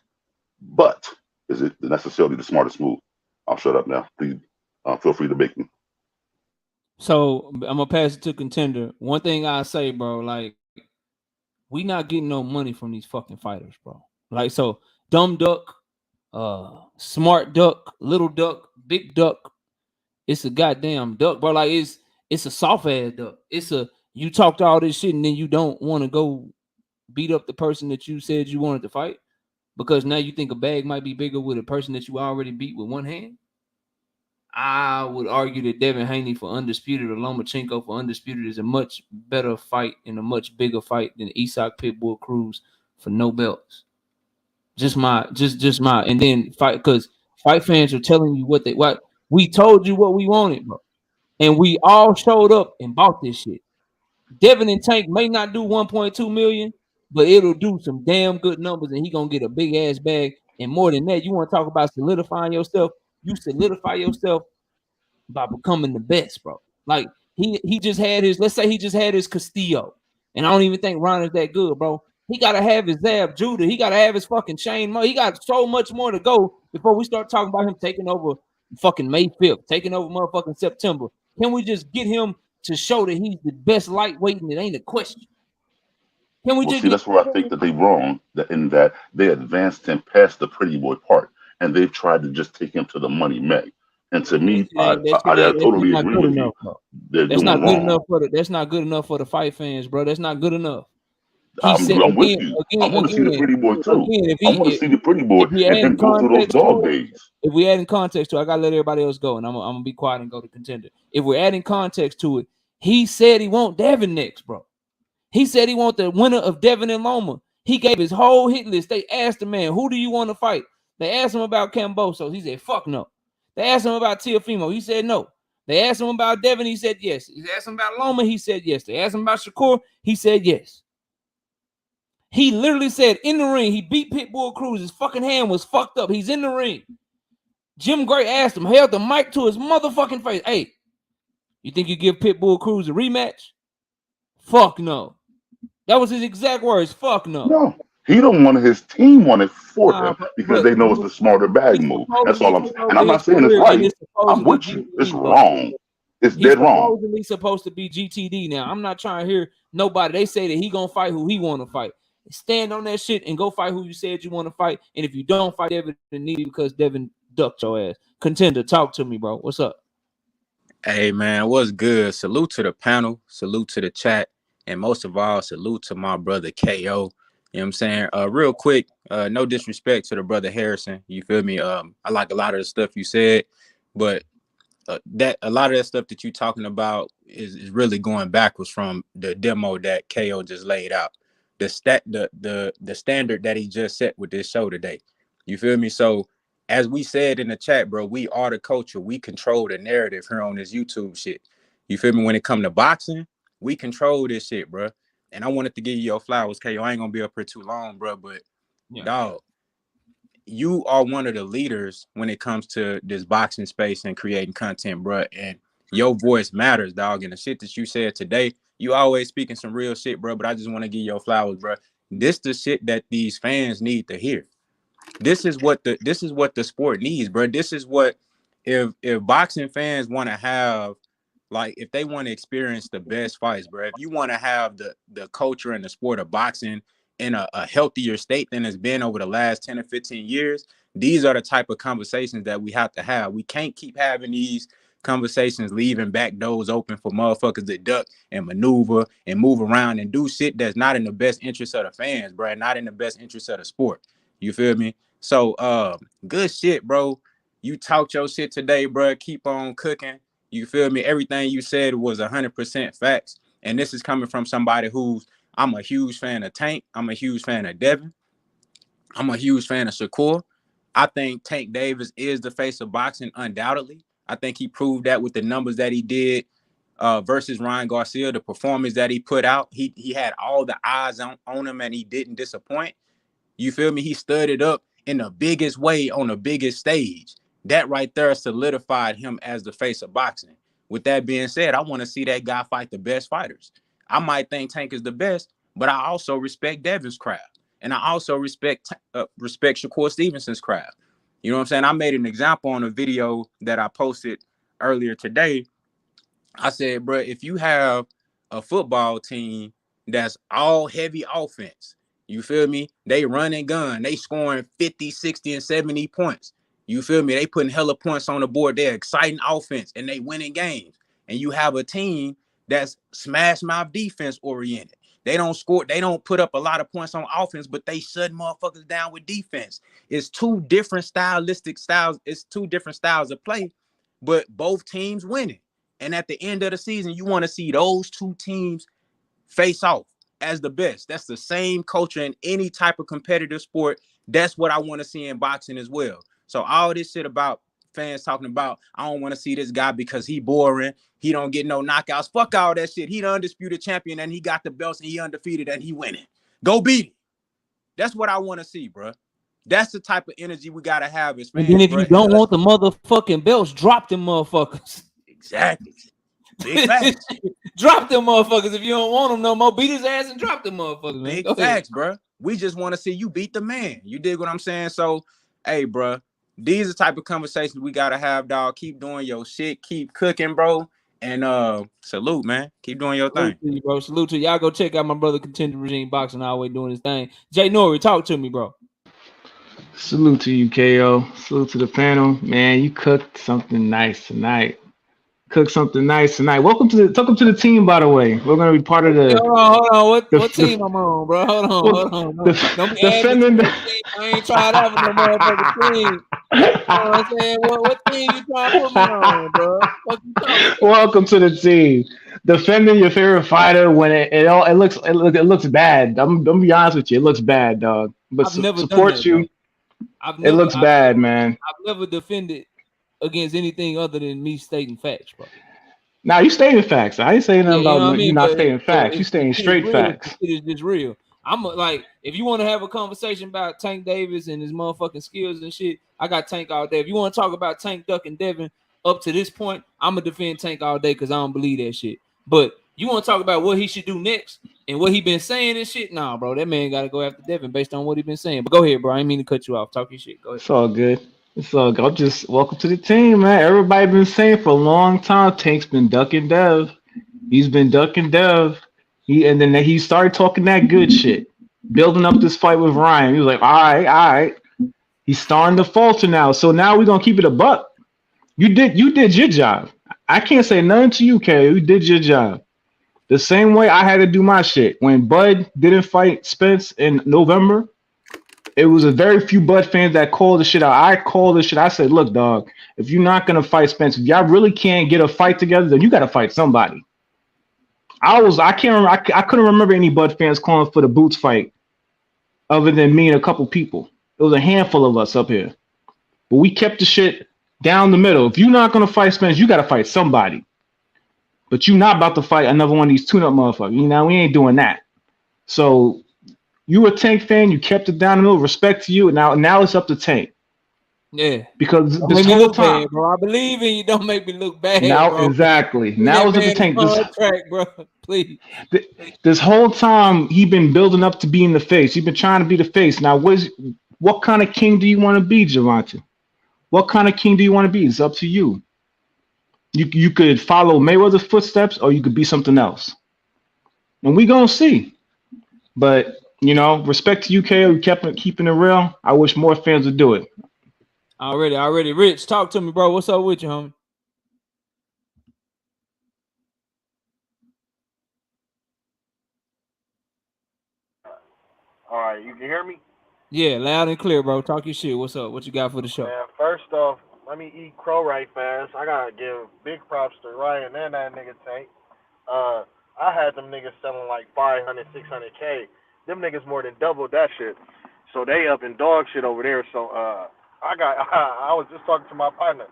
But is it necessarily the smartest move? I'll shut up now. Please feel free to bake me. So I'm gonna pass it to Contender. One thing I say, bro, like we not getting no money from these fucking fighters, bro. Like, so dumb duck, smart duck, little duck, big duck. It's a goddamn duck, bro. Like it's a soft ass duck. It's a you talked all this shit and then you don't want to go beat up the person that you said you wanted to fight because now you think a bag might be bigger with a person that you already beat with one hand. I would argue that Devin Haney for Undisputed or Lomachenko for Undisputed is a much better fight and a much bigger fight than Isak Pitbull Cruz for no belts. Just my, and then fight because fight fans are telling you what we told you what we wanted, bro, and we all showed up and bought this shit. Devin and Tank may not do 1.2 million, but it'll do some damn good numbers, and he gonna get a big ass bag. And more than that, you want to talk about solidifying yourself? You solidify yourself by becoming the best, bro. Like he just had his, let's say he just had his Castillo, and I don't even think Ron is that good, bro. He gotta have his Zab Judah. He gotta have his fucking Shane Mo. He got so much more to go before we start talking about him taking over fucking May 5th, taking over motherfucking September. Can we just get him to show that he's the best lightweight and it ain't a question? Can we Well, just see, get that's where I think that they wrong, that in that they advanced him past the pretty boy part, and they've tried to just take him to the money Meg. And to me, I totally not agree good with enough, you. bro. They're That's doing not good wrong. enough that's not good enough for the fight fans, bro. That's not good enough. He I'm said with again, you. I want to see the pretty boy too. again. I want to see the pretty boy If we and add in him go through those context to dog it, days. if we add in context to it, I gotta let everybody else go, and I'm gonna be quiet and go to Contender. If we're adding context to it, he said he want Devin next, bro. He said he want the winner of Devin and Loma. He gave his whole hit list. They asked the man, who do you want to fight? They asked him about Camboso. He said, fuck no. They asked him about Teofimo. He said no. They asked him about Devin. He said yes. They asked him about Loma. He said yes. They asked him about Shakur. He said yes. He literally said in the ring, he beat Pitbull Cruz. His fucking hand was fucked up. He's in the ring. Jim Gray asked him, held the mic to his motherfucking face. Hey, you think you give Pitbull Cruz a rematch? Fuck no. That was his exact words. Fuck no. No, he don't want it. His team want it for Nah, him because they know it's the smarter bag move. That's all I'm saying. And I'm his not saying it's career, and right. it's I'm supposedly with you. It's GTD, bro. wrong. It's He's dead wrong. supposedly supposed to be GTD now. I'm not trying to hear nobody. They say that he gonna fight who he want to fight. Stand on that shit and go fight who you said you want to fight. And if you don't fight Devin, then need because Devin ducked your ass. Contender, talk to me, bro. What's up? Hey man, what's good? Salute to the panel, salute to the chat, and most of all, salute to my brother KO. You know what I'm saying? Real quick, no disrespect to the brother Harrison. You feel me? I like a lot of the stuff you said, but that a lot of that stuff that you're talking about is really going backwards from the demo that KO just laid out. The standard that he just set with this show today. You feel me? So as we said in the chat, bro, we are the culture. We control the narrative here on this YouTube shit. You feel me? When it come to boxing, we control this shit, bro. And I wanted to give you your flowers, KO. I ain't gonna be up here too long, bro, but dog, you are one of the leaders when it comes to this boxing space and creating content, bro. And your voice matters, dog. And the shit that you said today, You always speaking some real shit, bro. But I just want to give your flowers, bro. This the shit that these fans need to hear. This is what the sport needs, bro. This is what if boxing fans want to have, like, if they want to experience the best fights, bro. If you want to have the culture and the sport of boxing in a healthier state than it's been over the last 10 or 15 years, these are the type of conversations that we have to have. We can't keep having these conversations leaving back doors open for motherfuckers to duck and maneuver and move around and do shit that's not in the best interest of the fans, bro. Not in the best interest of the sport. You feel me? So good shit, bro. You talked your shit today, bro. Keep on cooking. You feel me? Everything you said was 100% facts. And this is coming from somebody who's, I'm a huge fan of Tank. I'm a huge fan of Devin. I'm a huge fan of Shakur. I think Tank Davis is the face of boxing, undoubtedly. I think he proved that with the numbers that he did versus Ryan Garcia, the performance that he put out. He had all the eyes on him, and he didn't disappoint. You feel me? He stood it up in the biggest way on the biggest stage. That right there solidified him as the face of boxing. With that being said, I want to see that guy fight the best fighters. I might think Tank is the best, but I also respect Devin's craft. And I also respect Shakur Stevenson's craft. You know what I'm saying? I made an example on a video that I posted earlier today. I said, bro, if you have a football team that's all heavy offense, you feel me? They run and gun. They scoring 50, 60, and 70 points. You feel me? They putting hella points on the board. They're exciting offense, and they winning games. And you have a team that's smash mouth defense oriented. They don't score. They don't put up a lot of points on offense, but they shut motherfuckers down with defense. It's two different stylistic styles. It's two different styles of play, but both teams winning. And at the end of the season, you want to see those two teams face off as the best. That's the same culture in any type of competitive sport. That's what I want to see in boxing as well. So all this shit about fans talking about, I don't want to see this guy because he boring. He don't get no knockouts. Fuck all that shit. He the undisputed champion and he got the belts and he undefeated and he winning. Go beat him. That's what I want to see, bro. That's the type of energy we got to have as fans. And then if you don't want the motherfucking belts, drop them motherfuckers. Exactly. Big facts. Drop them motherfuckers if you don't want them no more. Beat his ass and drop them motherfuckers. Man. Big facts, bro. We just want to see you beat the man. You dig what I'm saying? So, hey, bro, these are the type of conversations we gotta have, dog. Keep doing your shit. Keep cooking, bro. And salute, man. Keep doing your thing. Salute to you, bro. Salute to you. Y'all go check out my brother Contender Regime Boxing always doing his thing. Jay Nori, talk to me, bro. Salute to you, KO. Salute to the panel. Man, you cooked something nice tonight. Welcome to the team, by the way. We're gonna be part of the. Hold on. What team I'm on, bro? Hold on. Don't be defending. I ain't tried out for no motherfucking team. You know what I'm saying? What team you trying to put me on, bro? Welcome to the team. Defending your favorite fighter when it looks bad. I'm gonna be honest with you, it looks bad, dog. But support you. It looks bad, man. I've never defended against anything other than me stating facts, bro. Now you stating facts. I ain't saying nothing about you not stating facts. You stating straight facts. It is just real. I'm like, if you want to have a conversation about Tank Davis and his motherfucking skills and shit, I got Tank all day. If you want to talk about Tank, Duck, and Devin up to this point, I'm gonna defend Tank all day because I don't believe that shit. But you want to talk about what he should do next and what he been saying and shit? Nah, bro, that man got to go after Devin based on what he been saying. But go ahead, bro. I didn't mean to cut you off. Talk your shit. Go ahead. It's all good. I'm just welcome to the team, man. Everybody been saying for a long time, Tank's been ducking Dev. He's been ducking Dev. Then he started talking that good shit, building up this fight with Ryan. He was like, all right. He's starting to falter now. So now we're gonna keep it a buck. You did your job. I can't say nothing to you, Kay. You did your job. The same way I had to do my shit. When Bud didn't fight Spence in November, it was a very few Bud fans that called the shit out. I called the shit. I said, look, dog, if you're not going to fight Spence, if y'all really can't get a fight together, then you got to fight somebody. I couldn't remember any Bud fans calling for the Boots fight other than me and a couple people. It was a handful of us up here. But we kept the shit down the middle. If you're not going to fight Spence, you got to fight somebody. But you're not about to fight another one of these tune-up motherfuckers. You know, we ain't doing that. So you a Tank fan, you kept it down the middle, respect to you, and now it's up to Tank. Yeah. Because Don't this make me whole look time, bad, bro. I believe in you. Don't make me look bad, now bro. exactly, Give now that is up to man a Tank. contract, bro. Please. This whole time he been building up to being the face. He's been trying to be the face. Now, what kind of king do you want to be, Gervonta? What kind of king do you want to be? It's up to you. You could follow Mayweather's footsteps, or you could be something else, and we gonna see. But respect to you, KO. You kept keeping it real. I wish more fans would do it. Already. Rich, talk to me, bro. What's up with you, homie? All right, you can hear me? Yeah, loud and clear, bro. Talk your shit. What's up? What you got for the show? Man, first off, let me eat crow right fast. I gotta give big props to Ryan and that nigga Tank. I had them niggas selling like 500, 600K. Them niggas more than doubled that shit. So they up in dog shit over there. So I was just talking to my partner.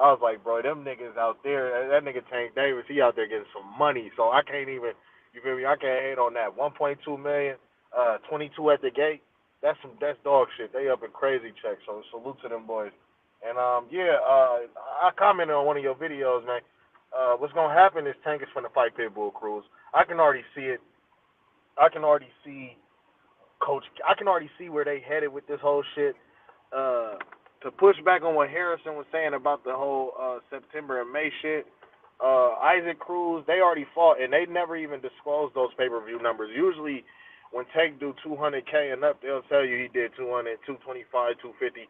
I was like, bro, them niggas out there, that nigga Tank Davis, he out there getting some money. So I can't even, you feel me? I can't hate on that. 1.2 million, 22 at the gate. That's dog shit. They up in crazy checks. So salute to them boys. And I commented on one of your videos, man. What's gonna happen is Tank is finna fight Pitbull Cruz. I can already see it. I can already see Coach. I can already see where they headed with this whole shit. To push back on what Harrison was saying about the whole September and May shit. Isaac Cruz, they already fought and they never even disclosed those pay-per-view numbers. Usually, when Tank do 200K and up, they'll tell you he did 200, 225, 250.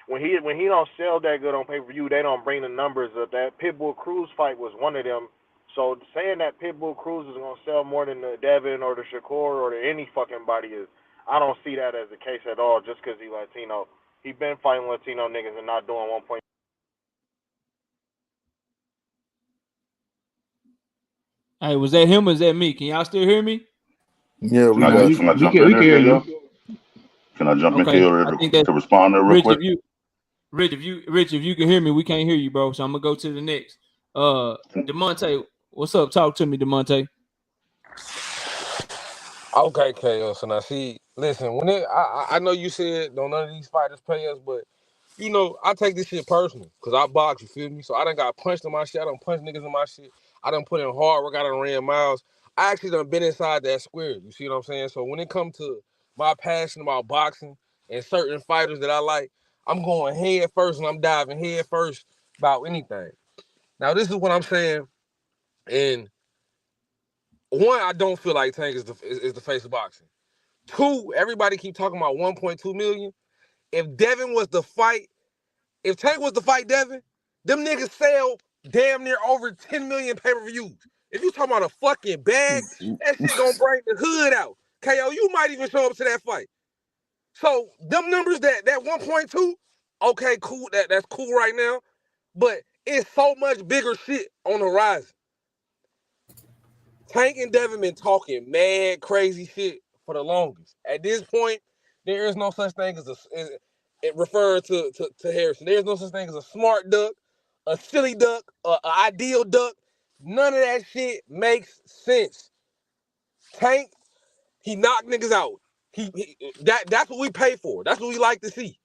When he don't sell that good on pay-per-view, they don't bring the numbers up. That Pitbull Cruz fight was one of them. So saying that Pitbull Cruz is gonna sell more than the Devin or the Shakur or any fucking body is, I don't see that as the case at all. Just because he Latino, he been fighting Latino niggas and not doing 1. Hey, was that him or was that me? Can y'all still hear me? Yeah, Can we I Now got can you. I we jump can in we there, can hear KO? you. Can I jump in, Okay. KO, I think that to respond there real Rich, quick? if you can hear me, we can't hear you, bro. So I'm gonna go to the next. DeMonte, what's up? Talk to me, DeMonte. Okay, KO. So now see, listen, I know you said don't none of these fighters pay us, but I take this shit personal because I box, you feel me? So I done got punched in my shit, I done punched niggas in my shit, I done put in hard work, I done ran miles. I actually done been inside that square, you see what I'm saying? So when it comes to my passion about boxing and certain fighters that I like, I'm going head first and I'm diving head first about anything. Now this is what I'm saying, and one, I don't feel like Tank is the face of boxing. Two, everybody keep talking about 1.2 million. If Devin was the fight, if Tank was to fight Devin, them niggas sell damn near over 10 million pay-per-views. If you talking about a fucking bag, that shit gonna bring the hood out. KO, you might even show up to that fight. So them numbers that 1.2, okay, cool. That's cool right now. But it's so much bigger shit on the horizon. Tank and Devin been talking mad crazy shit for the longest. At this point, there is no such thing as it referred to Harrison. There is no such thing as a smart duck, a silly duck, an ideal duck. None of that shit makes sense. Tank, he knocked niggas out. That's what we pay for. That's what we like to see.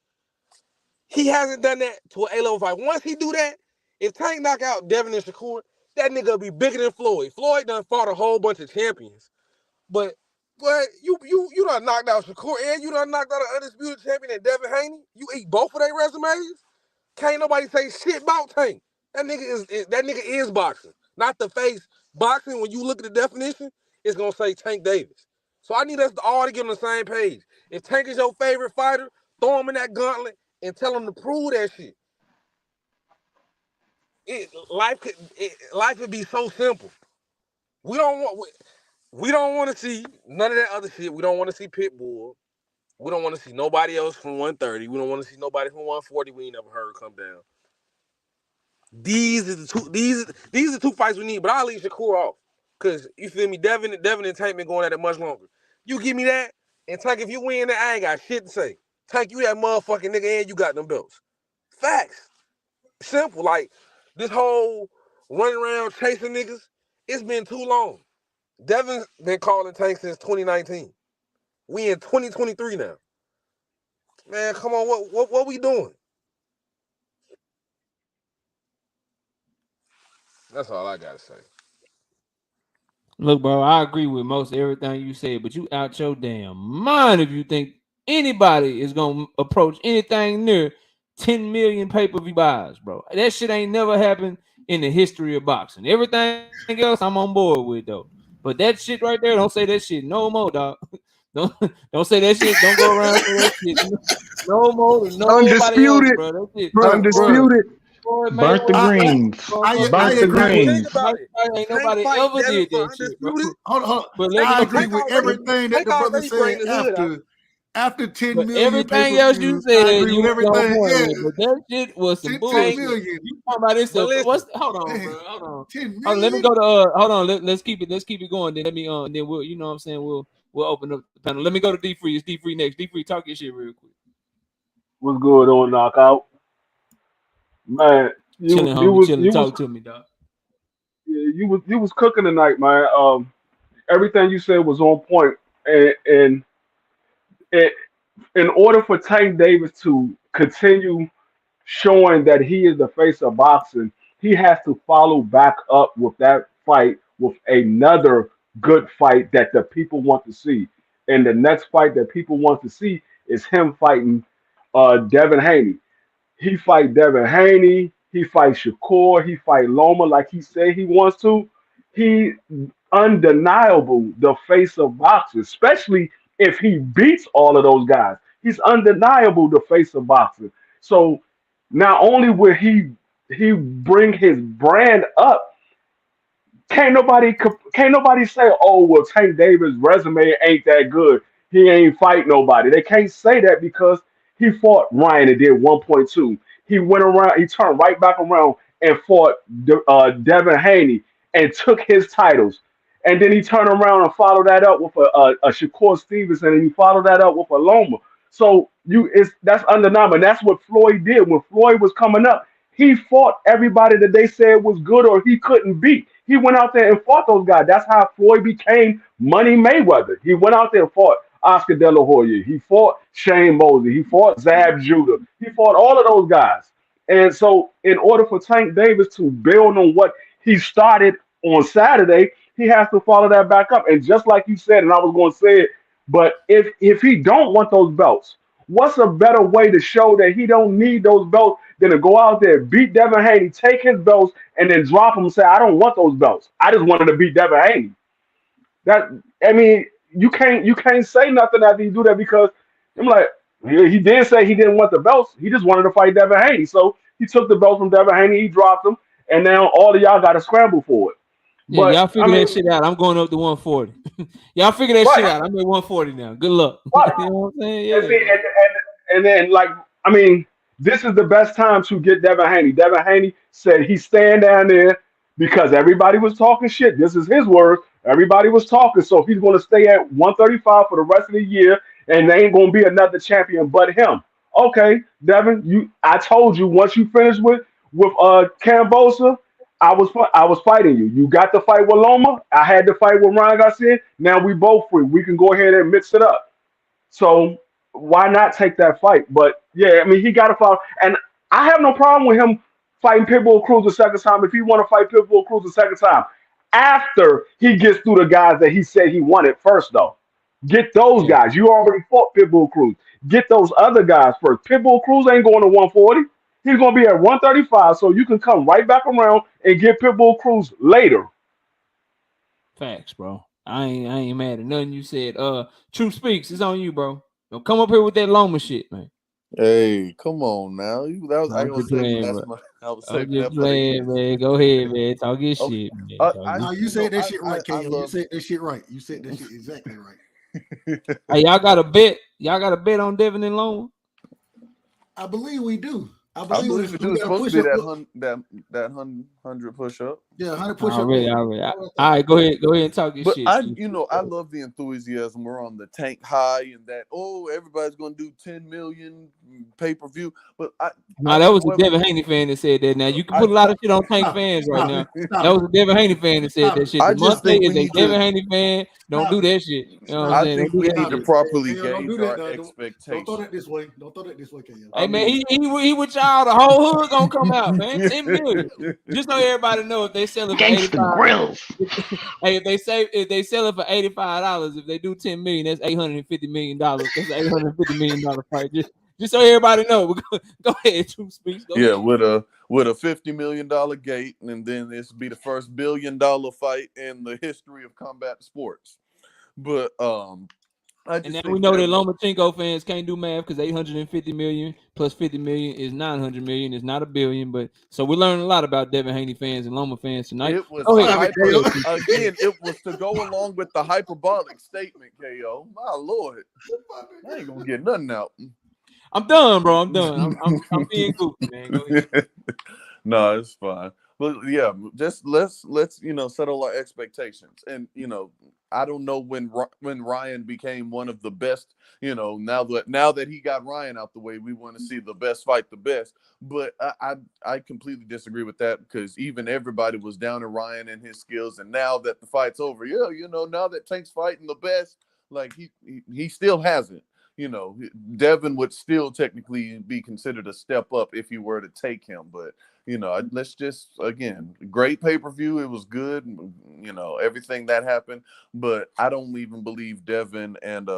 He hasn't done that to an A-level fight. Once he do that, if Tank knock out Devin and Shakur, that nigga will be bigger than Floyd. Floyd done fought a whole bunch of champions. But you done knocked out Shakur and you done knocked out an undisputed champion and Devin Haney. You eat both of their resumes. Can't nobody say shit about Tank. That nigga is boxing, not the face. Boxing, when you look at the definition, it's gonna say Tank Davis. So I need us all to get on the same page. If Tank is your favorite fighter, throw him in that gauntlet and tell him to prove that shit. Life could be so simple. We don't want to see none of that other shit. We don't want to see Pitbull. We don't want to see nobody else from 130. We don't want to see nobody from 140 we ain't never heard come down. These are the two fights we need, but I'll leave Shakur off. Cause you feel me, Devin and Tank been going at it much longer. You give me that, and Tank, if you win that, I ain't got shit to say. Tank, you that motherfucking nigga and you got them belts. Facts. Simple. Like this whole running around chasing niggas, it's been too long. Devin's been calling Tank since 2019. We in 2023 now. Man, come on, what we doing? That's all I gotta say. Look, bro, I agree with most everything you said, but you out your damn mind if you think anybody is gonna approach anything near 10 million pay-per-view buys, bro. That shit ain't never happened in the history of boxing. Everything else I'm on board with though. But that shit right there, don't say that shit no more, dog. Don't say that shit. Don't go around saying that shit no more to nobody else, Undisputed, bro. That shit, Bruh. undisputed. Floyd Burnt the I, Mayweather, greens. I Burnt the agree with. greens. Think about it. Ain't Tank nobody fight ever Devin did for that shit, bro. undisputed. Hold on. But let me I go. agree Tank with already, everything that Tank the brother already bring said the hood out. after 10 But million everything else you pay-per-views. I said, agree you with was on everything. point Yeah, with. But that shit was some 10 bullshit. million. You talking about this? But listen, Hold on, Damn, bro. Hold on. 10 Hold on. Let me million? go to. Hold on. Let's keep it going. Then let me. Then we'll. You know what I'm saying. We'll open up the panel. Let me go to D Free. It's D Free next. D Free, talk your shit real quick. What's good on knockout? Man, Chilling, homie. Chilling. Talk to me, dog. you was cooking tonight, man. Everything you said was on point, and it, in order for Tank Davis to continue showing that he is the face of boxing, he has to follow back up with that fight with another good fight that the people want to see. And the next fight that people want to see is him fighting Devin Haney. He fight Devin Haney. He fight Shakur. He fight Loma like he said he wants to. He undeniable the face of boxing, especially if he beats all of those guys. He's undeniable the face of boxing. So not only will he bring his brand up, can't nobody say, oh well, Tank Davis' resume ain't that good. He ain't fight nobody. They can't say that because he fought Ryan and did 1.2. He went around, he turned right back around and fought Devin Haney and took his titles. And then he turned around and followed that up with a Shakur Stevenson, and he followed that up with a Loma. So that's undeniable. And that's what Floyd did when Floyd was coming up. He fought everybody that they said was good or he couldn't beat. He went out there and fought those guys. That's how Floyd became Money Mayweather. He went out there and fought Oscar De La Hoya. He fought Shane Mosley. He fought Zab Judah. He fought all of those guys. And so, in order for Tank Davis to build on what he started on Saturday, he has to follow that back up. And just like you said, and I was going to say it, but if he don't want those belts, what's a better way to show that he don't need those belts than to go out there, beat Devin Haney, take his belts, and then drop them and say, I don't want those belts. I just wanted to beat Devin Haney. That I mean, you can't say nothing after you do that because I'm like, he did say he didn't want the belts. He just wanted to fight Devin Haney. So he took the belts from Devin Haney, he dropped them, and now all of y'all got to scramble for it. Yeah, But y'all I figure that mean, shit out. I'm going up to 140. Y'all figure that shit right, out. I'm at 140 now. Good luck. You right. know what I'm saying? And Yeah. see, and then like I mean, this is the best time to get Devin Haney. Devin Haney said he's staying down there because everybody was talking shit. This is his words. Everybody was talking, so he's going to stay at 135 for the rest of the year, and there ain't going to be another champion but him. Okay, Devin, I told you once you finish with Cambosa, I was fighting you. You got to fight with Loma. I had to fight with Ryan Garcia. Now we both free. We can go ahead and mix it up. So why not take that fight? But yeah, I mean, he got to fight, and I have no problem with him fighting Pitbull Cruz the second time if he want to fight Pitbull Cruz the second time. After he gets through the guys that he said he wanted first, though, get those Yeah. guys. You already fought Pitbull Cruz. Get those other guys first. Pitbull Cruz ain't going to 140. He's going to be at 135, so you can come right back around and get Pitbull Cruz later. Facts, bro. I ain't mad at nothing you said. Truth Speaks, it's on you, bro. Don't come up here with that Loma shit, man. Hey, come on now. I I'm was gonna just say playing, bro. I was I'm saving just that for the playing, end. man. Go ahead, man. Talk your Okay. shit, man. Talk I your No, you shit. said that shit right, I KO. You love said that shit right. You said that shit exactly right. Hey, y'all got a bet? Y'all got a bet on Devin and Loma? I believe we do. I I believe believe it we do. It's got a supposed to push be up. that 100 push up. Yeah, 100 push up. Already. All right, go ahead and talk your But shit. I love the enthusiasm. We're on the tank high and that, everybody's going to do 10 million pay-per-view. But No, that was a Devin Haney fan that said that. Now you can put a lot of shit on Tank Stop it. fans right Stop now. it. Stop That it. was a Devin Haney fan that said Stop that it. shit. I just Demonte think we is a need to Devin Haney fan. Don't Stop do it. that shit. You know what I'm Stop I it. saying? think Don't do we that need Stop to shit. it. properly KO, don't do gauge that. our Don't throw expectations. that this way. Don't throw that this way, KO. Hey I man, mean, he with y'all. The whole hood gonna come out, man. 10 million. Just so everybody know, if they sell it for Gangsta 85, grills. hey, if they sell it for $85, if they do 10 million, that's $850 million. That's $850 million fight. Just so everybody know. Go ahead, True Speaks. Go Yeah, ahead. with a $50 million gate, and then this will be the first $1 billion fight in the history of combat sports. But I And just now we think know that Devin, Lomachenko fans can't do math because 850 million plus 50 million is 900 million. It's not $1 billion. But so we learned a lot about Devin Haney fans and Loma fans tonight. it was Go a ahead. Go KO. ahead. again, it was to go along with the hyperbolic statement, KO. My Lord, I ain't gonna get nothing out. I'm done, bro. I'm done. I'm being goofy, man. Go ahead. No, it's fine. But yeah, just let's settle our expectations. And I don't know when Ryan became one of the best. Now that he got Ryan out the way, we want to see the best fight the best. But I completely disagree with that, because even everybody was down on Ryan and his skills. And now that the fight's over, now that Tank's fighting the best, like he still hasn't. Devin would still technically be considered a step up if you were to take him. But, let's just, again, great pay-per-view. It was good, everything that happened. But I don't even believe Devin and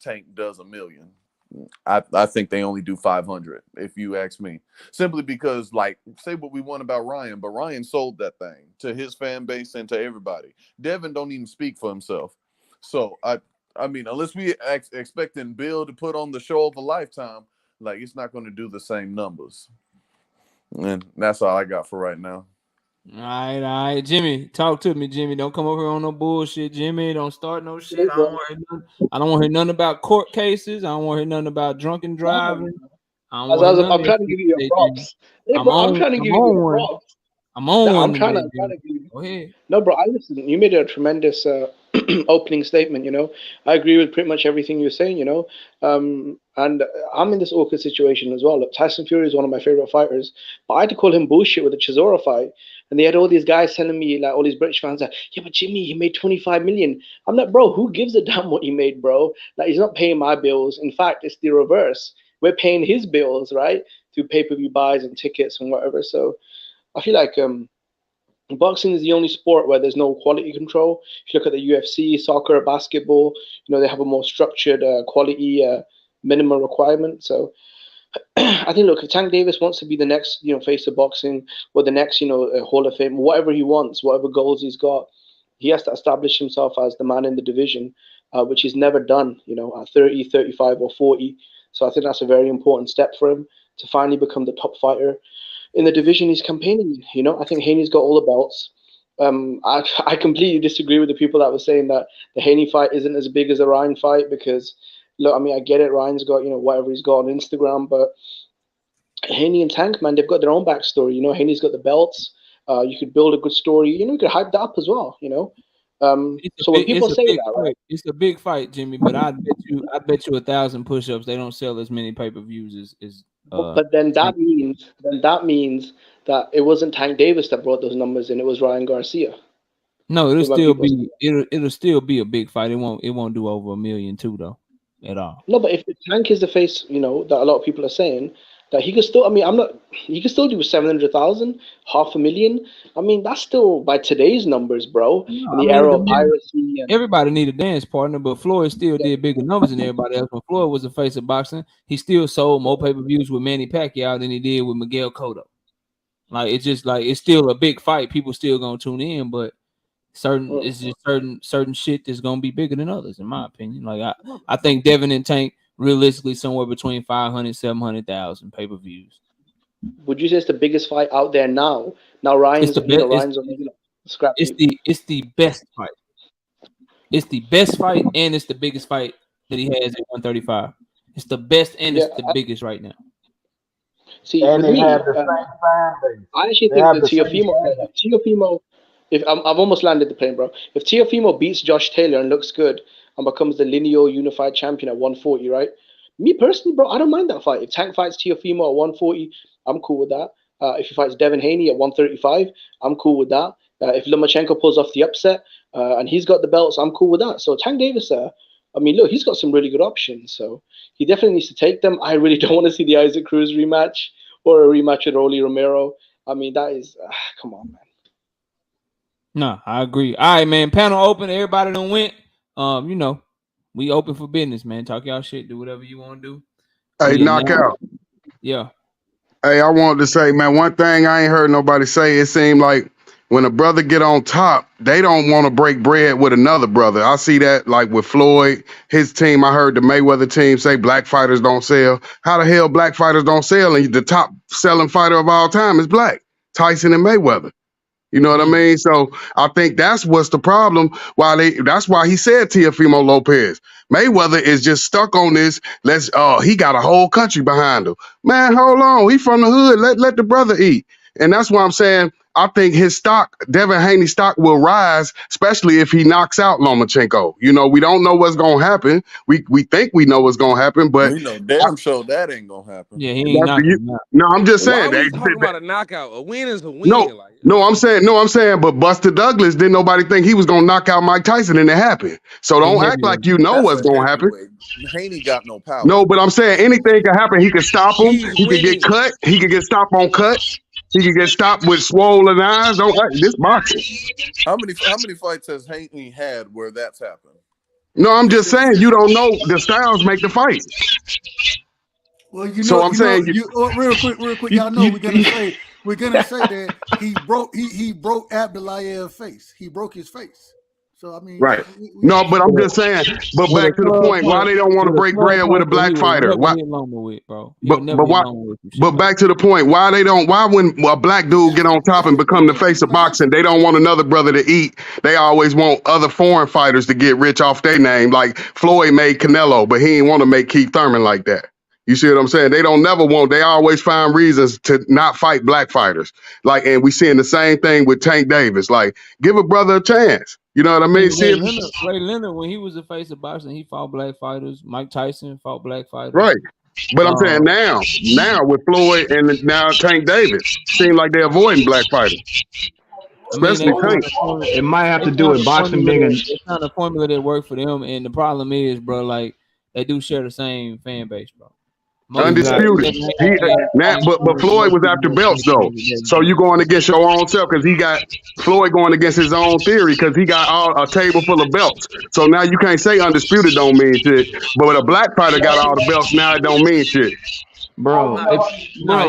Tank does $1 million. I think they only do 500, if you ask me. Simply because, say what we want about Ryan, but Ryan sold that thing to his fan base and to everybody. Devin don't even speak for himself. So, I mean, unless we expecting Bill to put on the show of a lifetime, it's not going to do the same numbers. And that's all I got for right now. All right, Jimmy, talk to me, Jimmy. Don't come over here on no bullshit, Jimmy. Don't start no shit. I don't want to hear nothing about court cases. I don't want to hear nothing about drunken driving. I don't want to hear none I'm of that trying to shit give you your today, Jimmy. props. Hey, bro, I'm trying to give you your one. props. I'm on No, one I'm trying today, to Jimmy. give you. Go ahead. No, bro, I listen. You made a tremendous opening statement. I agree with pretty much everything you're saying. And I'm in this awkward situation as well. Look, Tyson Fury is one of my favorite fighters, but I had to call him bullshit with the Chisora fight. And they had all these guys telling me, all these British fans, yeah, but Jimmy, he made 25 million. I'm like, bro, who gives a damn what he made, bro? He's not paying my bills. In fact, it's the reverse. We're paying his bills, right, through pay-per-view buys and tickets and whatever. So I feel like boxing is the only sport where there's no quality control. If you look at the UFC, soccer, basketball, they have a more structured quality minimum requirement. So I think, look, if Tank Davis wants to be the next, face of boxing, or the next, Hall of Fame, whatever he wants, whatever goals he's got, he has to establish himself as the man in the division, which he's never done, at 30, 35, or 40. So I think that's a very important step for him to finally become the top fighter in the division he's campaigning in. I think Haney's got all the belts. I completely disagree with the people that were saying that the Haney fight isn't as big as the Ryan fight, because, look, I mean, I get it. Ryan's got, whatever he's got on Instagram, but Haney and Tank, man, they've got their own backstory. Haney's got the belts. You could build a good story. You could hype that up as well. So when people say that, right? It's a big fight, Jimmy. But I bet you 1,000 push-ups they don't sell as many pay-per-views as. But then that means that it wasn't Tank Davis that brought those numbers in. It was Ryan Garcia. No, it'll still be a big fight. It won't do over 1 million too, though, at all. No, but if Tank is the face, that a lot of people are saying that he could still. I mean, he could still do 700,000, 500,000. I mean, that's still by today's numbers, bro. In the era of piracy. Everybody need a dance partner, but Floyd still did bigger numbers than everybody else. When Floyd was the face of boxing, he still sold more pay-per-views with Manny Pacquiao than he did with Miguel Cotto. It's still a big fight. People still gonna tune in, but certain shit that's gonna be bigger than others, in my opinion. I think Devin and Tank realistically somewhere between 500, 700,000 pay-per-views. Would you say it's the biggest fight out there now? Now Ryan's, Ryan's scrappy. It's the best fight. It's the best fight, and it's the biggest fight that he has at 135. It's the best and it's the biggest right now. See, and with me, I actually think that Teofimo, if I've almost landed the plane, bro. If Teofimo beats Josh Taylor and looks good and becomes the lineal unified champion at 140, right? Me personally, bro, I don't mind that fight. If Tank fights Teofimo at 140, I'm cool with that. If he fights Devin Haney at 135, I'm cool with that. If Lomachenko pulls off the upset and he's got the belts, I'm cool with that. So Tank Davis, I mean, look, he's got some really good options. So he definitely needs to take them. I really don't want to see the Isaac Cruz rematch or a rematch with Rolly Romero. I mean, that is, come on, man. No, I agree. All right, man. Panel open. Everybody done went. You know, we open for business, man. Talk y'all shit. Do whatever you want to do. Hey, We in now. knockout. Yeah. Hey, I wanted to say, man, one thing I ain't heard nobody say. It seemed like when a brother get on top, they don't want to break bread with another brother. I see that like with Floyd, his team. I heard the Mayweather team say black fighters don't sell. How the hell black fighters don't sell? And the top selling fighter of all time is black, Tyson and Mayweather. You know what I mean? So I think that's what's the problem. That's why he said Teofimo Lopez. Mayweather is just stuck on this. He got a whole country behind him. Man, hold on. He from the hood. Let the brother eat. And that's why I'm saying I think his stock, Devin Haney stock, will rise, especially if he knocks out Lomachenko. You know, we don't know what's gonna happen. We think we know what's gonna happen, but We know damn sure that ain't gonna happen. Yeah, he ain't knocking him out. no, I'm just Why saying. are we talking about a knockout? A win is a win. No, I'm saying, but Buster Douglas, didn't nobody think he was gonna knock out Mike Tyson, and it happened. So don't act like you know That's what's a gonna happen. heavyweight. Haney got no power. No, but I'm saying anything can happen. He could stop him. He's He could get winning. cut. He could get stopped on cuts. He could get stopped with swollen eyes. Don't act this boxing. How many fights has Haney had where that's happened? No, I'm just saying you don't know. The styles make the fight. Well, you So know, I'm saying real quick, y'all know we're gonna say that he broke Abdullah's face. He broke his face. So I mean, right. No, but I'm just saying. But With a back to the club point, why they don't want to with a break club bread with a point that he black would fighter? never Why? hit Loma with, bro. He would never But hit why? Loma with some shit But like back to the point, why when a black dude get on top and become the face of boxing, they don't want another brother to eat. They always want other foreign fighters to get rich off their name. Like Floyd made Canelo, but he didn't want to make Keith Thurman like that. You see what I'm saying? They always find reasons to not fight black fighters. Like, and we seeing the same thing with Tank Davis. Like, give a brother a chance. You know what I mean? Ray Leonard, when he was the face of boxing, he fought black fighters. Mike Tyson fought black fighters. Right. But I'm saying now with Floyd and now Tank Davis, seem like they're avoiding black fighters. Especially Tank. It might have to do with boxing being it's not a formula that worked for them. And the problem is, bro, like they do share the same fan base, bro. Undisputed. But Floyd was after belts though. So you going against your own self because he got Floyd going against his own theory because he got a table full of belts. So now you can't say undisputed don't mean shit. But when a black fighter got all the belts, now it don't mean shit. Bro,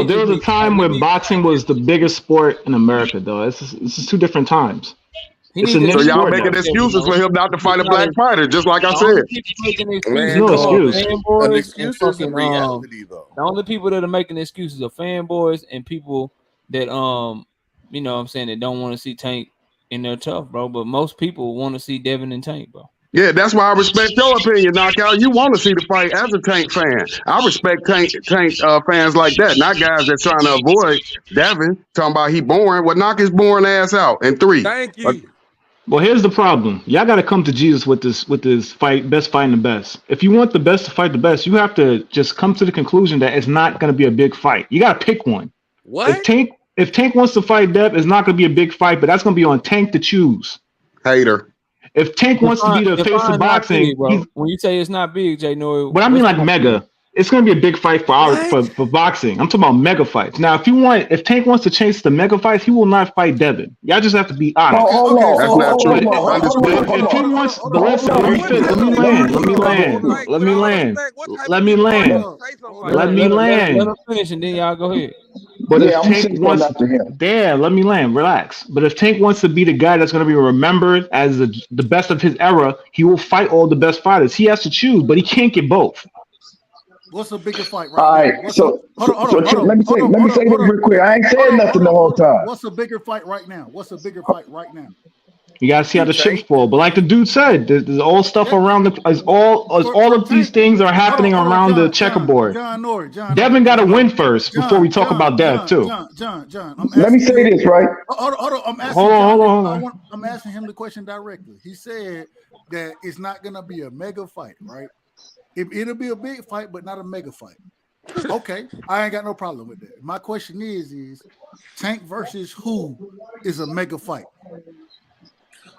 there was a time when boxing was the biggest sport in America, though. This is two different times. So y'all making excuses for him not to fight a black fighter, just like I said. There's no excuse. An excuse isn't reality, though. The only people that are making excuses are fanboys and people that you know what I'm saying, that don't want to see Tank in their tough, bro. But most people want to see Devin and Tank, bro. Yeah, that's why I respect your opinion, Knockout. You want to see the fight as a Tank fan. I respect Tank fans like that, not guys that's trying to avoid Devin, talking about he boring. Well, knock his boring ass out in 3. Thank you. Well, here's the problem. Y'all got to come to Jesus with this fight, best fighting the best. If you want the best to fight the best, you have to just come to the conclusion that it's not going to be a big fight. You got to pick one. What? If Tank wants to fight Dev, it's not going to be a big fight, but that's going to be on Tank to choose. Hater. If Tank wants to be the face of boxing, big, when you say it's not big, Jay Nori. But I mean like mega. It's going to be a big fight for boxing. I'm talking about mega fights. Now, if Tank wants to chase the mega fights, he will not fight Devin. Y'all just have to be honest. That's not true. If he wants, but listen, let me land. Let him finish and then y'all go ahead. But if Tank wants, let me land. Relax. But if Tank wants to be the guy that's going to be remembered as the best of his era, he will fight all the best fighters. He has to choose, but he can't get both. What's a bigger fight right now? All right, so let me say this real quick. I ain't saying nothing the whole time. What's a bigger fight right now? You gotta see how the chips fall. But like the dude said, there's all stuff around all of these things are happening around the checkerboard. Devin got to win first before we talk about Dev too. John. Let me say this, right? Hold on. I'm asking him the question directly. He said that it's not gonna be a mega fight, right? It'll be a big fight, but not a mega fight. Okay, I ain't got no problem with that. My question is Tank versus who is a mega fight?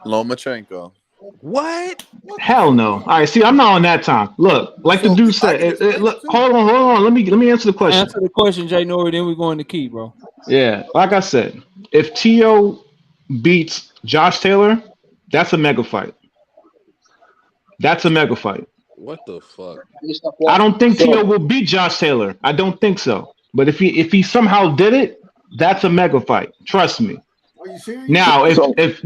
Lomachenko. What? Hell no. All right, see, I'm not on that time. Look, like the dude said, look, hold on. Let me answer the question. Answer the question, Jay Nori, then we're going to key, bro. Yeah, like I said, if Tio beats Josh Taylor, that's a mega fight. That's a mega fight. What the fuck? Based off I what? don't think Tio So will beat Josh Taylor. I don't think so. But if he somehow did it, that's a mega fight. Trust me. Are you serious? Now so if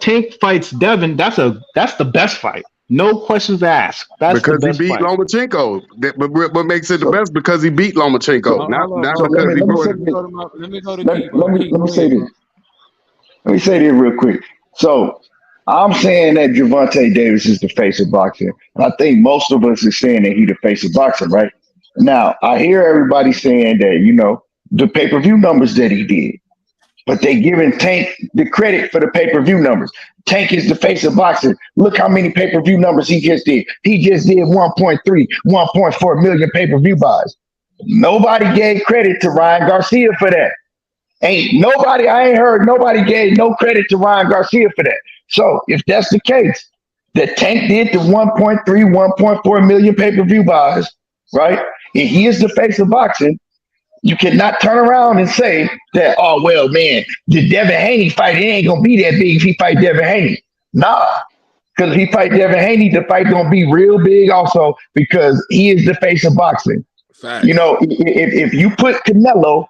Tank fights Devin, that's the best fight. No questions asked. That's the Because he best beat fight. Lomachenko. But what makes it the so best because he beat Lomachenko, so not so because he let me brought say it. this. Let me go to Let, Key, let bro. me Key, let me go say ahead, this. bro. Let me say this real quick. So I'm saying that Gervonta Davis is the face of boxing. And I think most of us are saying that he the face of boxing, right? Now, I hear everybody saying that, the pay-per-view numbers that he did, but they giving Tank the credit for the pay-per-view numbers. Tank is the face of boxing. Look how many pay-per-view numbers he just did. He just did 1.3, 1.4 million pay-per-view buys. Nobody gave credit to Ryan Garcia for that. I ain't heard nobody gave no credit to Ryan Garcia for that. So if that's the case, the Tank did the 1.3, 1.4 million pay-per-view buys, right? And he is the face of boxing. You cannot turn around and say that, oh well, man, the Devin Haney fight, it ain't gonna be that big if he fight Devin Haney. Nah. Because if he fight Devin Haney, the fight gonna be real big also because he is the face of boxing. Facts. If you put Canelo,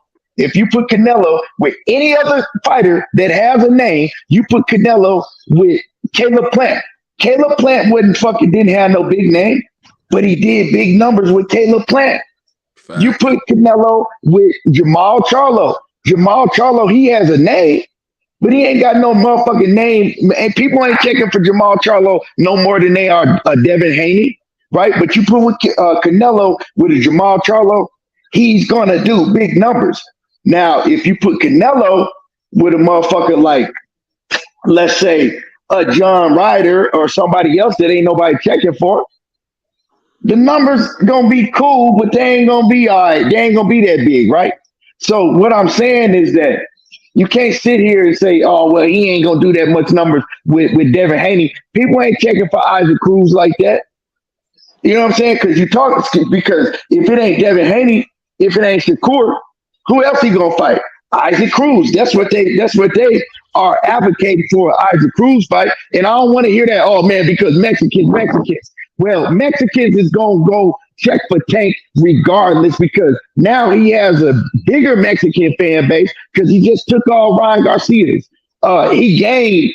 with any other fighter that has a name, you put Canelo with Caleb Plant. Caleb Plant didn't have no big name, but he did big numbers with Caleb Plant. You Facts. put Canelo with Jamal Charlo. Jamal Charlo, he has a name, but he ain't got no motherfucking name. And people ain't checking for Jamal Charlo no more than they are Devin Haney, right? But you put with Canelo with a Jamal Charlo, he's gonna do big numbers. Now, if you put Canelo with a motherfucker like, let's say, a John Ryder or somebody else that ain't nobody checking for, the numbers gonna be cool, but they ain't gonna be all right. They ain't gonna be that big, right? So what I'm saying is that you can't sit here and say, "Oh well, he ain't gonna do that much numbers with Devin Haney." People ain't checking for Isaac Cruz like that. You know what I'm saying? Because if it ain't Devin Haney, if it ain't Shakur, who else he gonna fight? Isaac Cruz. That's what they are advocating for, Isaac Cruz fight. And I don't want to hear that. Oh man, because Mexicans. Well, Mexicans is gonna go check for Tank regardless because now he has a bigger Mexican fan base because he just took all Ryan Garcia's. He gained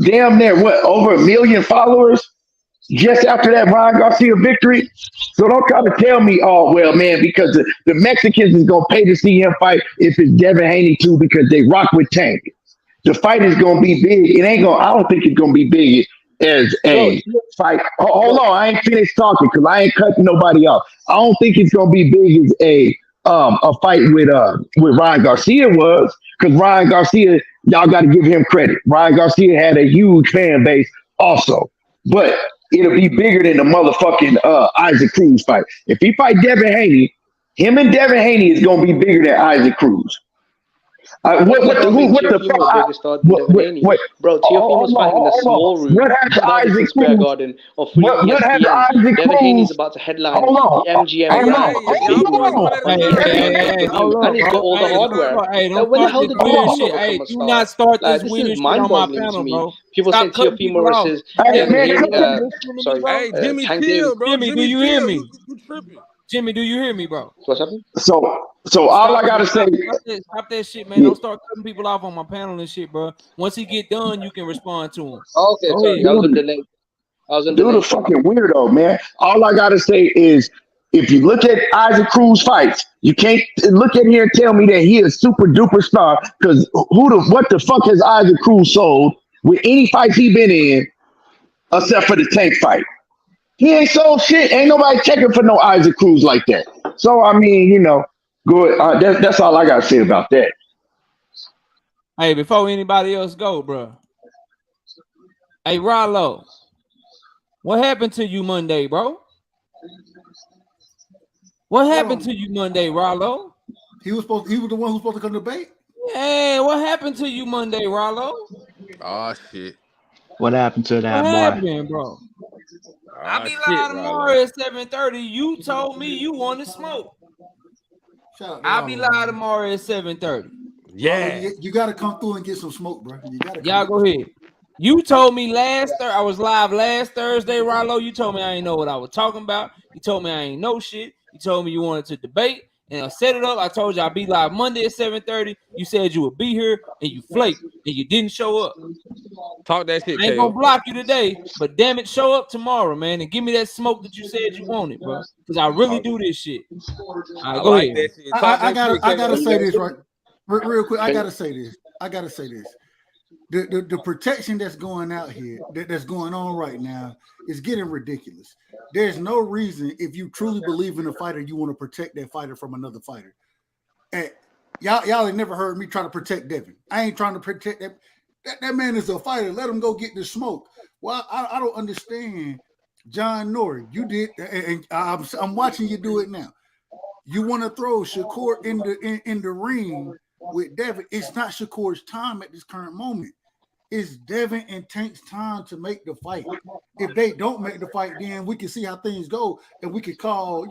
damn near over 1 million followers just after that Ryan Garcia victory. So don't try to tell me, oh well, man, because the Mexicans is gonna pay to see him fight if it's Devin Haney too because they rock with Tank. The fight is gonna be big. It ain't gonna. I don't think it's gonna be big as Bro, a fight. Hold bro, on, I ain't finished talking because I ain't cutting nobody off. I don't think it's gonna be big as a fight with Ryan Garcia was because Ryan Garcia, y'all got to give him credit. Ryan Garcia had a huge fan base also, but it'll be bigger than the motherfucking Isaac Cruz fight. If he fight Devin Haney, him and Devin Haney is gonna be bigger than Isaac Cruz. what does that make Teofimo bigger star than Devin Haney? Bro, Teofimo's fighting in a hold on. small room What has at Madison Isaac Square Cruz? Garden on free What has ESPN. Isaac Devin Haney's Cruz? about to headline Hold on, the MGM Hey, hold y'all, event on, hey, on y'all hold boys ESPN going on. at it on again. Hey, Hey, hey, ESPN hey, hey, y'all, hold pay-per-view, up, and he's got bro. all the Hey, hardware. don't Like, where the start hell this did Hold on. bullshit. Teofimo come Hey, a do star? not start Like, this this is winning shit on my mind-boggling to panel, me. bro. People Stop saying cutting Teofimo people off. versus Hey Hey, Devin man, Jimmy, cut Haney. are you that. listening to me, Sorry, bro? hey, Jimmy, Tank chill, Davis. bro. Jimmy, do Jimmy, you hear chill. me? You tripping? Jimmy, do you hear me, bro? What's happening? So all I Stop, gotta say, stop that shit, man. yeah, Don't start cutting people off on my panel and shit, bro. Once he get done, you can respond to him. Oh, okay, Go sorry, ahead. I was on dude, delay. I was on dude, a delay. fucking weirdo, man. All I gotta say is, if you look at Isaac Cruz fights, you can't look at here and tell me that he is super duper star. Because what the fuck has Isaac Cruz sold with any fights he been in, except for the Tank fight? He ain't sold shit. Ain't nobody checking for no Isaac Cruz like that. So I mean, good. That's all I gotta say about that. Hey, before anybody else go, bro. Hey, Rollo, what happened to you Monday, bro? What happened to you Monday, Rollo? He was the one who was supposed to come to debate. Hey, what happened to you Monday, Rollo? Oh shit. What happened to What that boy? happened, bro? I Oh be shit, live Rollo. tomorrow at 7:30. You told me you want to smoke. Shout out to I'll be Rollo, live man. tomorrow at 7:30. You, you got to come through and get some smoke, bro. You got to. Y'all go ahead. You told me I was live last Thursday, Rollo. You told me I ain't know what I was talking about. You told me I ain't know shit. You told me you wanted to debate, and I set it up. I told you I'd be live Monday at 7:30. You said you would be here, and you flaked, and you didn't show up. Talk that shit, I ain't gonna KO. block you today, but damn it, show up tomorrow, man, and give me that smoke that you said you wanted, bro. Because I really do this shit. All right, I go like ahead. that shit. Talk that shit, I gotta KO. say this real quick. I gotta say this. The protection that's going out here, that's going on right now, is getting ridiculous. There's no reason, if you truly believe in a fighter, you want to protect that fighter from another fighter. And y'all have never heard me try to protect Devin. I ain't trying to protect that. That man is a fighter. Let him go get the smoke. Well, I don't understand, John Norrie. You did, and I'm watching you do it now. You want to throw Shakur in the ring with Devin. It's not Shakur's time at this current moment. It's Devin and Tank's time to make the fight. If they don't make the fight, then we can see how things go, and we can call,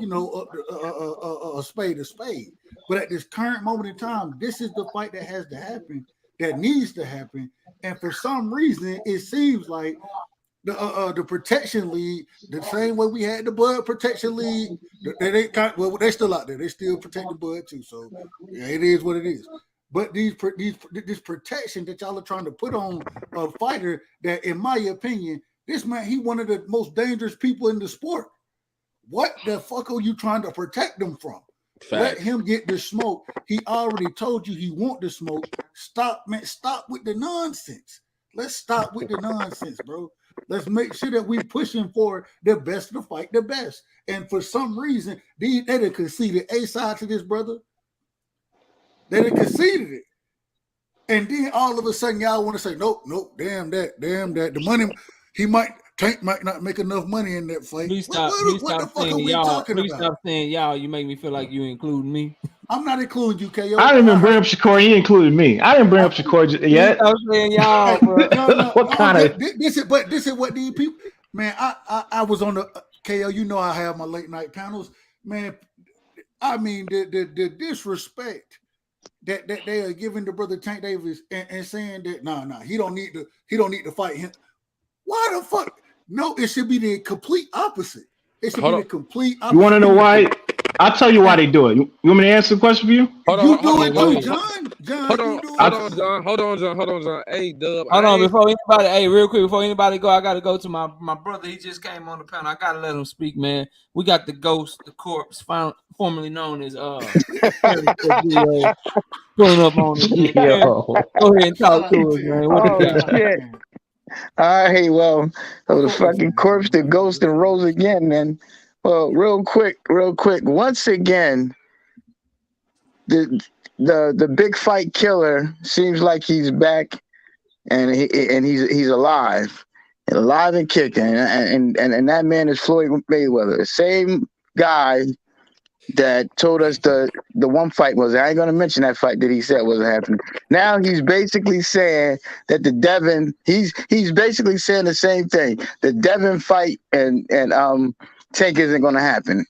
a spade a spade. But at this current moment in time, this is the fight that has to happen, that needs to happen. And for some reason, it seems like the protection league, the same way we had the Bud protection league, they're still out there. They still protect the Bud too. So yeah, it is what it is. But this protection that y'all are trying to put on a fighter that, in my opinion, this man, he one of the most dangerous people in the sport. What the fuck are you trying to protect them from? Fact. Let him get the smoke. He already told you he want the smoke. Stop, man. Stop with the nonsense. Let's stop with the nonsense, bro. Let's make sure that we pushing for the best to fight the best. And for some reason, they done conceded a side to this, brother. They done conceded it. And then all of a sudden, y'all want to say, nope, damn that. The money, Tank might not make enough money in that fight. Please stop saying y'all. Please stop saying y'all. You make me feel like you including me. I'm not including you, KO. I didn't even bring up Shakur. He included me. I didn't bring up Shakur yet. Stop saying y'all, bro. What kind of? This is what these people, man. I was on the KO. You know I have my late night panels, man. I mean the disrespect that they are giving to brother Tank Davis and saying that nah, he don't need to fight him. Why the fuck? No, it should be the complete opposite. It should be the complete opposite. You want to know why? I'll tell you why they do it. You want me to answer the question for you? Hold on, John. Hey, Dub. Hold on, before anybody. Hey, real quick, before anybody go, I gotta go to my brother. He just came on the panel. I gotta let him speak, man. We got the ghost, the corpse, formerly known as pulling up on us. Go ahead and talk to us, man. What you got? Shit. All right, well, the fucking corpse, the ghost, and rose again, man. Well, real quick. Once again, the big fight killer seems like he's back, and he's alive and kicking, and that man is Floyd Mayweather, the same guy that told us the one fight was. I ain't gonna mention that fight that he said wasn't happening. Now he's basically saying that the Devin. He's basically saying the same thing. The Devin fight and Tank isn't gonna happen.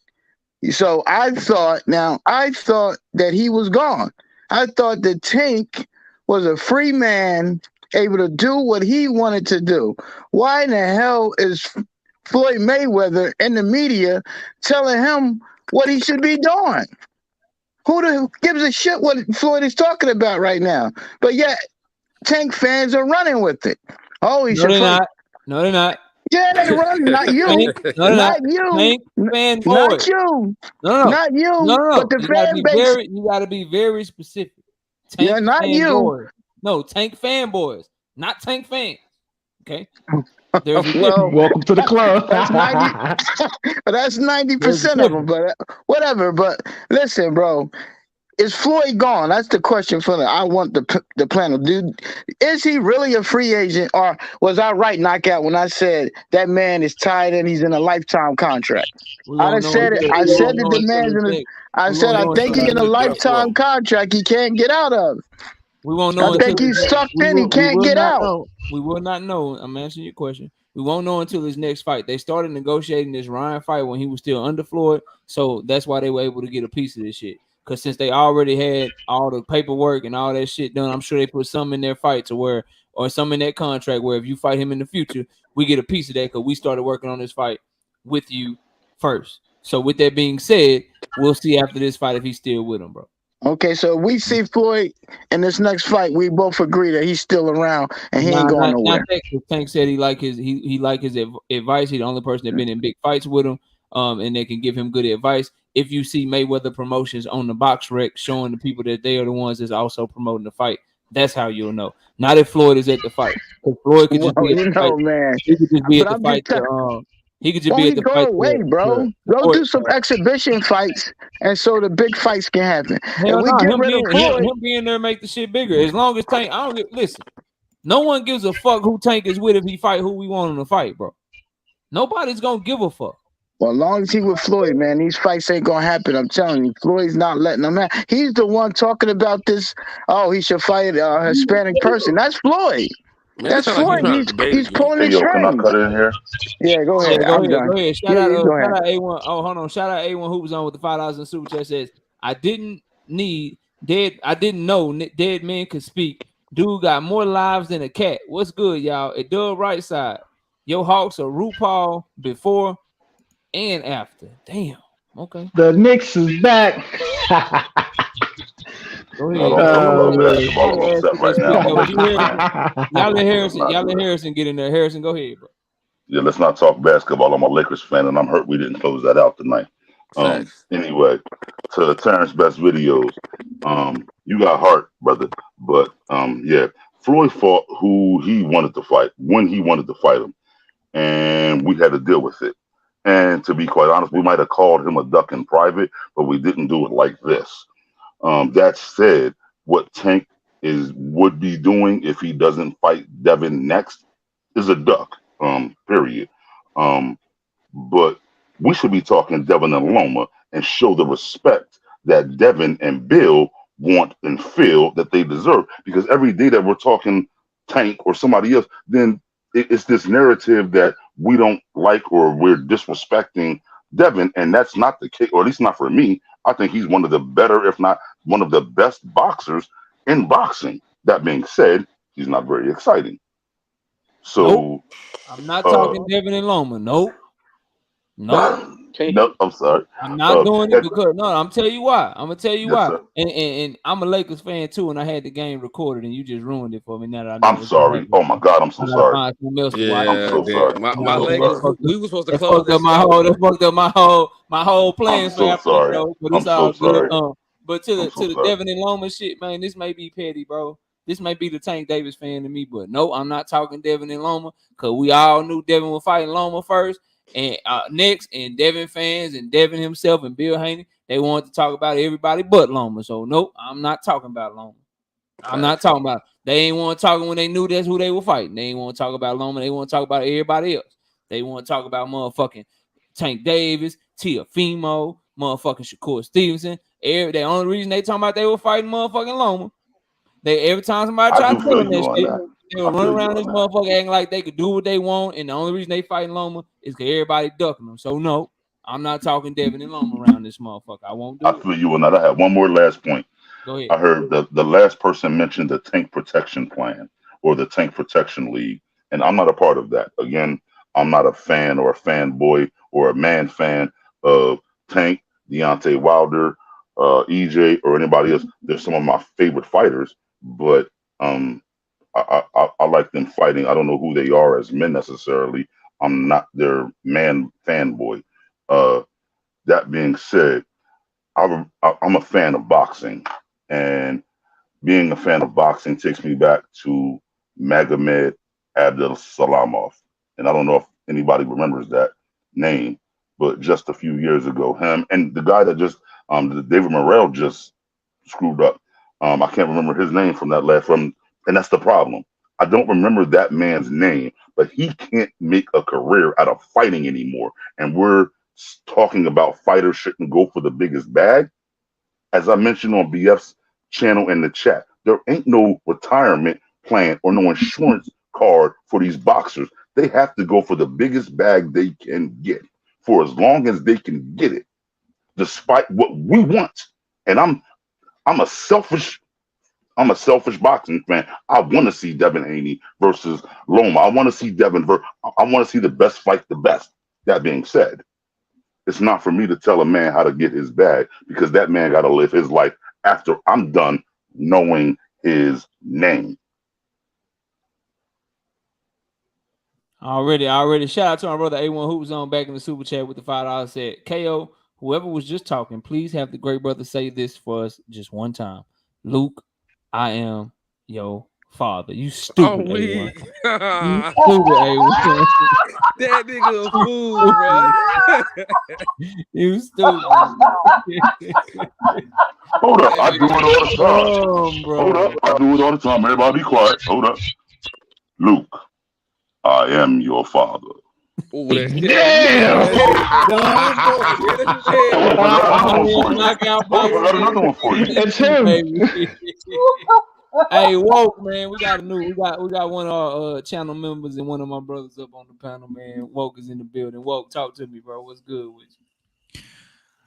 So I thought that he was gone. I thought that Tank was a free man, able to do what he wanted to do. Why in the hell is Floyd Mayweather in the media telling him what he should be doing? Who gives a shit what Floyd is talking about right now? But yet, Tank fans are running with it. Oh, he should fight. No, they're not. Yeah, they run. Not you. Not you. Tank fanboys. Not you. Not you. No. But the fan base. You got to be very specific. Tank yeah, not you. Boys. No, Tank fanboys, not Tank fans. Okay. Well, welcome to the club. That's 90% of them, but whatever. But listen, bro, is Floyd gone? That's the question for I want the panel. Dude, is he really a free agent, or was I right, Knockout, when I said that man is tied and he's in a lifetime contract? I said it. I said the demands in the. I said I think he's in a lifetime contract. He can't get out of. We won't know. I think he's stuck in. He can't get out. We will not know. I'm answering your question. We won't know until his next fight. They started negotiating this Ryan fight when he was still under Floyd, so that's why they were able to get a piece of this shit. Because since they already had all the paperwork and all that shit done, I'm sure they put some in their fight to where, or some in that contract where if you fight him in the future, we get a piece of that because we started working on this fight with you first. So with that being said, we'll see after this fight if he's still with him, bro. Okay, so if we see Floyd in this next fight, we both agree that he's still around and he ain't going Not nowhere. that. Tank said he like his advice. He's the only person that been in big fights with him, and they can give him good advice. If you see Mayweather Promotions on the box rec showing the people that they are the ones that's also promoting the fight, that's how you'll know. Not if Floyd is at the fight. Because Floyd could just Well, be at you the fight. know, man. He could just be But at the I'm fight just he could just won't be at he the go fight away, bro? Go do some exhibition fights, and so the big fights can happen. Hell If we no, get him rid of Floyd, being there make the shit bigger. As long as Tank, I don't get listen. No one gives a fuck who Tank is with if he fight who we want him to fight, bro. Nobody's gonna give a fuck. well, as long as he with Floyd, man, these fights ain't gonna happen. I'm telling you, Floyd's not letting them out. He's the one talking about this. Oh, he should fight a Hispanic person. That's Floyd. Man, That's it sound like Floyd. trying to debate He's again. pulling Hey, the yo, can I strings. cut in here? Yeah, go ahead. Go I'm ahead, done. go ahead. Go ahead. Shout out A1. Oh, hold on. Shout out A1 who was on with the $5 in super chat says, I didn't know dead men could speak. Dude got more lives than a cat. What's good, y'all? It does right side. Yo Hawks are RuPaul before and after. Damn. Okay. The Knicks is back. Go I ahead. don't talk about man. basketball. I'm upset right now. I'm a Lakers fan. Y'all let Let's not do that. Harrison get in there. Harrison, go ahead, bro. Yeah, let's not talk basketball. I'm a Lakers fan, and I'm hurt we didn't close that out tonight. Facts. Anyway, to Terrence Best videos, you got heart, brother. But yeah, Floyd fought who he wanted to fight when he wanted to fight him, and we had to deal with it. And to be quite honest, we might have called him a duck in private, but we didn't do it like this. That said, what Tank would be doing if he doesn't fight Devin next is a duck. Period. But we should be talking Devin and Loma and show the respect that Devin and Bill want and feel that they deserve. Because every day that we're talking Tank or somebody else, then it's this narrative that we don't like or we're disrespecting Devin, and that's not the case, or at least not for me. I think he's one of the better, if not one of the best boxers in boxing. That being said, he's not very exciting. So nope. I'm not talking Devin and Loma. Nope. Okay. No, I'm sorry. I'm not doing it because I'm telling you why. I'm gonna tell you Yes, why. sir. And I'm a Lakers fan too, and I had the game recorded, and you just ruined it for me. Now that I know I'm sorry. Oh my God, I'm so sorry. I'm Yeah, so sorry. My Lakers, we were supposed to close fucked up my whole plans I'm so for after sorry. the show, but I'm it's so all good. sorry. But to I'm so the sorry. Devin and Loma shit, man, this may be petty, bro. This may be the Tank Davis fan to me, but no, I'm not talking Devin and Loma because we all knew Devin was fighting Loma first. And next, and Devin fans and Devin himself and Bill Haney, they wanted to talk about everybody but Loma. So nope, I'm not talking about Loma. I'm not talking about. They ain't want to talk when they knew that's who they were fighting. They ain't want to talk about Loma. They want to talk about everybody else. They want to talk about motherfucking Tank Davis, Teofimo, motherfucking Shakur Stevenson. The only reason they talking about they were fighting motherfucking Loma. Every time somebody I tried do to tell feel them you that on shit, that. they would run around this motherfucker acting like they could do what they want, and the only reason they fighting Loma is because everybody ducking them. So no, I'm not talking Devin and Loma around this motherfucker. I won't do I it. feel you on that. I have one more last point. Go ahead. I heard the last person mentioned the tank protection plan or the tank protection league, and I'm not a part of that. Again, I'm not a fan or a fanboy or a man fan of Tank, Deontay Wilder, EJ, or anybody else. They're some of my favorite fighters, but I like them fighting. I don't know who they are as men necessarily. I'm not their man fanboy. That being said, I'm a fan of boxing, and being a fan of boxing takes me back to Magomed Abdul Salamov, and I don't know if anybody remembers that name, but just a few years ago, him and the guy that just David Morrell just screwed up. I can't remember his name from that and that's the problem. I don't remember that man's name, but he can't make a career out of fighting anymore, and we're talking about fighters shouldn't go for the biggest bag. As I mentioned on BF's channel in the chat, there ain't no retirement plan or no insurance card for these boxers. They have to go for the biggest bag they can get for as long as they can get it, despite what we want. And I'm a selfish boxing fan. I want to see Devin Haney versus Loma. I want to see I want to see the best fight the best. That being said, it's not for me to tell a man how to get his bag because that man got to live his life after I'm done knowing his name. Already. Shout out to my brother A1 Hoops on back in the super chat with the $5 said, KO, whoever was just talking, please have the great brother say this for us just one time. Luke, I am your father. You stupid, A1. weak. You stupid, A1. That nigga a fool, bro. You stupid. Hold up, I do it all the time. Bro. Hold up, I do it all the time. Everybody be quiet. Hold up. Luke, I am your father. Ooh, that's Damn! Knockout I got another one for you. It's him. Hey, Woke, man, we got one of our channel members and one of my brothers up on the panel, man. Woke is in the building. Woke, talk to me, bro. What's good with you?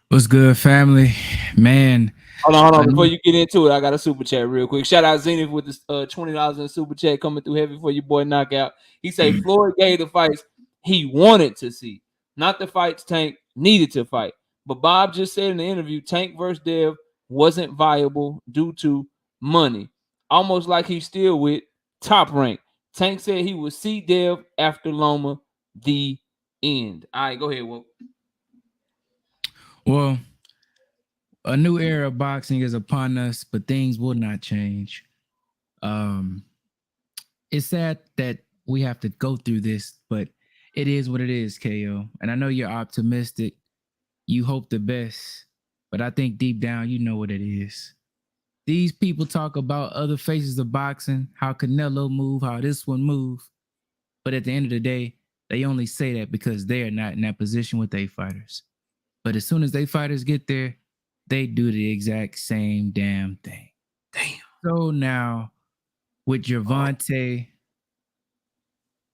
What's good, family? Man. Hold on. Before you get into it, I got a super chat real quick. Shout out Zenith with this $20 in super chat coming through heavy for your boy Knockout. He say Floyd gave the fights he wanted to see, not the fights Tank needed to fight. But Bob just said in the interview, Tank versus Dev wasn't viable due to money. Almost like he's still with Top Rank. Tank said he would see Dev after Loma, the end. All right, go ahead, Will. Well, a new era of boxing is upon us, but things will not change. It's sad that we have to go through this, but it is what it is, KO. And I know you're optimistic. You hope the best, but I think deep down, you know what it is. These people talk about other faces of boxing, how Canelo move, how this one move. But at the end of the day, they only say that because they are not in that position with their fighters. But as soon as they fighters get there, they do the exact same damn thing. Damn. So now, with Gervonta,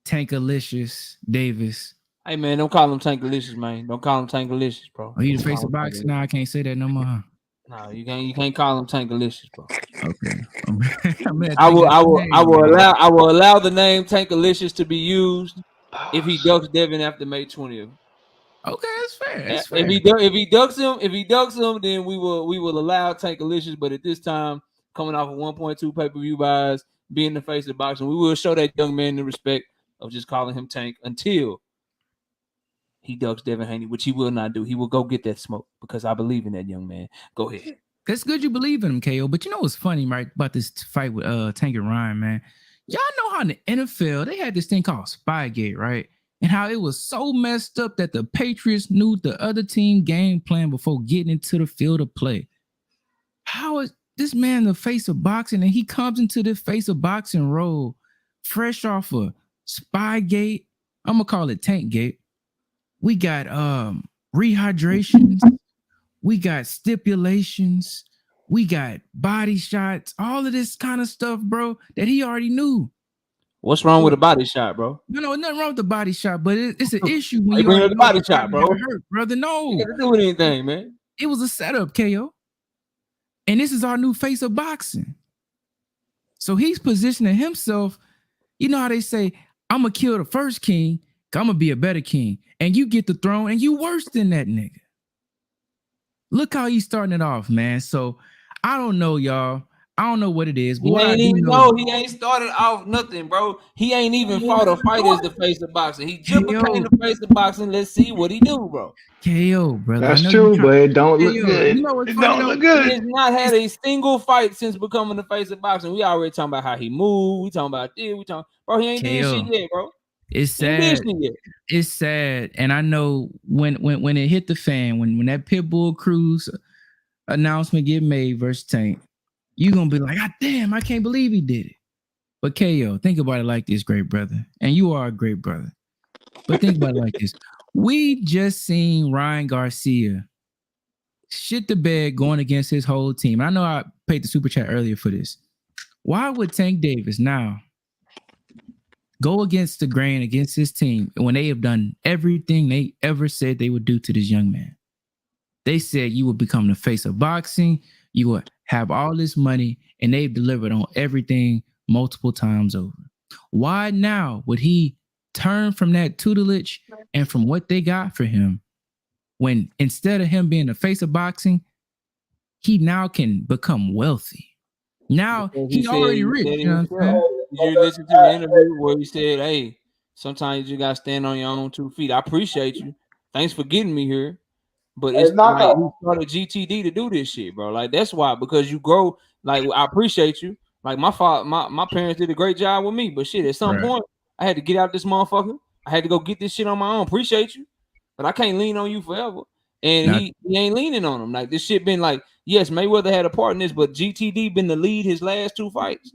Tankalicious, Davis. Hey, man, don't call him Tankalicious, man. Don't call him Tankalicious, bro. Oh, you the face of boxing now? I can't say that no more, huh? No, you can't call him Tankalicious, bro. Okay. I will allow the name Tankalicious to be used if he ducks Devin after May 20th. Okay, that's fair. That's fair. If he ducks him, then we will allow Tankalicious. But at this time, coming off of 1.2 pay-per-view buys, being the face of boxing, we will show that young man the respect of just calling him Tank until he ducks Devin Haney, which he will not do. He will go get that smoke because I believe in that young man. Go ahead. That's good you believe in him, KO. But you know what's funny, right, about this fight with Tank and Ryan, man? Y'all know how in the NFL, they had this thing called Spygate, right? And how it was so messed up that the Patriots knew the other team game plan before getting into the field of play. How is this man the face of boxing and he comes into the face of boxing role fresh off of Spygate? I'm going to call it Tankgate. We got rehydrations. We got stipulations. We got body shots. All of this kind of stuff, bro, that he already knew. What's wrong with a body shot, bro? No, nothing wrong with the body shot, but it's an issue when you bring up the body shot, bro. Hurt, brother. No, you gotta do anything, man. It was a setup, KO. And this is our new face of boxing. So he's positioning himself. You know how they say, I'm gonna kill the first king, I'm gonna be a better king. And you get the throne, and you worse than that nigga. Look how he's starting it off, man. So I don't know, y'all. I don't know what it is. But he ain't started off nothing, bro. He ain't even fought a fight as the face of boxing. He just became the face of boxing. Let's see what he do, bro. KO, brother. That's true, but it don't look good. You know what's it funny, don't look good. He has not had a single fight since becoming the face of boxing. We already talking about how he moved. We talking about this. Bro, he ain't did shit yet, bro. It's sad. It's sad. And I know when it hit the fan, when that Pitbull Cruise announcement get made versus Tank, you gonna be like, God damn, I can't believe he did it. But KO, think about it like this, great brother. And you are a great brother. But think about it like this. We just seen Ryan Garcia shit the bed going against his whole team. I know I paid the super chat earlier for this. Why would Tank Davis now go against the grain against his team when they have done everything they ever said they would do to this young man? They said you would become the face of boxing, you would have all this money, and they've delivered on everything multiple times over. Why now would he turn from that tutelage and from what they got for him when instead of him being the face of boxing, he now can become wealthy? Now Because he already he rich, said it you know what I'm himself. saying? Did you listen to the interview where he said, "Hey, sometimes you gotta stand on your own 2 feet. I appreciate you. Thanks for getting me here." But Hey, it's like knockout. he started GTD to do this shit, bro. Like that's why, because you grow. Like I appreciate you. Like my father, my parents did a great job with me. But shit, at some Right. point, I had to get out this motherfucker. I had to go get this shit on my own. Appreciate you, but I can't lean on you forever. And Now, he ain't leaning on him. Like this shit been like, yes, Mayweather had a part in this, but GTD been the lead his last 2 fights.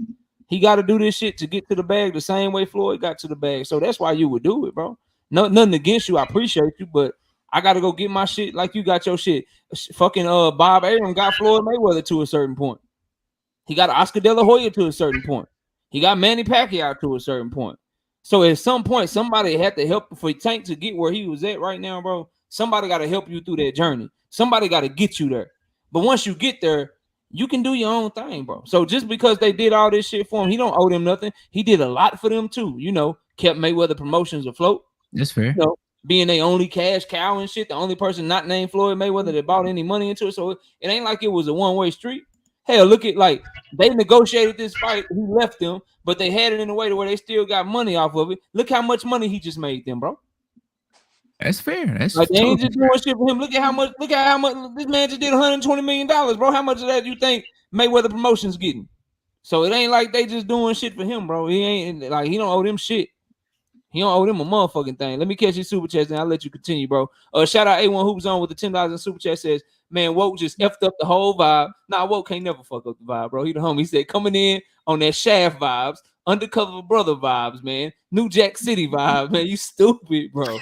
He got to do this shit to get to the bag the same way Floyd got to the bag. So that's why you would do it, bro. No, nothing against you. I appreciate you, but I got to go get my shit like you got your shit. Fucking Bob Arum got Floyd Mayweather to a certain point. He got Oscar De La Hoya to a certain point. He got Manny Pacquiao to a certain point. So at some point, somebody had to help for Tank to get where he was at right now, bro. Somebody got to help you through that journey. Somebody got to get you there. But once you get there, you can do your own thing, bro. So just because they did all this shit for him, he don't owe them nothing. He did a lot for them too. You know, kept Mayweather Promotions afloat. that's fair. You know, being their only cash cow and shit, the only person not named Floyd Mayweather that bought any money into it. So it ain't like it was a one-way street. Hell, look at like they negotiated this fight. He left them, but they had it in a way to where they still got money off of it. Look how much money he just made them, bro. That's fair. That's Like they ain't totally just doing shit for him. Look at how much. Look at how much this man just did. $120 million, bro. How much of that you think Mayweather Promotions getting? So it ain't like they just doing shit for him, bro. He ain't like he don't owe them shit. He don't owe them a motherfucking thing. Let me catch your super chats and I'll let you continue, bro. Shout out A1 Hoops on with the $10 in super chat says, man, Woke just effed up the whole vibe. Nah, Woke can't never fuck up the vibe, bro. He the homie. He said coming in on that Shaft vibes, undercover brother vibes, man. New Jack City vibes, man. You stupid, bro.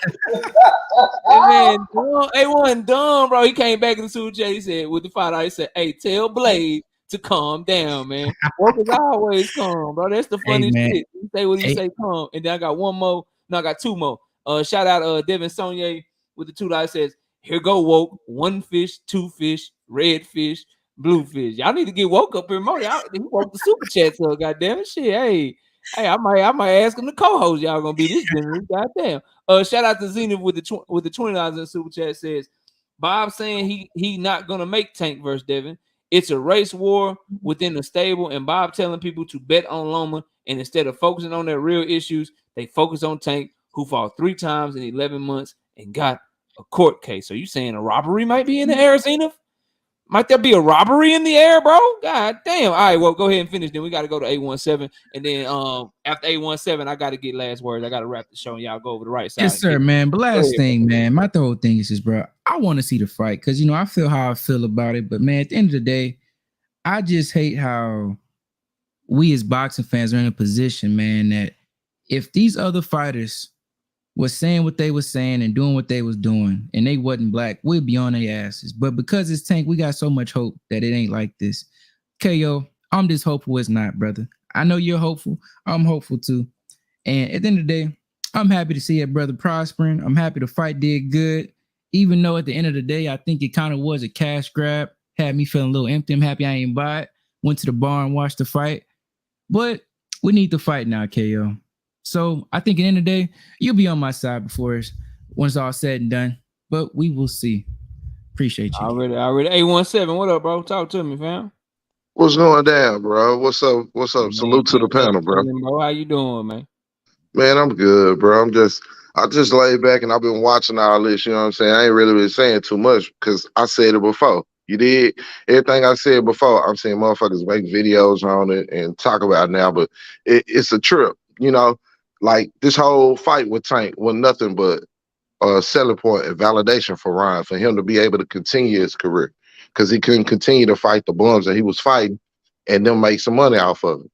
Hey, man, A1 dumb, bro. He came back in the super chat. He said with the $5, he said, hey, tell Blade to calm down, man. Woke is always calm, bro. That's the Hey funniest man. shit. He say what he Hey, say, calm. And then I got one more. No, I got two more. Shout out Devin Sonye with the $2 says, here go Woke. 1 fish, 2 fish, red fish, blue fish. Y'all need to get Woke up here more. Y'all he woke the super chats up, goddamn it. Shit. Hey, I might ask him to co-host. Y'all gonna be this generous, goddamn. Shout out to Zenith with the $20 in super chat says, Bob saying he not gonna make Tank versus Devin. It's a race war within the stable, and Bob telling people to bet on Loma, and instead of focusing on their real issues, they focus on Tank, who fought 3 times in 11 months and got a court case. So you saying a robbery might be in the air, Zenith? Might there be a robbery in the air, bro? God damn. All right, well, go ahead and finish. Then we got to go to 817. And then after 817, I got to get last words. I got to wrap the show and y'all go over the right side. yes, sir, man. But last ahead, thing, man, my whole thing is this, bro. I want to see the fight because, you know, I feel how I feel about it. But, man, at the end of the day, I just hate how we as boxing fans are in a position, man, that if these other fighters was saying what they was saying and doing what they was doing and they wasn't black, we'd be on their asses. But because it's Tank, we got so much hope that it ain't like this. KO, I'm just hopeful it's not, brother. I know you're hopeful. I'm hopeful too. And at the end of the day, I'm happy to see that brother prospering. I'm happy the fight did good. Even though at the end of the day, I think it kind of was a cash grab. Had me feeling a little empty. I'm happy I ain't buy it. Went to the bar and watched the fight. But we need the fight now, KO. So I think at the end of the day, you'll be on my side before when it's all said and done. But we will see. Appreciate you. Already. 817. What up, bro? Talk to me, fam. What's going down, bro? What's up? What's up? Salute to the panel, bro. Bro, how you doing, man? Man, I'm good, bro. I just laid back and I've been watching all this, you know what I'm saying? I ain't really been saying too much because I said it before. You did everything I said before. I'm seeing motherfuckers make videos on it and talk about it now, but it's a trip, you know? Like this whole fight with Tank was nothing but a selling point and validation for Ryan, for him to be able to continue his career because he couldn't continue to fight the bums that he was fighting and then make some money off of it.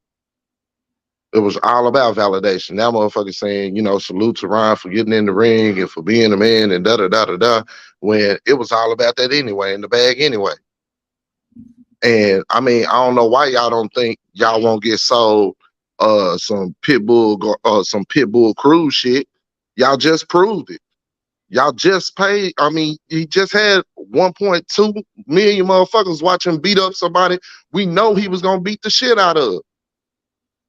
It was all about validation. Now motherfuckers saying, you know, salute to Ryan for getting in the ring and for being a man and da-da-da-da-da, when it was all about that anyway, in the bag anyway. And, I mean, I don't know why y'all don't think y'all won't get sold some Pitbull cruise shit. Y'all just proved it. Y'all just paid. I mean, he just had 1.2 million motherfuckers watching beat up somebody we know he was gonna beat the shit out of.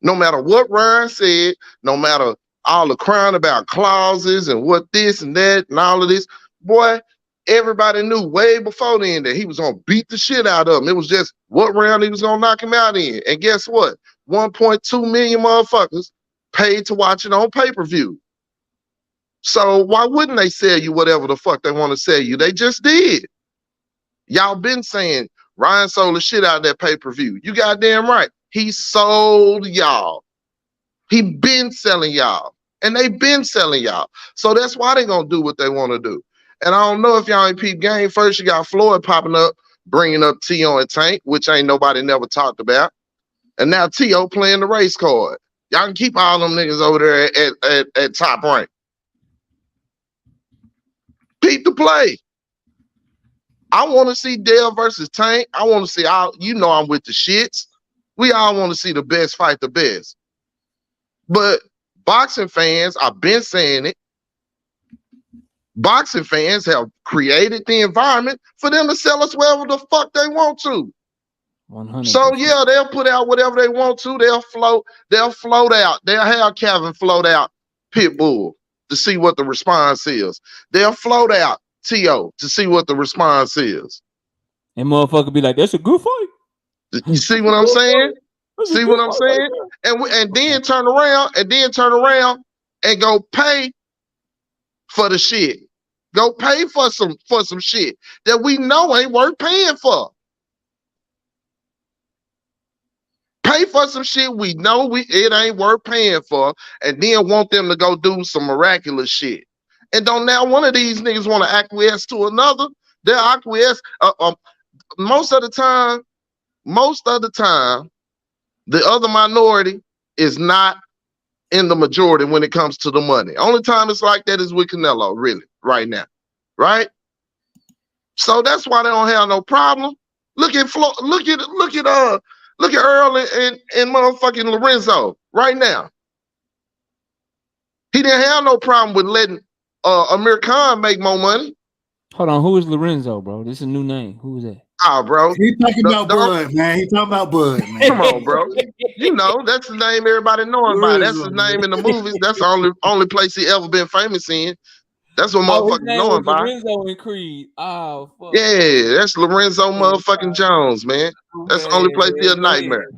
No matter what Ryan said, no matter all the crying about clauses and what this and that and all of this, boy, everybody knew way before then that he was gonna beat the shit out of him. It was just what round he was gonna knock him out in. And guess what? 1.2 million motherfuckers paid to watch it on pay-per-view. So why wouldn't they sell you whatever the fuck they want to sell you? They just did. Y'all been saying Ryan sold the shit out of that pay-per-view. You goddamn right. He sold y'all. He been selling y'all. And they been selling y'all. So that's why they gonna do what they want to do. And I don't know if y'all ain't peep game. First, you got Floyd popping up, bringing up T.O. and Tank, which ain't nobody never talked about. And now T.O. playing the race card. Y'all can keep all them niggas over there at top rank. Peep the play. I want to see Dale versus Tank. I want to see all, you know, I'm with the shits. We all want to see the best fight the best. But boxing fans, I've been saying it, boxing fans have created the environment for them to sell us wherever the fuck they want to. 100%. So yeah, they'll put out whatever they want to. They'll float out. They'll have Kevin float out Pitbull to see what the response is. They'll float out T.O. to see what the response is. And motherfucker be like, that's a good fight. You see what I'm saying? See what I'm saying? And then turn around and go pay for the shit. Go pay for some shit that we know ain't worth paying for. Pay for some shit we know it ain't worth paying for, and then want them to go do some miraculous shit. And don't now one of these niggas want to acquiesce to another. They'll acquiesce. Most of the time, the other minority is not in the majority when it comes to the money. Only time it's like that is with Canelo, really, right now, right? So that's why they don't have no problem. Look at Earl and motherfucking Lorenzo right now. He didn't have no problem with letting Amir Khan make more money. Hold on, who is Lorenzo, bro? This is a new name. Who is that? Ah, bro. He talking about Bud, man. He talking about Bud, man. Come on, bro. You know, that's the name everybody knowing by. That's his name in the movies. That's the only place he ever been famous in. That's what motherfuckers knowing by. Lorenzo and Creed. Oh, fuck. Yeah, that's Lorenzo motherfucking Jones, man. That's the only place he a nightmare.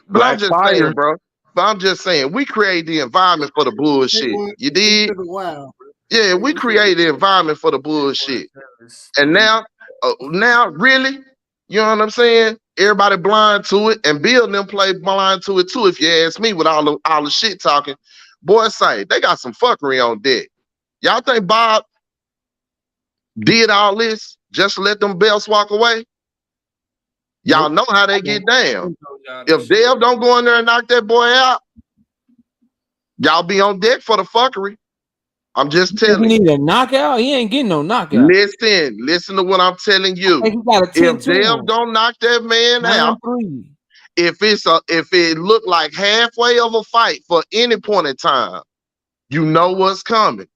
But I'm just saying, bro. But I'm just saying, we create the environment for the bullshit. You did? Yeah, we create the environment for the bullshit. And now, really, you know what I'm saying? Everybody blind to it, and Bill and them play blind to it too. If you ask me, with all the shit talking, boy, say they got some fuckery on deck. Y'all think Bob did all this just to let them belts walk away? Y'all know how they get down. If Dev don't go in there and knock that boy out, y'all be on deck for the fuckery. I'm just telling you. He need a knockout? He ain't getting no knockout. Listen to what I'm telling you. If Dev don't knock that man out, if it look like halfway of a fight for any point in time, you know what's coming.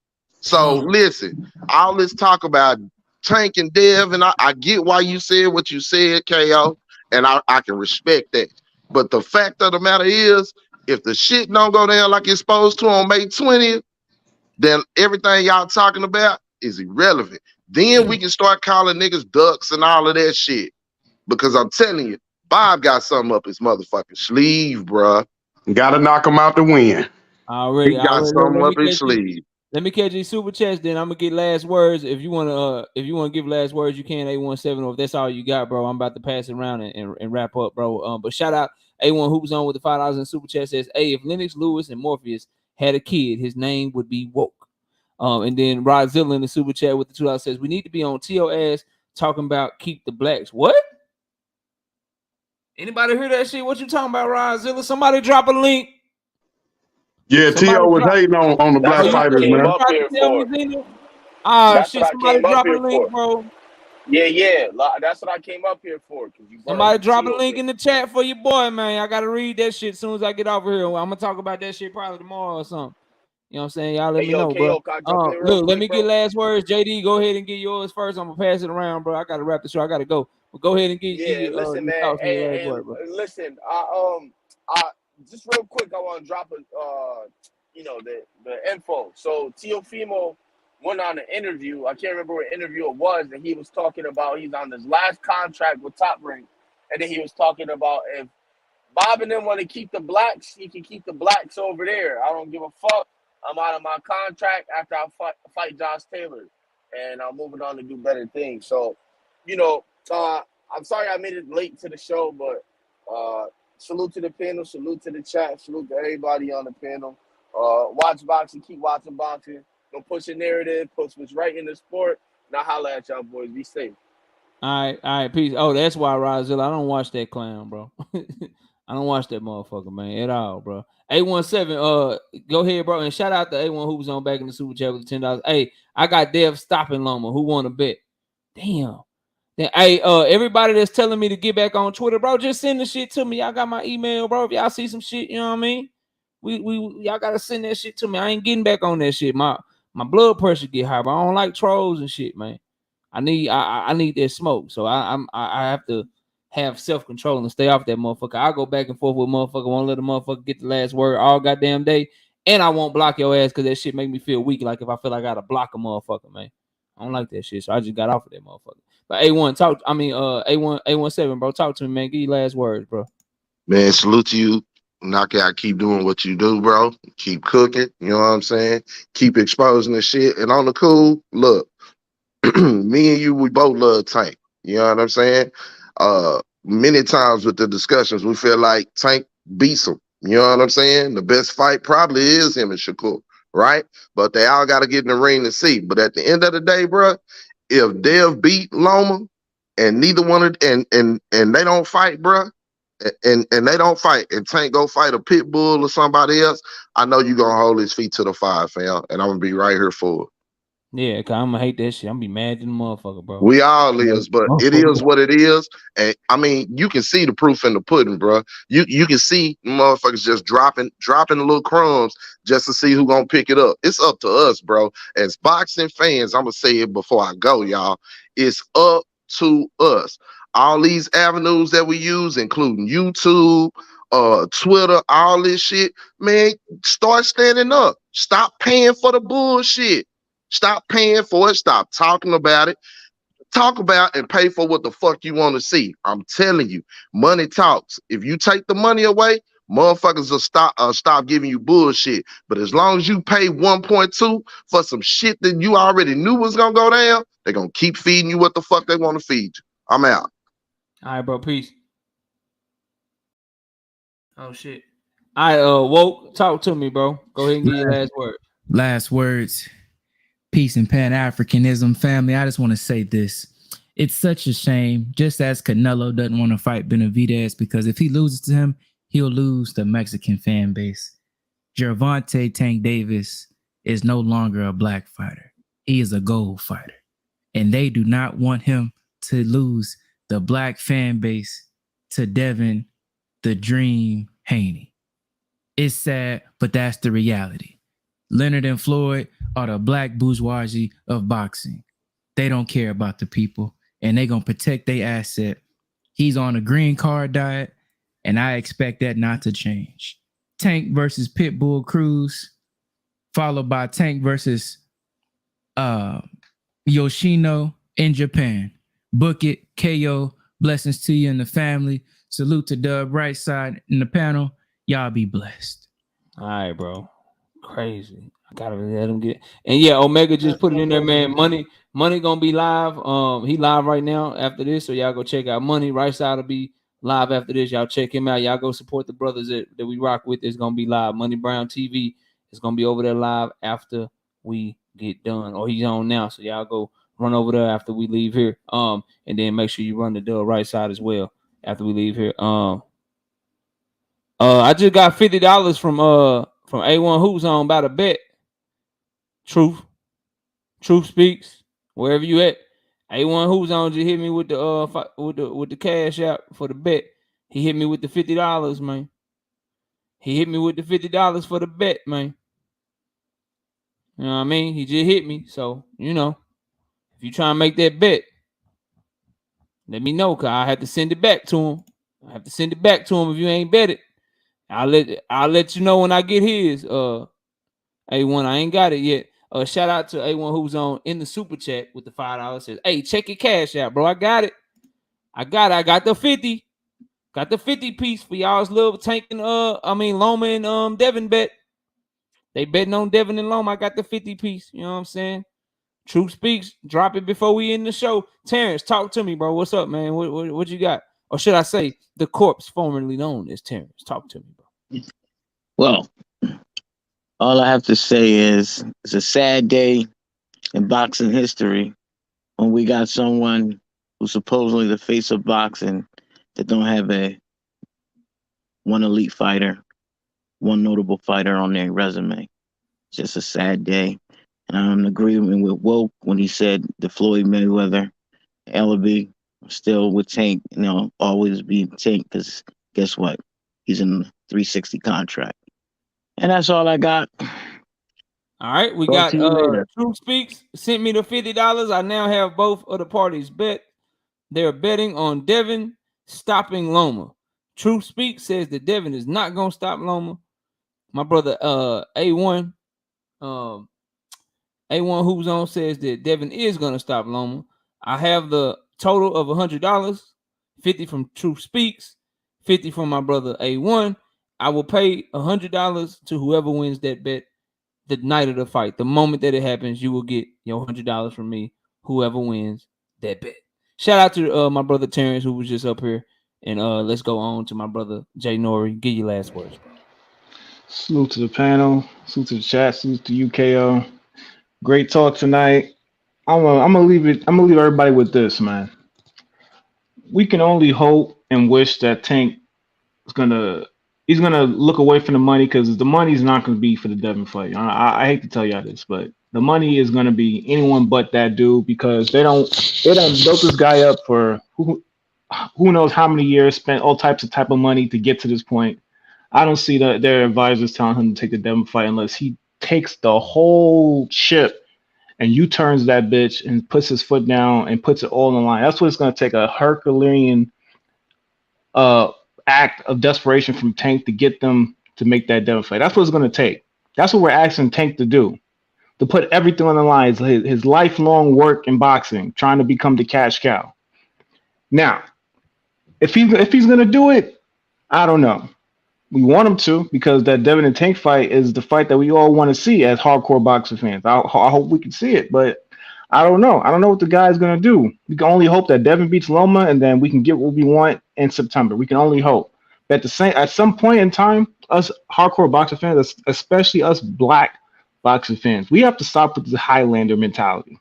So listen, all this talk about Tank and Dev, and I get why you said what you said, KO, and I can respect that. But the fact of the matter is, if the shit don't go down like it's supposed to on May 20th, then everything y'all talking about is irrelevant. Then we can start calling niggas ducks and all of that shit. Because I'm telling you, Bob got something up his motherfucking sleeve, bruh. Gotta knock him out to win. He got something up his sleeve. Let me catch these super chats, then I'm gonna get last words. If you wanna give last words, you can 817, or if that's all you got, bro. I'm about to pass it around and wrap up, bro. But shout out A1 Hoops on with the $5 in super chat, says, hey, if Lennox Lewis and Morpheus had a kid, his name would be Woke. And then Rodzilla in the super chat with the $2 says, we need to be on TOS talking about keep the blacks. What? Anybody hear that shit? What you talking about, Rodzilla? Somebody drop a link. Yeah, T.O. was hating on the black fighters, man. Somebody drop a link, bro. Yeah. That's what I came up here for. Somebody drop a link in the chat for your boy, man. I gotta read that shit as soon as I get over here. I'm gonna talk about that shit probably tomorrow or something. You know what I'm saying? Y'all let Hey, me yo, know, bro. KO, can I jump in real Look, let quick, me get bro? last words. JD, go ahead and get yours first. I'm gonna pass it around, bro. I gotta wrap the show. I gotta go. But go ahead and get Yeah, listen, your man. thoughts and your last word, bro. Listen. I just real quick, I want to drop the info. So Teofimo went on an interview. I can't remember what interview it was, and he was talking about he's on his last contract with Top Rank, and then he was talking about if Bob and them want to keep the blacks, he can keep the blacks over there. I don't give a fuck. I'm out of my contract after I fight Josh Taylor, and I'm moving on to do better things. So, you know, I'm sorry I made it late to the show, but salute to the panel, salute to the chat, salute to everybody on the panel. Watch boxing, keep watching boxing. Don't push a narrative, push what's right in the sport. Now holla at y'all boys. Be safe. All right, peace. Oh, that's why Rozilla. I don't watch that clown, bro. I don't watch that motherfucker, man, at all, bro. 817, go ahead, bro, and shout out to A1 who was on back in the super chat with $10. Hey, I got Dev stopping Loma. Who want to bet? Damn. Then, hey, everybody that's telling me to get back on Twitter, bro, just send the shit to me. Y'all got my email, bro. If y'all see some shit, you know what I mean? Y'all gotta send that shit to me. I ain't getting back on that shit. My blood pressure get high, but I don't like trolls and shit, man. I need that smoke, so I have to have self-control and stay off that motherfucker. I go back and forth with motherfucker, won't let the motherfucker get the last word all goddamn day, and I won't block your ass because that shit make me feel weak. Like if I feel like I gotta block a motherfucker, man, I don't like that shit, so I just got off of that motherfucker. But A17, bro, talk to me, man. Give your last words, bro. Man, salute to you. Knockout, keep doing what you do, bro. Keep cooking. You know what I'm saying? Keep exposing the shit. And on the cool, look, me and you, we both love Tank. You know what I'm saying? Many times with the discussions, we feel like Tank beats him. You know what I'm saying? The best fight probably is him and Shakur, right? But they all got to get in the ring to see. But at the end of the day, bro, if Dev beat Loma and neither one of and they don't fight, bro, and they don't fight, and Tank go fight a pit bull or somebody else, I know you gonna hold his feet to the fire, fam, and I'm gonna be right here for it. Yeah, cause I'm gonna hate that shit. I'm gonna be mad at the motherfucker, bro. We all is, but it is what it is. And I mean, you can see the proof in the pudding, bro. You can see motherfuckers just dropping the little crumbs just to see who gonna pick it up. It's up to us, bro. As boxing fans, I'm gonna say it before I go, y'all. It's up to us. All these avenues that we use, including YouTube, Twitter, all this shit, man, start standing up. Stop paying for the bullshit. Stop paying for it. Stop talking about it. Talk about and pay for what the fuck you want to see. I'm telling you, money talks. If you take the money away, motherfuckers will stop giving you bullshit. But as long as you pay 1.2 for some shit that you already knew was gonna go down, they're gonna keep feeding you what the fuck they want to feed you. I'm out. All right, bro. Peace. Oh shit. All right, Woke, talk to me, bro. Go ahead and give your last word. Last words. Peace and Pan-Africanism, family. I just want to say this. It's such a shame, just as Canelo doesn't want to fight Benavidez, because if he loses to him, he'll lose the Mexican fan base. Gervonta Tank Davis is no longer a black fighter. He is a gold fighter. And they do not want him to lose the black fan base to Devin, the Dream, Haney. It's sad, but that's the reality. Leonard and Floyd are the black bourgeoisie of boxing. They don't care about the people, and they're going to protect their asset. He's on a green card diet, and I expect that not to change. Tank versus Pitbull Cruz, followed by Tank versus Yoshino in Japan. Book it, KO. Blessings to you and the family. Salute to Dub right side in the panel. Y'all be blessed. All right, bro. Crazy. I gotta let him get. And yeah, Omega just put it in there, man. Money gonna be live. He live right now after this, so y'all go check out Money. Right side will be live after this. Y'all check him out. Y'all go support the brothers that we rock with. It's gonna be live. Money Brown TV is gonna be over there live after we get done, or he's on now. So y'all go run over there after we leave here. And then make sure you run the Dub right side as well after we leave here. I just got $50 from A1 Hoops on about a bet. Truth speaks. Wherever you at, A1 Hoops on just hit me with the cash out for the bet. He hit me with the $50, man. He hit me with the $50 for the bet, man. You know what I mean? He just hit me. So, you know, if you try and make that bet, let me know, cause I have to send it back to him. I have to send it back to him if you ain't bet it. I'll let you know when I get his. A1, I ain't got it yet. Shout out to A1 who's on in the super chat with the $5. Says, hey, check your cash out, bro. I got it. I got the 50. Got the 50 piece for y'all's little tanking. Loma and Devin bet. They betting on Devin and Loma. I got the 50 piece. You know what I'm saying? Truth speaks. Drop it before we end the show. Terrence, talk to me, bro. What's up, man? What you got? Or should I say the corpse formerly known as Terrence? Talk to me, bro. Well, all I have to say is it's a sad day in boxing history when we got someone who's supposedly the face of boxing that don't have one elite fighter, one notable fighter on their resume. It's just a sad day. And I'm in agreement with Woke when he said the Floyd Mayweather, Ellaby, still with Tank, always be Tank, because guess what? He's in the 360 contract. And that's all I got. All right, we Talk got to you later. Truth Speaks sent me the $50. I now have both of the parties bet. They're betting on Devin stopping Loma. Truth Speaks says that Devin is not gonna stop Loma. My brother A1 who's on says that Devin is gonna stop Loma. I have the total of $100, 50 from Truth Speaks, 50 from my brother A1. I will pay $100 to whoever wins that bet the night of the fight. The moment that it happens, you will get your $100 from me, whoever wins that bet. Shout out to my brother Terrence, who was just up here. And let's go on to my brother Jay Nori. Give your last words, bro. Salute to the panel, salute to the chat, salute to UKO. Great talk tonight. I'm gonna leave everybody with this, man. We can only hope and wish that Tank is he's gonna look away from the money, because the money's not gonna be for the Devin fight. I hate to tell y'all this, but the money is gonna be anyone but that dude, because they done built this guy up for who knows how many years, spent all type of money to get to this point. I don't see their advisors telling him to take the Devin fight unless he takes the whole ship and U-turns that bitch and puts his foot down and puts it all on the line. That's what it's going to take, a Herculean act of desperation from Tank to get them to make that Devin fight. That's what it's going to take. That's what we're asking Tank to do, to put everything on the line. His lifelong work in boxing, trying to become the cash cow. Now, if he's going to do it, I don't know. We want him to, because that Devin and Tank fight is the fight that we all want to see as hardcore boxing fans. I hope we can see it, but I don't know. I don't know what the guy's going to do. We can only hope that Devin beats Loma, and then we can get what we want in September. We can only hope. But at some point in time, us hardcore boxing fans, especially us black boxing fans, we have to stop with the Highlander mentality.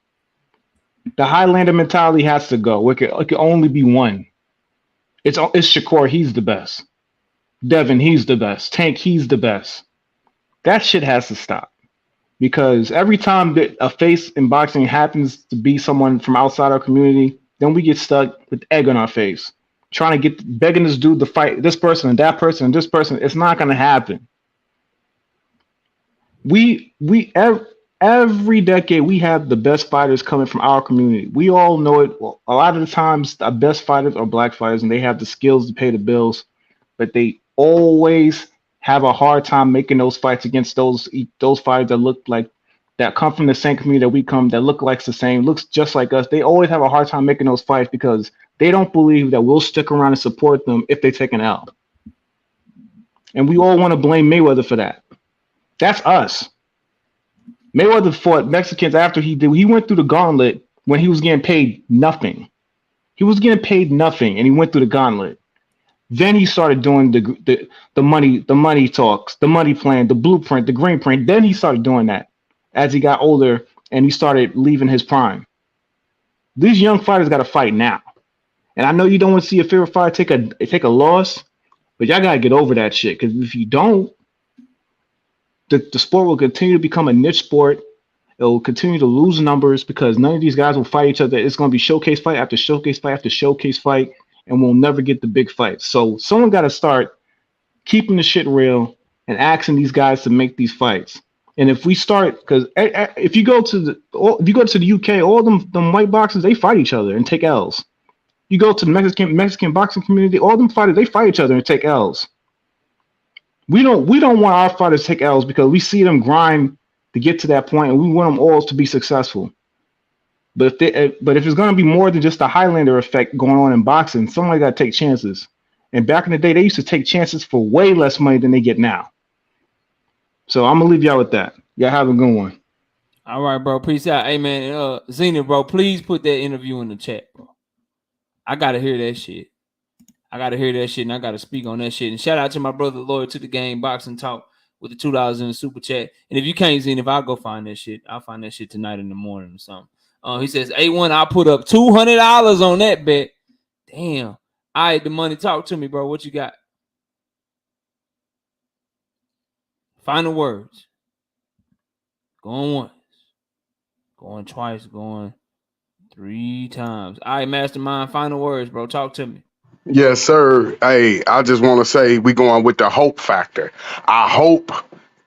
The Highlander mentality has to go. It can only be one. It's Shakur. He's the best. Devin, he's the best. Tank, he's the best. That shit has to stop, because every time that a face in boxing happens to be someone from outside our community, then we get stuck with egg on our face, begging this dude to fight this person and that person and this person. It's not going to happen. Every decade we have the best fighters coming from our community. We all know it. Well, a lot of the times the best fighters are black fighters, and they have the skills to pay the bills, but they always have a hard time making those fights against those fighters that come from the same community that we come, that look like the same, looks just like us. They always have a hard time making those fights because they don't believe that we'll stick around and support them if they take an L. And we all want to blame Mayweather for that. That's us. Mayweather fought Mexicans after he went through the gauntlet when he was getting paid nothing. He was getting paid nothing, and he went through the gauntlet. Then he started doing the money talks, the money plan, the blueprint, the green print. Then he started doing that as he got older and he started leaving his prime. These young fighters got to fight now. And I know you don't want to see a favorite fighter take a loss, but y'all got to get over that shit, because if you don't, the sport will continue to become a niche sport. It will continue to lose numbers because none of these guys will fight each other. It's going to be showcase fight after showcase fight after showcase fight, and we'll never get the big fights. So someone got to start keeping the shit real and asking these guys to make these fights. And if we start, because if you go to the UK, all them white boxers, they fight each other and take L's. You go to the Mexican boxing community, all them fighters, they fight each other and take L's. We don't want our fighters to take L's because we see them grind to get to that point, and we want them all to be successful. But if it's going to be more than just a Highlander effect going on in boxing, somebody got to take chances. And back in the day, they used to take chances for way less money than they get now. So I'm gonna leave y'all with that. Y'all have a good one. All right, bro. Peace out. Hey, man. Zenith, bro, please put that interview in the chat, bro. I gotta hear that shit. And I gotta speak on that shit. And shout out to my brother, Loyal to the Game, Boxing Talk, with the $2 in the super chat. And if you can't, Zenith, I'll go find that shit. I'll find that shit tonight in the morning or something. He says, A1, I'll put up $200 on that bet. Damn. All right, the money. Talk to me, bro. What you got? Final words. Going once. Going twice. Going 3 times. All right, Mastermind. Final words, bro. Talk to me. Yes, sir. Hey, I just want to say we going with the hope factor. I hope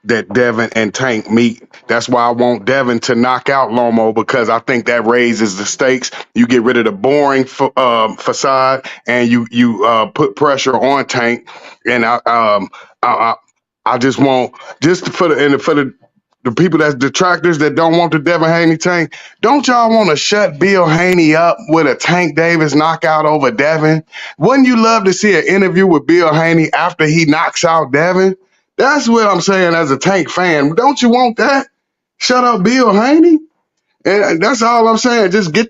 that Devin and Tank meet. That's why I want Devin to knock out Loma, because I think that raises the stakes. You get rid of the boring facade, and you put pressure on Tank. And I just want, just for the people that's detractors that don't want the Devin Haney Tank, don't y'all want to shut Bill Haney up with a Tank Davis knockout over Devin? Wouldn't you love to see an interview with Bill Haney after he knocks out Devin? That's what I'm saying as a Tank fan. Don't you want that? Shut up Bill Haney? And that's all I'm saying. Just get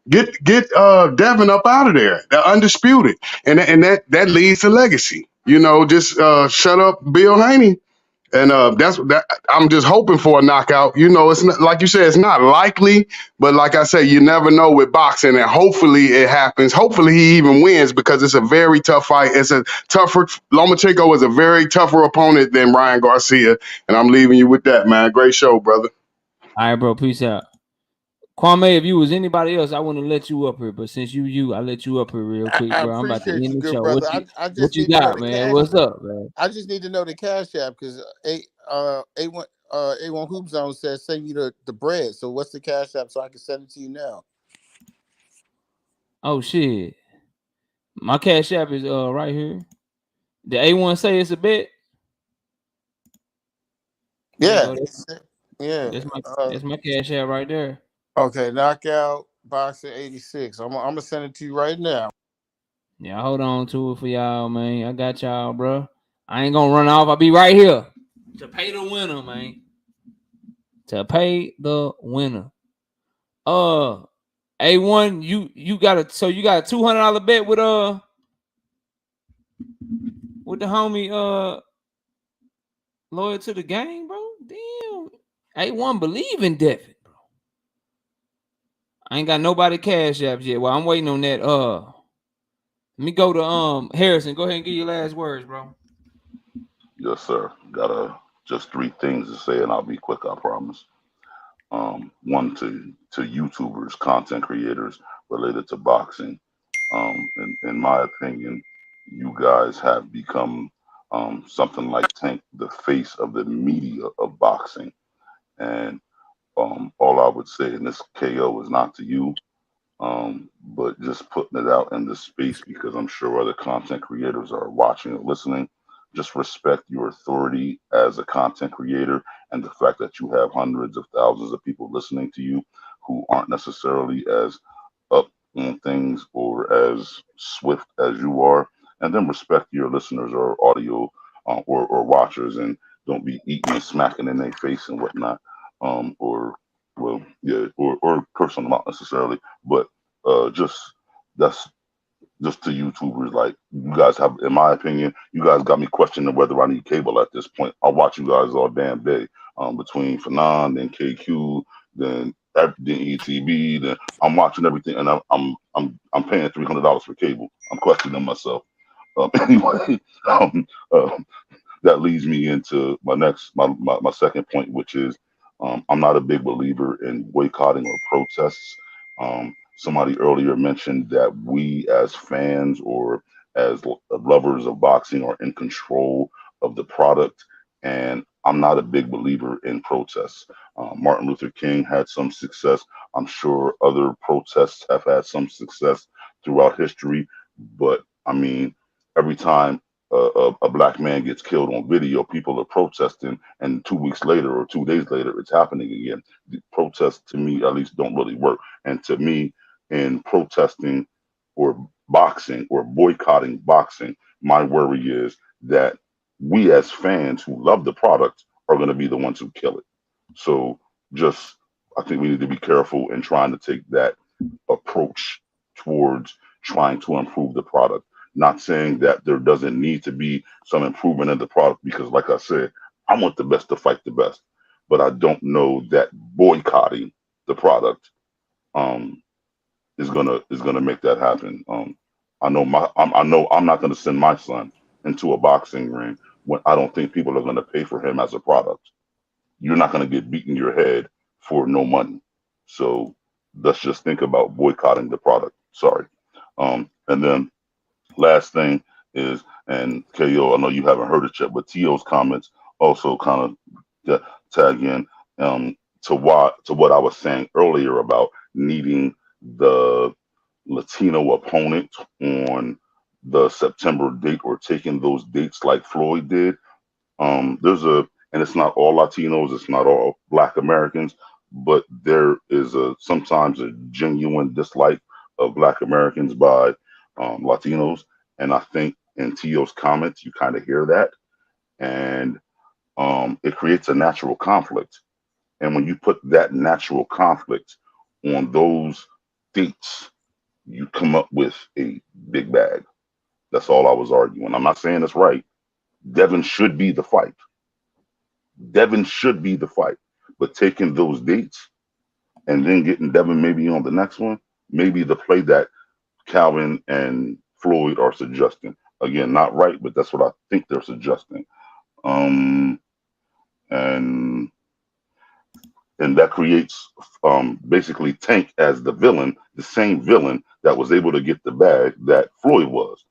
Devin up out of there. The undisputed. And that leads to legacy. You know, just shut up Bill Haney. And that's that. I'm just hoping for a knockout. You know, it's not, like you said, it's not likely, but like I say, you never know with boxing, and hopefully it happens. Hopefully he even wins, because it's a very tough fight. It's a tougher. Lomachenko is a very tougher opponent than Ryan Garcia, and I'm leaving you with that, man. Great show, brother. All right, bro. Peace out. Kwame, if you was anybody else, I wouldn't let you up here. But since I let you up here real quick, I bro. I'm about to appreciate end you, the good show. brother. I What just you need to know got, the man? cash. What's up, man? I just need to know the cash app, because A1 Hoop Zone says send you the bread. So what's the cash app so I can send it to you now? Oh shit. My cash app is right here. The A1 say it's a bet. Yeah, Yeah. That's my cash app right there. Okay, knockout boxing 86. I'm gonna send it to you right now. Yeah, hold on to it for y'all, man. I got y'all, bro. I ain't gonna run off. I'll be right here to pay the winner, man. To pay the winner. A1, you got a $200 bet with the homie Loyal to the Game, bro. Damn. A1 believe in Devin, bro. I ain't got nobody cash apps yet. Well, I'm waiting on that. Let me go to Harrison. Go ahead and give your last words, bro. Yes, sir. Got just 3 things to say, and I'll be quick, I promise. One to YouTubers, content creators related to boxing. In my opinion, you guys have become something like Tank, the face of the media of boxing. And all I would say, and this KO is not to you, but just putting it out in the space, because I'm sure other content creators are watching or listening. Just respect your authority as a content creator, and the fact that you have hundreds of thousands of people listening to you who aren't necessarily as up on things or as swift as you are. And then respect your listeners or audio or watchers, and don't be eating and smacking in their face and whatnot, or well, yeah, or curse them out necessarily, but just that's just to YouTubers. Like, you guys have, in my opinion, you guys got me questioning whether I need cable at this point. I watch you guys all damn day, between Fanon, then KQ, then ETB, then I'm watching everything, and I'm paying $300 for cable. I'm questioning myself. Anyway, that leads me into my second point, which is I'm not a big believer in boycotting or protests. Somebody earlier mentioned that we as fans or as lovers of boxing are in control of the product, and I'm not a big believer in protests. Martin Luther King had some success. I'm sure other protests have had some success throughout history. But I mean, every time a black man gets killed on video, people are protesting, and 2 weeks later or 2 days later, it's happening again. The protests, to me, at least, don't really work. And to me, in protesting or boxing or boycotting boxing, my worry is that we as fans who love the product are going to be the ones who kill it. So just, I think we need to be careful in trying to take that approach towards trying to improve the product. Not saying that there doesn't need to be some improvement in the product, because like I said, I want the best to fight the best. But I don't know that boycotting the product um, is gonna make that happen. I know I'm not gonna send my son into a boxing ring when I don't think people are gonna pay for him as a product. You're not gonna get beaten your head for no money. So let's just think about boycotting the product. Sorry. And then last thing is, and KO, I know you haven't heard it yet, but To's comments also kind of tag in to what I was saying earlier about needing the Latino opponent on the September date, or taking those dates like Floyd did. And it's not all Latinos, it's not all Black Americans, but there is sometimes a genuine dislike of Black Americans by Latinos. And I think in Tio's comments, you kind of hear that. And it creates a natural conflict. And when you put that natural conflict on those dates, you come up with a big bag. That's all I was arguing. I'm not saying it's right. Devin should be the fight. Devin should be the fight. But taking those dates and then getting Devin maybe on the next one, maybe the play that Calvin and Floyd are suggesting. Again, not right, but that's what I think they're suggesting. Um, and and that creates basically Tank as the villain, the same villain that was able to get the bag that Floyd was.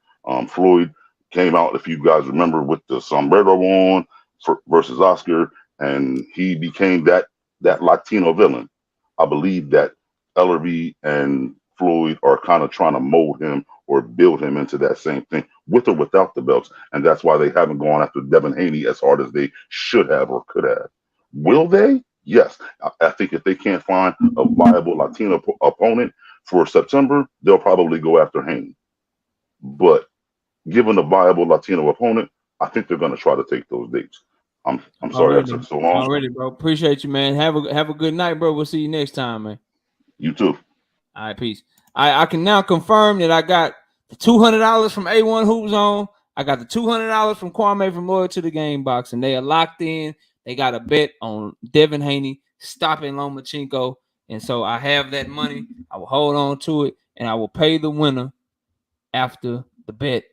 Floyd came out, if you guys remember, with the sombrero on versus Oscar, and he became that Latino villain. I believe that Ellerby and Floyd are kind of trying to mold him or build him into that same thing, with or without the belts, and that's why they haven't gone after Devin Haney as hard as they should have or could have. Will they? Yes. I think if they can't find a viable Latino opponent for September, they'll probably go after Haney. But given a viable Latino opponent, I think they're going to try to take those dates. I'm sorry I Already, took so long. already, bro. Appreciate you, man. Have a good night, bro. We'll see you next time, man. You too. All right, peace. I can now confirm that I got the $200 from A1 Hoops on. I got the $200 from Kwame from Loyal to the Game Box, and they are locked in. They got a bet on Devin Haney stopping Lomachenko, and so I have that money. I will hold on to it, and I will pay the winner after the bet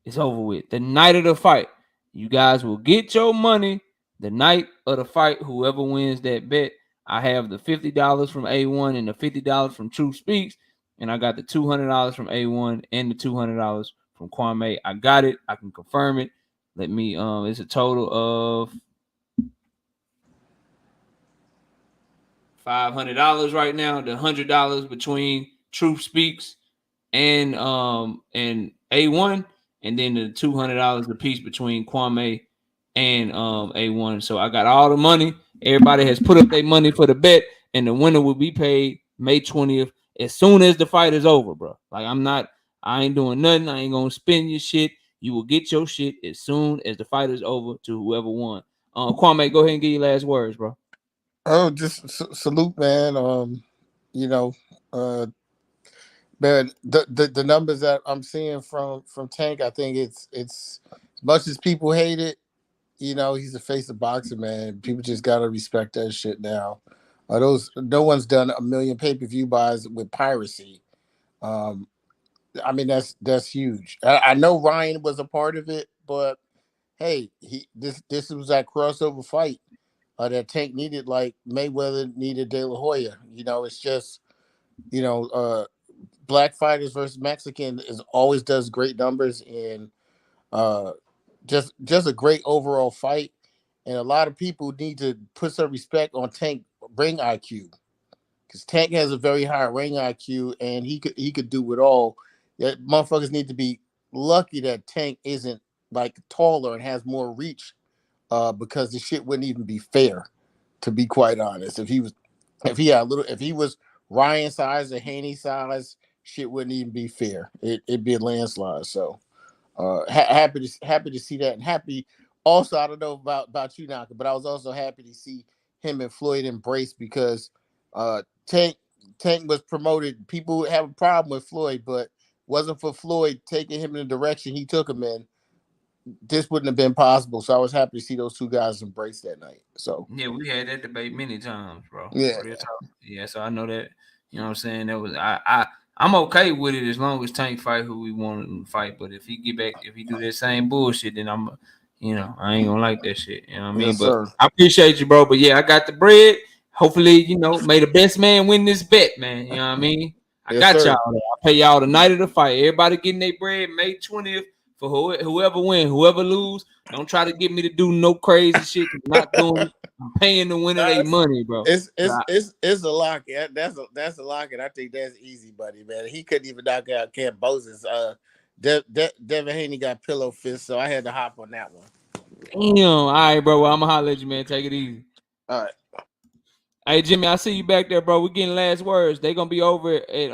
is over with. The night of the fight, you guys will get your money the night of the fight. Whoever wins that bet, I have the $50 from A1 and the $50 from Truth Speaks, and I got the $200 from A1 and the $200 from Kwame. I got it. I can confirm it. Let me. It's a total of $500 right now. The $100 between Truth Speaks and A1, and then the $200 a piece between Kwame and A1. So I got all the money. Everybody has put up their money for the bet, and the winner will be paid May 20th as soon as the fight is over, bro. Like I ain't doing nothing. I ain't gonna spend your shit. You will get your shit as soon as the fight is over to whoever won. Kwame, go ahead and get your last words, bro. Oh, just salute, man. You know, man, the numbers that I'm seeing from Tank, I think it's as much as people hate it. You know, he's the face of boxing, man. People just gotta respect that shit now. Those no one's done a million pay-per-view buys with piracy. Um, I mean that's huge. I know Ryan was a part of it, but hey, this was that crossover fight that Tank needed, like Mayweather needed De La Hoya. You know, it's just you know, black fighters versus Mexican is always does great numbers, and uh, just a great overall fight. and a lot of people need to put some respect on Tank ring IQ, because Tank has a very high ring IQ, and he could do it all. That motherfuckers need to be lucky that Tank isn't like taller and has more reach, because the shit wouldn't even be fair, to be quite honest. If he was Ryan size or Haney size, shit wouldn't even be fair. It'd be a landslide. So happy to see that, and happy also. I don't know about you, Naka, but I was also happy to see him and Floyd embrace, because Tank was promoted. People have a problem with Floyd, but wasn't for Floyd taking him in the direction he took him in, this wouldn't have been possible. So I was happy to see those two guys embrace that night. So Yeah, we had that debate many times, bro. yeah, Real talk. Yeah, so I know that. You know what I'm saying? That was I'm okay with it as long as Tank fight who we want him to fight. But if he do that same bullshit, then I ain't gonna like that shit. You know what I mean? yes, But sir. I appreciate you, bro. But yeah, I got the bread. Hopefully, may the best man win this bet, man. You know what I mean? I Yes, got sir. y'all there. I pay y'all the night of the fight. Everybody getting their bread May 20th for whoever win, whoever lose. Don't try to get me to do no crazy shit. I'm not doing it. I'm paying the winner their money, bro. It's a lock. Yeah, that's a lock, and I think that's easy, buddy, man. He couldn't even knock out Cambosis. Devin Haney got pillow fist, so I had to hop on that one. Damn. All right, bro. Well, I'm gonna holler at you, man. Take it easy. All right. Hey, Jimmy, I see you back there, bro. We're getting last words. They gonna be over at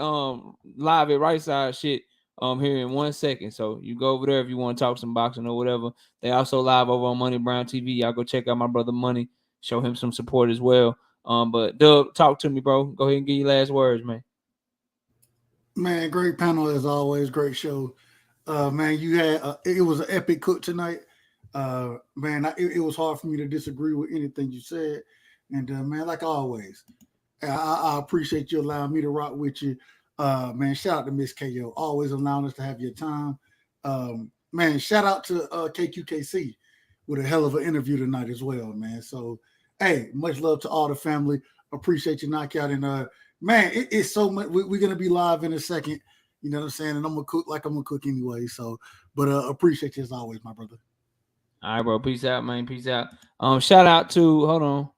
live at Right Side shit here in 1 second. So you go over there if you want to talk some boxing or whatever. They also live over on Money Brown TV. Y'all go check out my brother Money. Show him some support as well. But Dub, talk to me, bro. Go ahead and give your last words, man. Man, great panel as always. Great show. Man, you had it was an epic cook tonight. Man, it was hard for me to disagree with anything you said. And man, like always, I appreciate you allowing me to rock with you. Man, shout out to Miss KO, always allowing us to have your time. Man, shout out to KQKC with a hell of an interview tonight as well, man. So, hey, much love to all the family. Appreciate you, Knockout. And man, it's so much. We're gonna be live in a second. You know what I'm saying? And I'm gonna cook like I'm gonna cook anyway. So, but appreciate you as always, my brother. All right, bro. Peace out, man. Peace out. Shout out to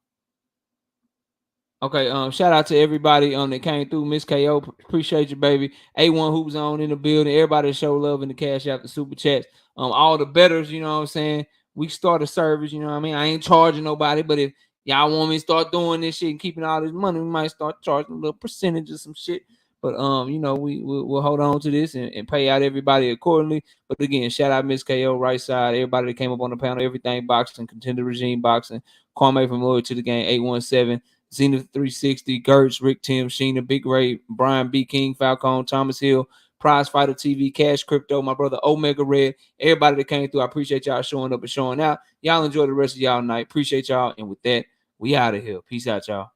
Okay, shout out to everybody that came through. Miss KO, appreciate you, baby. A1 Hoops on in the building. Everybody that show love in the cash out the super chats. All the bettors, you know what I'm saying? We start a service, you know what I mean? I ain't charging nobody, but if y'all want me to start doing this shit and keeping all this money, we might start charging a little percentage of some shit. But we'll hold on to this and pay out everybody accordingly. But again, shout out Miss KO, Right Side, everybody that came up on the panel, Everything Boxing, Contender Regime Boxing, Kwame from Loyal to the Game, 817. Zenith 360, Gertz, Rick Tim, Sheena, Big Ray, Brian B. King, Falcone, Thomas Hill, Prize Fighter TV, Cash Crypto, my brother Omega Red, everybody that came through. I appreciate y'all showing up and showing out. Y'all enjoy the rest of y'all night. Appreciate y'all. And with that, we out of here. Peace out, y'all.